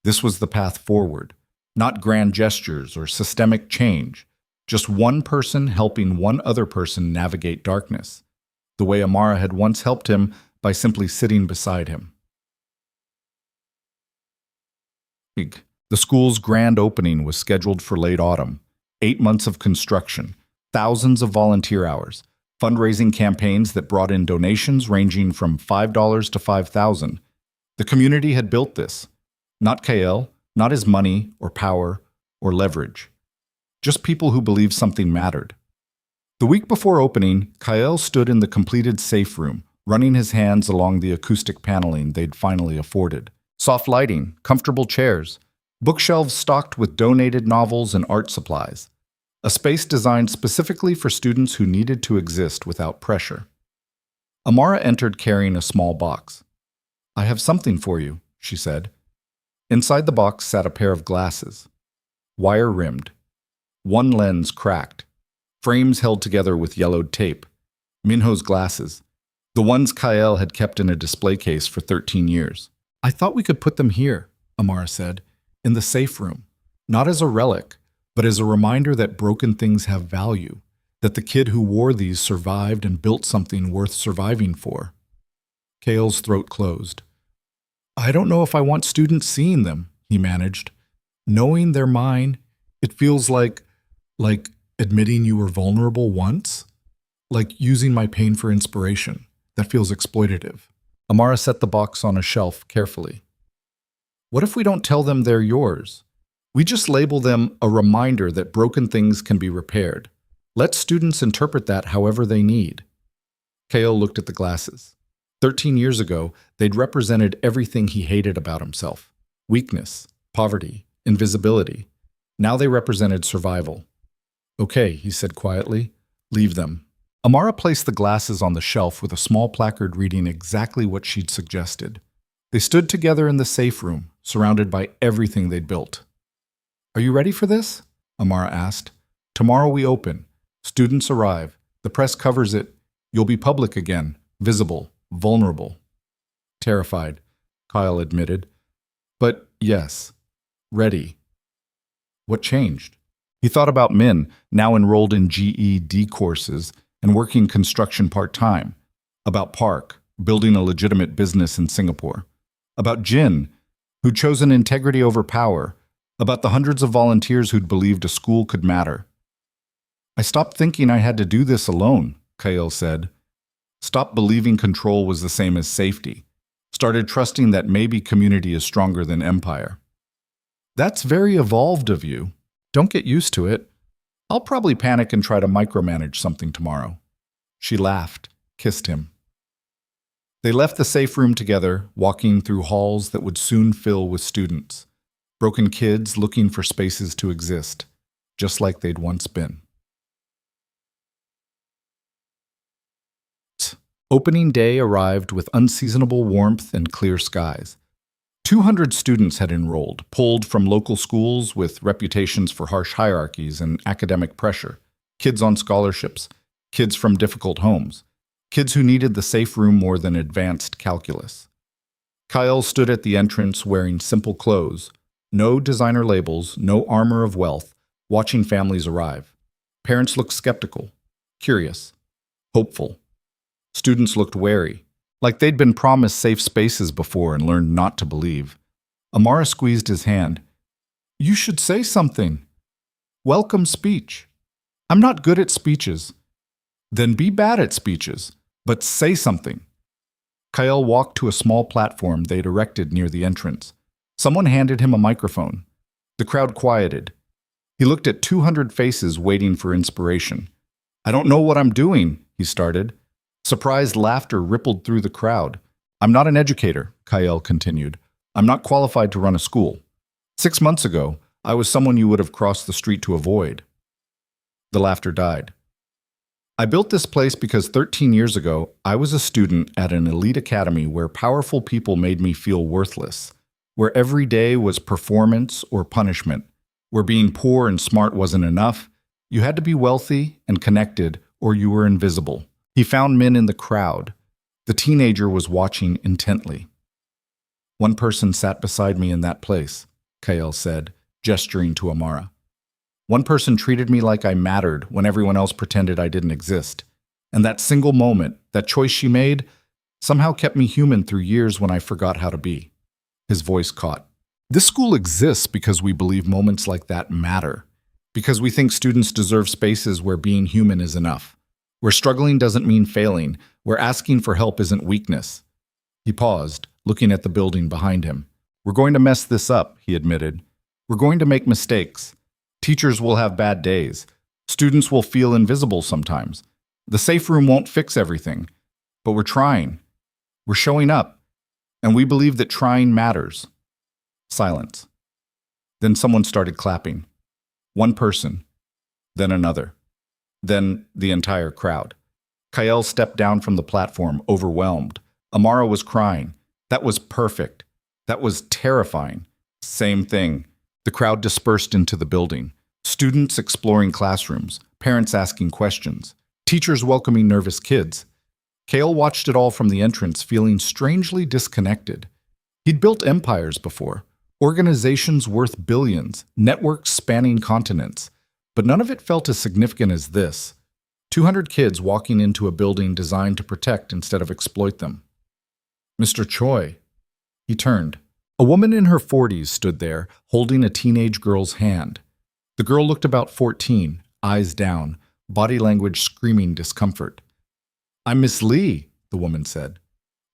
This was the path forward, not grand gestures or systemic change, just one person helping one other person navigate darkness, the way Amara had once helped him by simply sitting beside him. The school's grand opening was scheduled for late autumn. 8 months of construction, thousands of volunteer hours, fundraising campaigns that brought in donations ranging from $5 to $5,000. The community had built this. Not Kael, not his money or power or leverage. Just people who believed something mattered. The week before opening, Kael stood in the completed safe room, running his hands along the acoustic paneling they'd finally afforded. Soft lighting, comfortable chairs, bookshelves stocked with donated novels and art supplies. A space designed specifically for students who needed to exist without pressure. Amara entered carrying a small box. "I have something for you," she said. Inside the box sat a pair of glasses, wire-rimmed, one lens cracked, frames held together with yellowed tape. Minho's glasses, the ones Kael had kept in a display case for 13 years. "I thought we could put them here," Amara said, "in the safe room, not as a relic, but as a reminder that broken things have value, that the kid who wore these survived and built something worth surviving for." Kael's throat closed. "I don't know if I want students seeing them," he managed. "Knowing they're mine, it feels like admitting you were vulnerable once? Like using my pain for inspiration. That feels exploitative." Amara set the box on a shelf carefully. "What if we don't tell them they're yours? We just label them a reminder that broken things can be repaired. Let students interpret that however they need." Kael looked at the glasses. 13 years ago, they'd represented everything he hated about himself. Weakness, poverty, invisibility. Now they represented survival. "Okay," he said quietly. "Leave them." Amara placed the glasses on the shelf with a small placard reading exactly what she'd suggested. They stood together in the safe room, surrounded by everything they'd built. "Are you ready for this?" Amara asked. "Tomorrow we open. Students arrive. The press covers it. You'll be public again, visible, vulnerable." "Terrified," Kyle admitted. "But yes, ready." What changed? He thought about Min, now enrolled in GED courses and working construction part-time. About Park, building a legitimate business in Singapore. About Jin, who'd chosen integrity over power. About the hundreds of volunteers who'd believed a school could matter. "I stopped thinking I had to do this alone," Kael said. "Stopped believing control was the same as safety. Started trusting that maybe community is stronger than empire." "That's very evolved of you. Don't get used to it. I'll probably panic and try to micromanage something tomorrow." She laughed, kissed him. They left the safe room together, walking through halls that would soon fill with students. Broken kids looking for spaces to exist, just like they'd once been. Opening day arrived with unseasonable warmth and clear skies. 200 students had enrolled, pulled from local schools with reputations for harsh hierarchies and academic pressure. Kids on scholarships, kids from difficult homes, kids who needed the safe room more than advanced calculus. Kyle stood at the entrance wearing simple clothes, no designer labels, no armor of wealth, watching families arrive. Parents looked skeptical, curious, hopeful. Students looked wary, like they'd been promised safe spaces before and learned not to believe. Amara squeezed his hand. "You should say something. Welcome speech." "I'm not good at speeches." "Then be bad at speeches, but say something." Kyle walked to a small platform they'd erected near the entrance. Someone handed him a microphone. The crowd quieted. He looked at 200 faces waiting for inspiration. "I don't know what I'm doing," he started. Surprised laughter rippled through the crowd. "I'm not an educator," Kyle continued. "I'm not qualified to run a school. 6 months ago, I was someone you would have crossed the street to avoid." The laughter died. "I built this place because 13 years ago, I was a student at an elite academy where powerful people made me feel worthless, where every day was performance or punishment, where being poor and smart wasn't enough. You had to be wealthy and connected, or you were invisible." He found Min in the crowd. The teenager was watching intently. "One person sat beside me in that place," Kael said, gesturing to Amara. One person treated me like I mattered when everyone else pretended I didn't exist. And that single moment, that choice she made, somehow kept me human through years when I forgot how to be. His voice caught. This school exists because we believe moments like that matter. Because we think students deserve spaces where being human is enough. Where struggling doesn't mean failing. Where asking for help isn't weakness. He paused, looking at the building behind him. We're going to mess this up, he admitted. We're going to make mistakes. Teachers will have bad days. Students will feel invisible sometimes. The safe room won't fix everything. But we're trying. We're showing up. And we believe that trying matters. Silence. Then someone started clapping. One person. Then another. Then the entire crowd. Kael stepped down from the platform, overwhelmed. Amara was crying. That was perfect. That was terrifying. Same thing. The crowd dispersed into the building. Students exploring classrooms, parents asking questions, teachers welcoming nervous kids. Kael watched it all from the entrance, feeling strangely disconnected. He'd built empires before, organizations worth billions, networks spanning continents, but none of it felt as significant as this. 200 kids walking into a building designed to protect instead of exploit them. Mr. Choi. He turned. A woman in her 40s stood there, holding a teenage girl's hand. The girl looked about 14, eyes down, body language screaming discomfort. I'm Miss Lee, the woman said.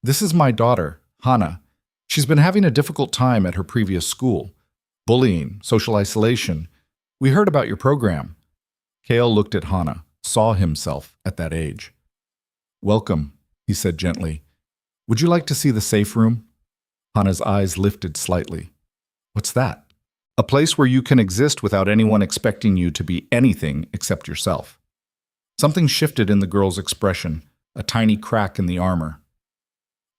This is my daughter, Hana. She's been having a difficult time at her previous school. Bullying, social isolation. We heard about your program. Kael looked at Hana, saw himself at that age. Welcome, he said gently. Would you like to see the safe room? Hana's eyes lifted slightly. What's that? A place where you can exist without anyone expecting you to be anything except yourself. Something shifted in the girl's expression, a tiny crack in the armor.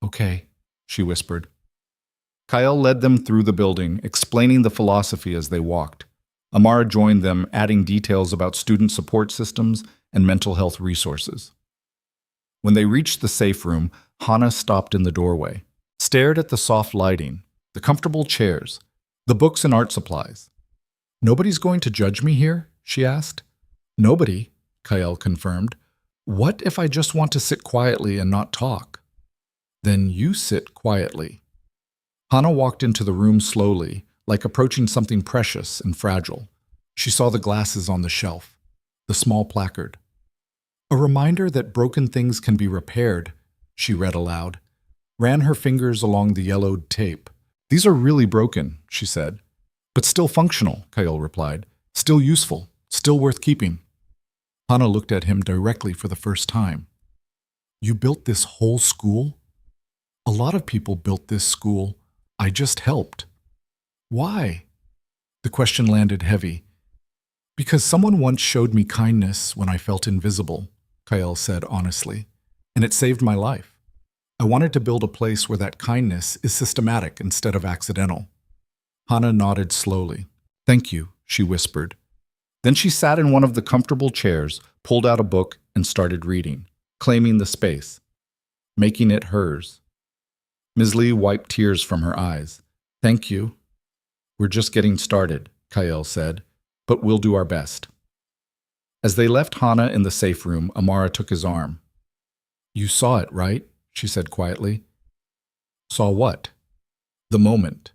Okay, she whispered. Kael led them through the building, explaining the philosophy as they walked. Amara joined them, adding details about student support systems and mental health resources. When they reached the safe room, Hana stopped in the doorway, stared at the soft lighting, the comfortable chairs, the books and art supplies. Nobody's going to judge me here? She asked. Nobody, Kael confirmed. What if I just want to sit quietly and not talk? Then you sit quietly. Hana walked into the room slowly, like approaching something precious and fragile. She saw the glasses on the shelf, the small placard. A reminder that broken things can be repaired, she read aloud, ran her fingers along the yellowed tape. These are really broken, she said. But still functional, Kael replied. Still useful, still worth keeping. Hana looked at him directly for the first time. You built this whole school? A lot of people built this school. I just helped. Why? The question landed heavy. Because someone once showed me kindness when I felt invisible, Kael said honestly, and it saved my life. I wanted to build a place where that kindness is systematic instead of accidental. Hana nodded slowly. Thank you, she whispered. Then she sat in one of the comfortable chairs, pulled out a book, and started reading, claiming the space, making it hers. Ms. Lee wiped tears from her eyes. Thank you. We're just getting started, Kael said, but we'll do our best. As they left Hana in the safe room, Amara took his arm. You saw it, right? She said quietly. Saw what? The moment.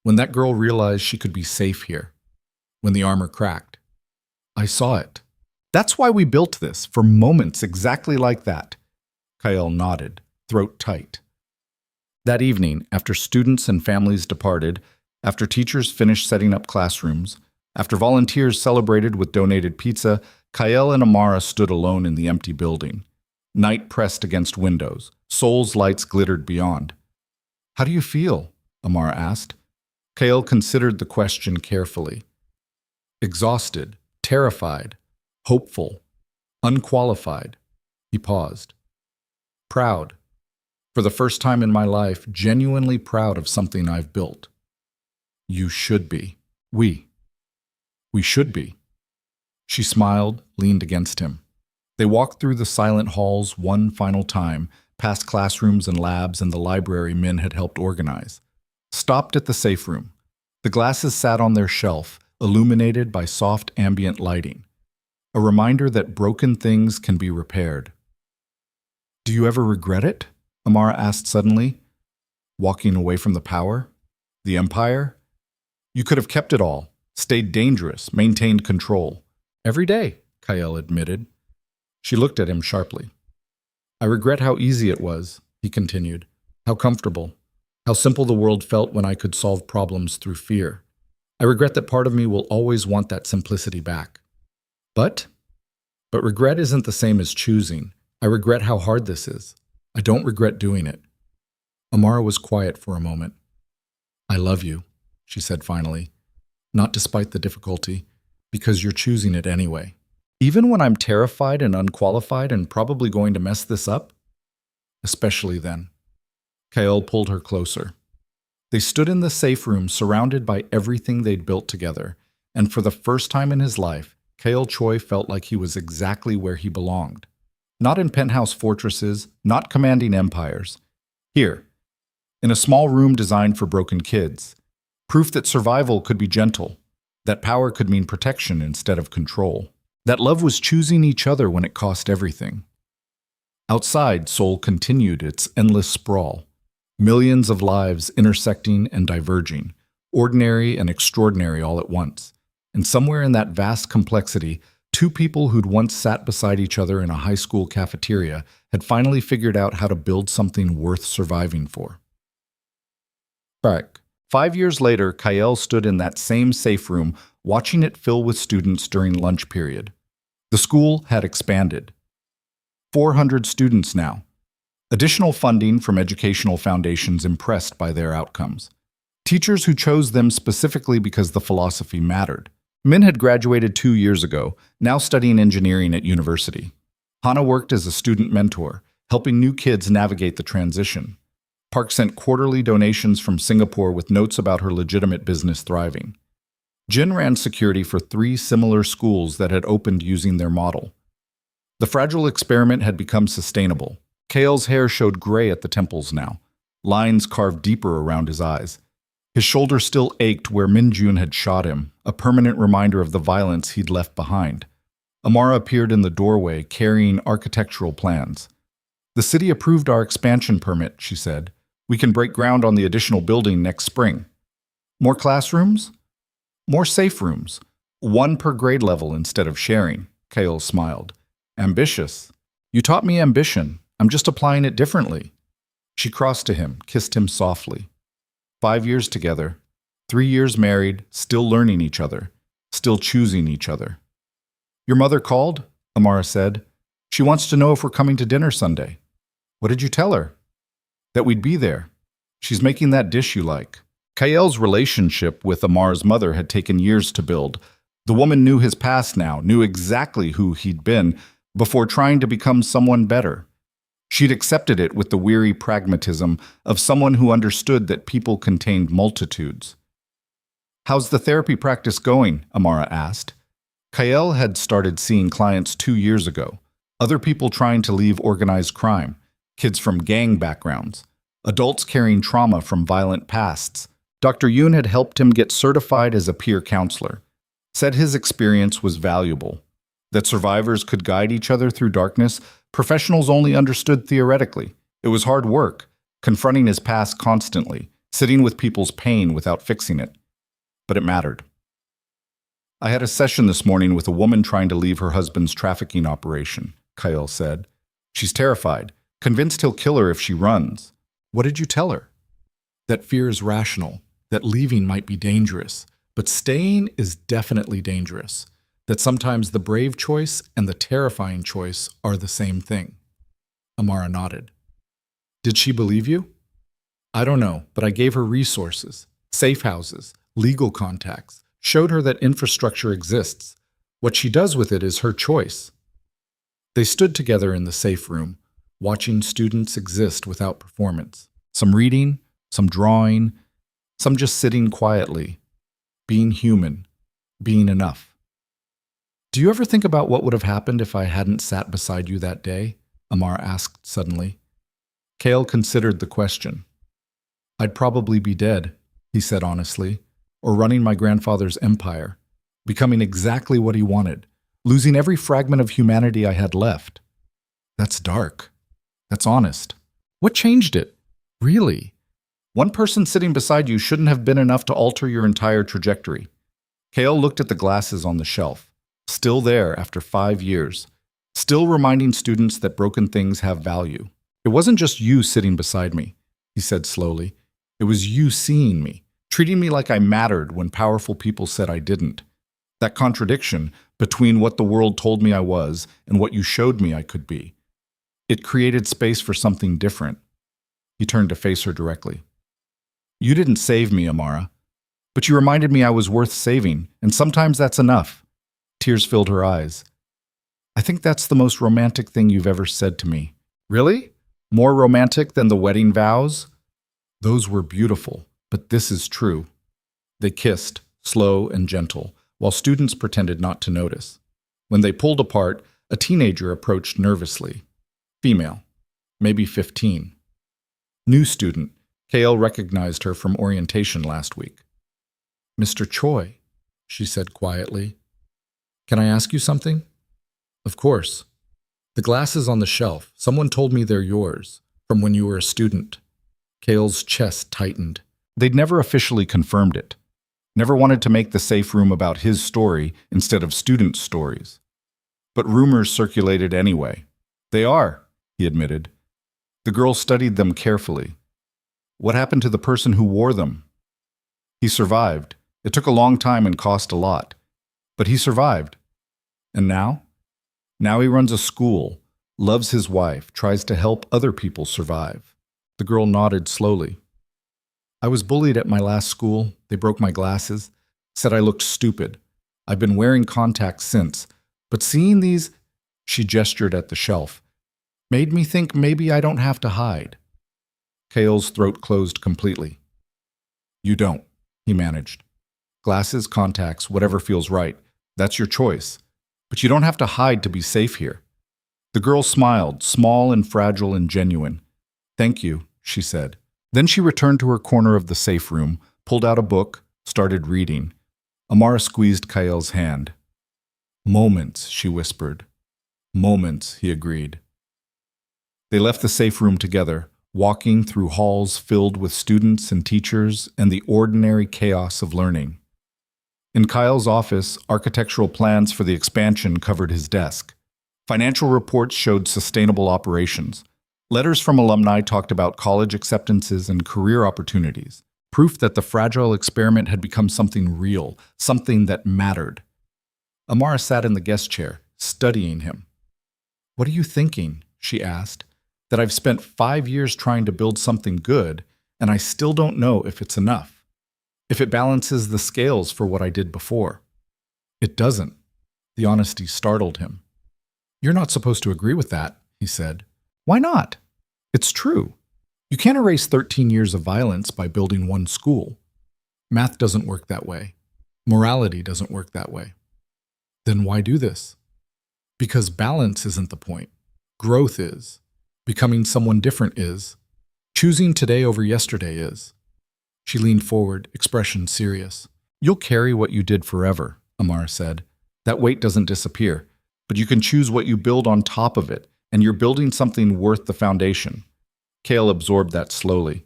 When that girl realized she could be safe here. When the armor cracked. I saw it. That's why we built this, for moments exactly like that. Kael nodded, throat tight. That evening, after students and families departed, after teachers finished setting up classrooms, after volunteers celebrated with donated pizza, Kael and Amara stood alone in the empty building. Night pressed against windows. Seoul's lights glittered beyond. How do you feel? Amara asked. Kael considered the question carefully. Exhausted, terrified, hopeful, unqualified. He paused. Proud. For the first time in my life, genuinely proud of something I've built. You should be. We should be. She smiled, leaned against him. They walked through the silent halls one final time, past classrooms and labs and the library men had helped organize. Stopped at the safe room. The glasses sat on their shelf, illuminated by soft ambient lighting, a reminder that broken things can be repaired. "Do you ever regret it?" Amara asked suddenly. "Walking away from the power? The empire? You could have kept it all, stayed dangerous, maintained control." "Every day," Kyle admitted. She looked at him sharply. "I regret how easy it was," he continued. "How comfortable. How simple the world felt when I could solve problems through fear. I regret that part of me will always want that simplicity back. But regret isn't the same as choosing. I regret how hard this is. I don't regret doing it." Amara was quiet for a moment. "I love you," she said finally. "Not despite the difficulty, because you're choosing it anyway. Even when I'm terrified and unqualified and probably going to mess this up? Especially then." Kael pulled her closer. They stood in the safe room surrounded by everything they'd built together, and for the first time in his life, Kael Choi felt like he was exactly where he belonged. Not in penthouse fortresses, not commanding empires. Here, in a small room designed for broken kids. Proof that survival could be gentle, that power could mean protection instead of control, that love was choosing each other when it cost everything. Outside, Seoul continued its endless sprawl. Millions of lives intersecting and diverging, ordinary and extraordinary all at once. And somewhere in that vast complexity, two people who'd once sat beside each other in a high school cafeteria had finally figured out how to build something worth surviving for. Back. 5 years later, Kael stood in that same safe room, watching it fill with students during lunch period. The school had expanded. 400 students now. Additional funding from educational foundations impressed by their outcomes. Teachers who chose them specifically because the philosophy mattered. Min had graduated 2 years ago, now studying engineering at university. Hana worked as a student mentor, helping new kids navigate the transition. Park sent quarterly donations from Singapore with notes about her legitimate business thriving. Jin ran security for 3 similar schools that had opened using their model. The fragile experiment had become sustainable. Kael's hair showed gray at the temples now, lines carved deeper around his eyes. His shoulder still ached where Min Jun had shot him, a permanent reminder of the violence he'd left behind. Amara appeared in the doorway, carrying architectural plans. "The city approved our expansion permit," she said. "We can break ground on the additional building next spring." "More classrooms?" "More safe rooms. 1 per grade level instead of sharing," Kael smiled. "Ambitious. You taught me ambition. I'm just applying it differently." She crossed to him, kissed him softly. 5 years together, 3 years married, still learning each other, still choosing each other. "Your mother called," Amara said. "She wants to know if we're coming to dinner Sunday." "What did you tell her?" "That we'd be there. She's making that dish you like." Kael's relationship with Amar's mother had taken years to build. The woman knew his past now, knew exactly who he'd been before trying to become someone better. She'd accepted it with the weary pragmatism of someone who understood that people contained multitudes. "How's the therapy practice going?" Amara asked. Kael had started seeing clients 2 years ago. Other people trying to leave organized crime, kids from gang backgrounds, adults carrying trauma from violent pasts. Dr. Yoon had helped him get certified as a peer counselor. Said his experience was valuable. That survivors could guide each other through darkness, professionals only understood theoretically. It was hard work, confronting his past constantly, sitting with people's pain without fixing it. But it mattered. "I had a session this morning with a woman trying to leave her husband's trafficking operation," Kael said. "She's terrified, convinced he'll kill her if she runs." "What did you tell her?" "That fear is rational, that leaving might be dangerous, but staying is definitely dangerous. That sometimes the brave choice and the terrifying choice are the same thing." Amara nodded. "Did she believe you?" "I don't know, but I gave her resources, safe houses, legal contacts, showed her that infrastructure exists. What she does with it is her choice." They stood together in the safe room, watching students exist without performance. Some reading, some drawing, some just sitting quietly, being human, being enough. "Do you ever think about what would have happened if I hadn't sat beside you that day?" Amar asked suddenly. Kael considered the question. "I'd probably be dead," he said honestly. or running my grandfather's empire, becoming exactly what he wanted, losing every fragment of humanity I had left. That's dark. That's honest. What changed it? Really? One person sitting beside you shouldn't have been enough to alter your entire trajectory. Kale looked at the glasses on the shelf, still there after 5 years, still reminding students that broken things have value. It wasn't just you sitting beside me, he said slowly. It was you seeing me, treating me like I mattered when powerful people said I didn't. That contradiction between what the world told me I was and what you showed me I could be. It created space for something different. He turned to face her directly. You didn't save me, Amara, but you reminded me I was worth saving, and sometimes that's enough. Tears filled her eyes. I think that's the most romantic thing you've ever said to me. Really? More romantic than the wedding vows? Those were beautiful, but this is true. They kissed, slow and gentle, while students pretended not to notice. When they pulled apart, a teenager approached nervously. Female, maybe 15. New student, Kale recognized her from orientation last week. Mr. Choi, she said quietly. Can I ask you something? Of course. The glasses on the shelf, someone told me they're yours, from when you were a student. Kale's chest tightened. They'd never officially confirmed it. Never wanted to make the safe room about his story instead of students' stories. But rumors circulated anyway. They are, he admitted. The girl studied them carefully. What happened to the person who wore them? He survived. It took a long time and cost a lot. But he survived. And now? Now he runs a school, loves his wife, tries to help other people survive. The girl nodded slowly. I was bullied at my last school. They broke my glasses, said I looked stupid. I've been wearing contacts since, but seeing these, she gestured at the shelf, made me think maybe I don't have to hide. Kale's throat closed completely. You don't, he managed. Glasses, contacts, whatever feels right. That's your choice. But you don't have to hide to be safe here. The girl smiled, small and fragile and genuine. Thank you, she said. Then she returned to her corner of the safe room, pulled out a book, started reading. Amara squeezed Kale's hand. Moments, she whispered. Moments, he agreed. They left the safe room together, walking through halls filled with students and teachers and the ordinary chaos of learning. In Kyle's office, architectural plans for the expansion covered his desk. Financial reports showed sustainable operations. Letters from alumni talked about college acceptances and career opportunities, proof that the fragile experiment had become something real, something that mattered. Amara sat in the guest chair, studying him. What are you thinking? She asked. That I've spent 5 years trying to build something good, and I still don't know if it's enough. If it balances the scales for what I did before. It doesn't. The honesty startled him. You're not supposed to agree with that, he said. Why not? It's true. You can't erase 13 years of violence by building one school. Math doesn't work that way. Morality doesn't work that way. Then why do this? Because balance isn't the point. Growth is. Becoming someone different is. Choosing today over yesterday is. She leaned forward, expression serious. You'll carry what you did forever, Amara said. That weight doesn't disappear, but you can choose what you build on top of it, and you're building something worth the foundation. Kale absorbed that slowly.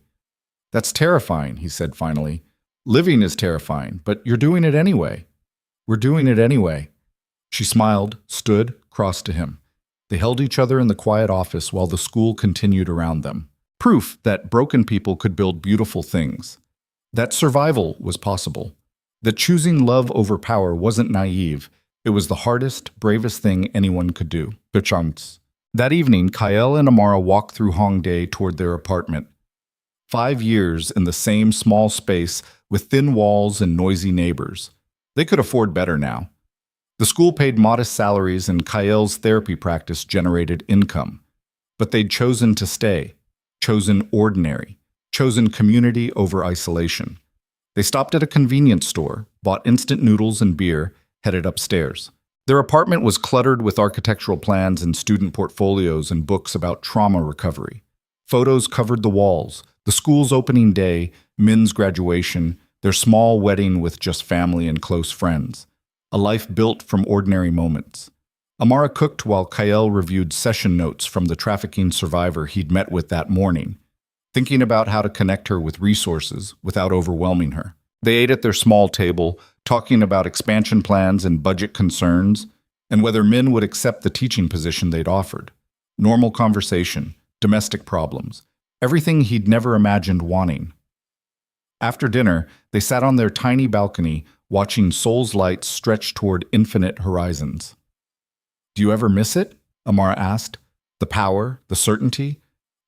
That's terrifying, he said finally. Living is terrifying, but you're doing it anyway. We're doing it anyway. She smiled, stood, crossed to him. They held each other in the quiet office while the school continued around them. Proof that broken people could build beautiful things. That survival was possible. That choosing love over power wasn't naive. It was the hardest, bravest thing anyone could do. Perchance. That evening, Kyle and Amara walked through Hongdae toward their apartment. 5 years in the same small space with thin walls and noisy neighbors. They could afford better now. The school paid modest salaries and Kyle's therapy practice generated income. But they'd chosen to stay. Chosen ordinary. Chosen community over isolation. They stopped at a convenience store, bought instant noodles and beer, headed upstairs. Their apartment was cluttered with architectural plans and student portfolios and books about trauma recovery. Photos covered the walls, the school's opening day, men's graduation, their small wedding with just family and close friends, a life built from ordinary moments. Amara cooked while Kyle reviewed session notes from the trafficking survivor he'd met with that morning, thinking about how to connect her with resources without overwhelming her. They ate at their small table, talking about expansion plans and budget concerns, and whether Min would accept the teaching position they'd offered. Normal conversation, domestic problems, everything he'd never imagined wanting. After dinner, they sat on their tiny balcony, watching Seoul's lights stretch toward infinite horizons. "Do you ever miss it?" Amara asked. "The power, the certainty,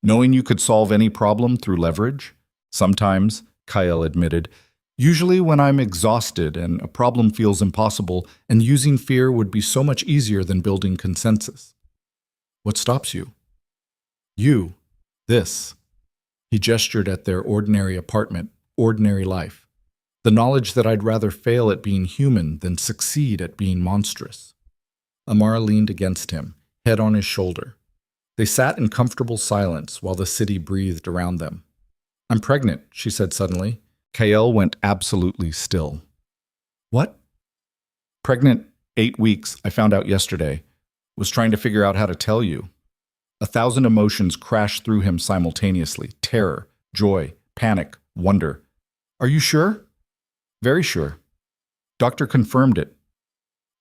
knowing you could solve any problem through leverage?" "Sometimes," Kyle admitted. "Usually when I'm exhausted and a problem feels impossible, and using fear would be so much easier than building consensus." "What stops you?" "You. This." He gestured at their ordinary apartment, ordinary life. "The knowledge that I'd rather fail at being human than succeed at being monstrous." Amara leaned against him, head on his shoulder. They sat in comfortable silence while the city breathed around them. "I'm pregnant," she said suddenly. Kael went absolutely still. "What?" "Pregnant 8 weeks, I found out yesterday. Was trying to figure out how to tell you." 1,000 emotions crashed through him simultaneously. Terror, joy, panic, wonder. "Are you sure?" "Very sure. Doctor confirmed it."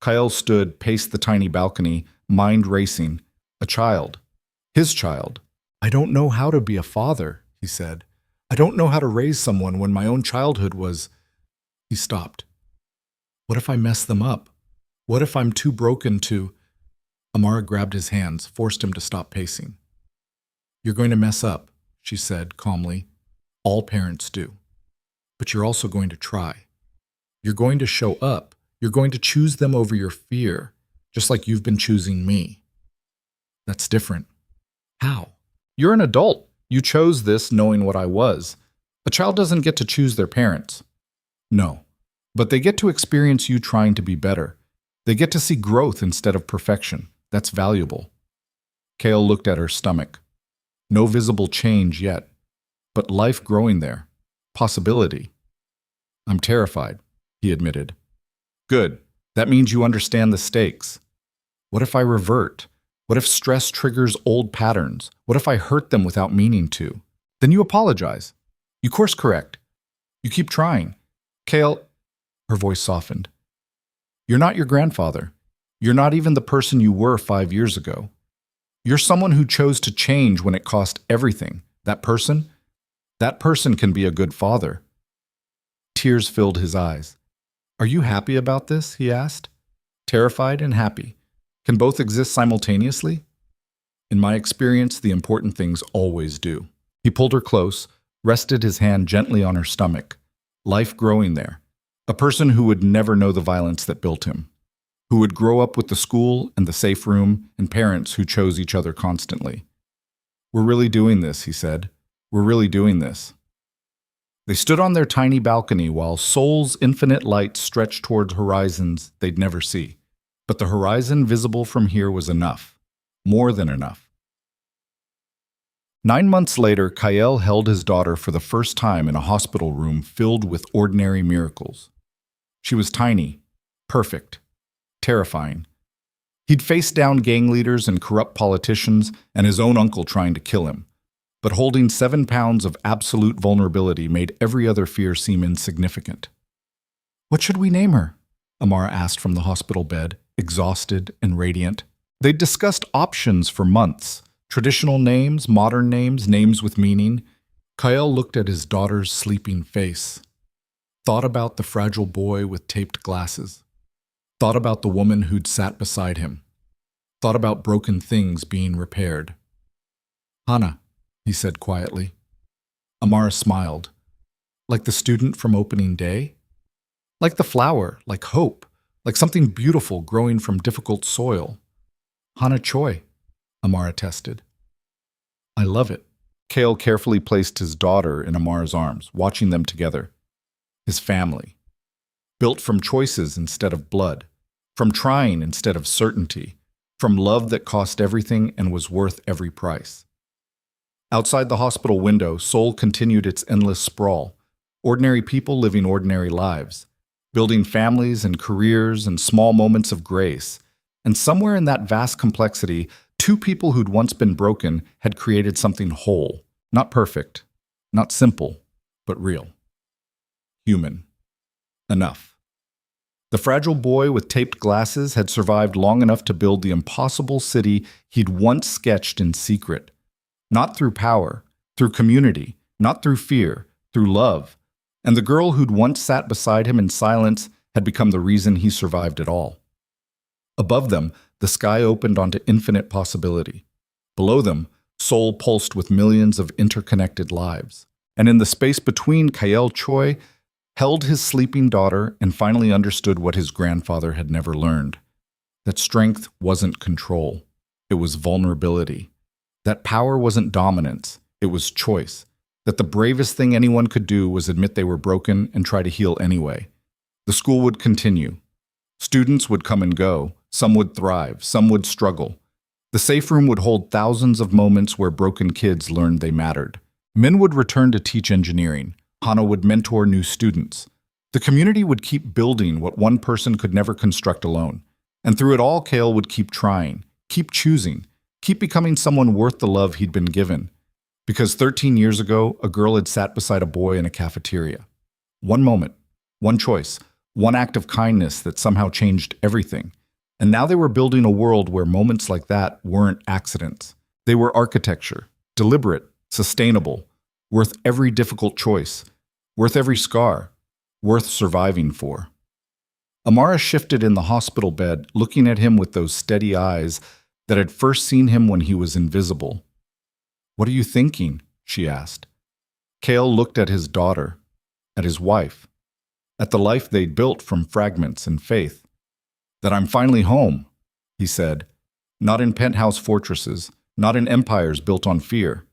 Kyle stood, paced the tiny balcony, mind racing. A child. His child. "I don't know how to be a father," he said. "I don't know how to raise someone when my own childhood was—" He stopped. "What if I mess them up? What if I'm too broken to—" Amara grabbed his hands, forced him to stop pacing. "You're going to mess up," she said calmly. "All parents do. But you're also going to try. You're going to show up. You're going to choose them over your fear, just like you've been choosing me." "That's different." "How?" "You're an adult. You chose this knowing what I was. A child doesn't get to choose their parents." "No, but they get to experience you trying to be better. They get to see growth instead of perfection. That's valuable." Kale looked at her stomach. No visible change yet, but life growing there. Possibility. "I'm terrified," he admitted. "Good. That means you understand the stakes. What if I revert? What if stress triggers old patterns? What if I hurt them without meaning to? Then you apologize. You course correct. You keep trying." "Kale," her voice softened. "You're not your grandfather. You're not even the person you were 5 years ago. You're someone who chose to change when it cost everything. That person can be a good father." Tears filled his eyes. "Are you happy about this?" he asked. "Terrified and happy. Can both exist simultaneously?" "In my experience, the important things always do." He pulled her close, rested his hand gently on her stomach. Life growing there. A person who would never know the violence that built him. Who would grow up with the school and the safe room and parents who chose each other constantly. "We're really doing this," he said. "We're really doing this." They stood on their tiny balcony while Seoul's infinite light stretched towards horizons they'd never see. But the horizon visible from here was enough. More than enough. 9 months later, Kyle held his daughter for the first time in a hospital room filled with ordinary miracles. She was tiny, perfect, terrifying. He'd faced down gang leaders and corrupt politicians and his own uncle trying to kill him. But holding 7 pounds of absolute vulnerability made every other fear seem insignificant. "What should we name her?" Amara asked from the hospital bed, exhausted and radiant. They'd discussed options for months. Traditional names, modern names, names with meaning. Kyle looked at his daughter's sleeping face. Thought about the fragile boy with taped glasses. Thought about the woman who'd sat beside him. Thought about broken things being repaired. "Hannah," he said quietly. Amara smiled. "Like the student from opening day?" "Like the flower, like hope, like something beautiful growing from difficult soil." "Hannah Choi," Amara tested. "I love it." Kale carefully placed his daughter in Amara's arms, watching them together. His family. Built from choices instead of blood. From trying instead of certainty. From love that cost everything and was worth every price. Outside the hospital window, Seoul continued its endless sprawl. Ordinary people living ordinary lives, building families and careers and small moments of grace. And somewhere in that vast complexity, two people who'd once been broken had created something whole, not perfect, not simple, but real. Human. Enough. The fragile boy with taped glasses had survived long enough to build the impossible city he'd once sketched in secret. Not through power, through community, not through fear, through love. And the girl who'd once sat beside him in silence had become the reason he survived it all. Above them, the sky opened onto infinite possibility. Below them, Seoul pulsed with millions of interconnected lives. And in the space between, Kael Choi held his sleeping daughter and finally understood what his grandfather had never learned. That strength wasn't control. It was vulnerability. That power wasn't dominance. It was choice. That the bravest thing anyone could do was admit they were broken and try to heal anyway. The school would continue. Students would come and go. Some would thrive. Some would struggle. The safe room would hold thousands of moments where broken kids learned they mattered. Min would return to teach engineering. Hana would mentor new students. The community would keep building what one person could never construct alone. And through it all, Kael would keep trying, keep choosing, keep becoming someone worth the love he'd been given. Because 13 years ago, a girl had sat beside a boy in a cafeteria. One moment, one choice, one act of kindness that somehow changed everything. And now they were building a world where moments like that weren't accidents. They were architecture, deliberate, sustainable, worth every difficult choice, worth every scar, worth surviving for. Amara shifted in the hospital bed, looking at him with those steady eyes that had first seen him when he was invisible. "What are you thinking?" she asked. Kael looked at his daughter, at his wife, at the life they'd built from fragments and faith. "That I'm finally home," he said, "not in penthouse fortresses, not in empires built on fear.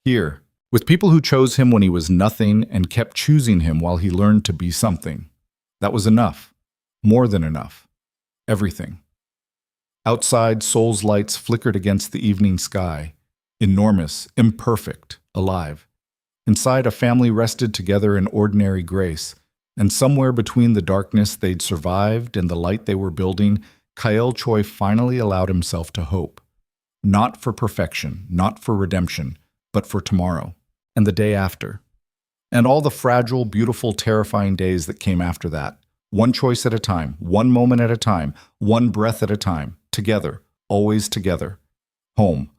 Here, with people who chose him when he was nothing and kept choosing him while he learned to be something. That was enough. More than enough. Everything." Outside, Seoul's lights flickered against the evening sky. Enormous, imperfect, alive. Inside, a family rested together in ordinary grace. And somewhere between the darkness they'd survived and the light they were building, Kael Choi finally allowed himself to hope. Not for perfection, not for redemption, but for tomorrow. And the day after. And all the fragile, beautiful, terrifying days that came after that. One choice at a time, one moment at a time, one breath at a time. Together, always together. Home,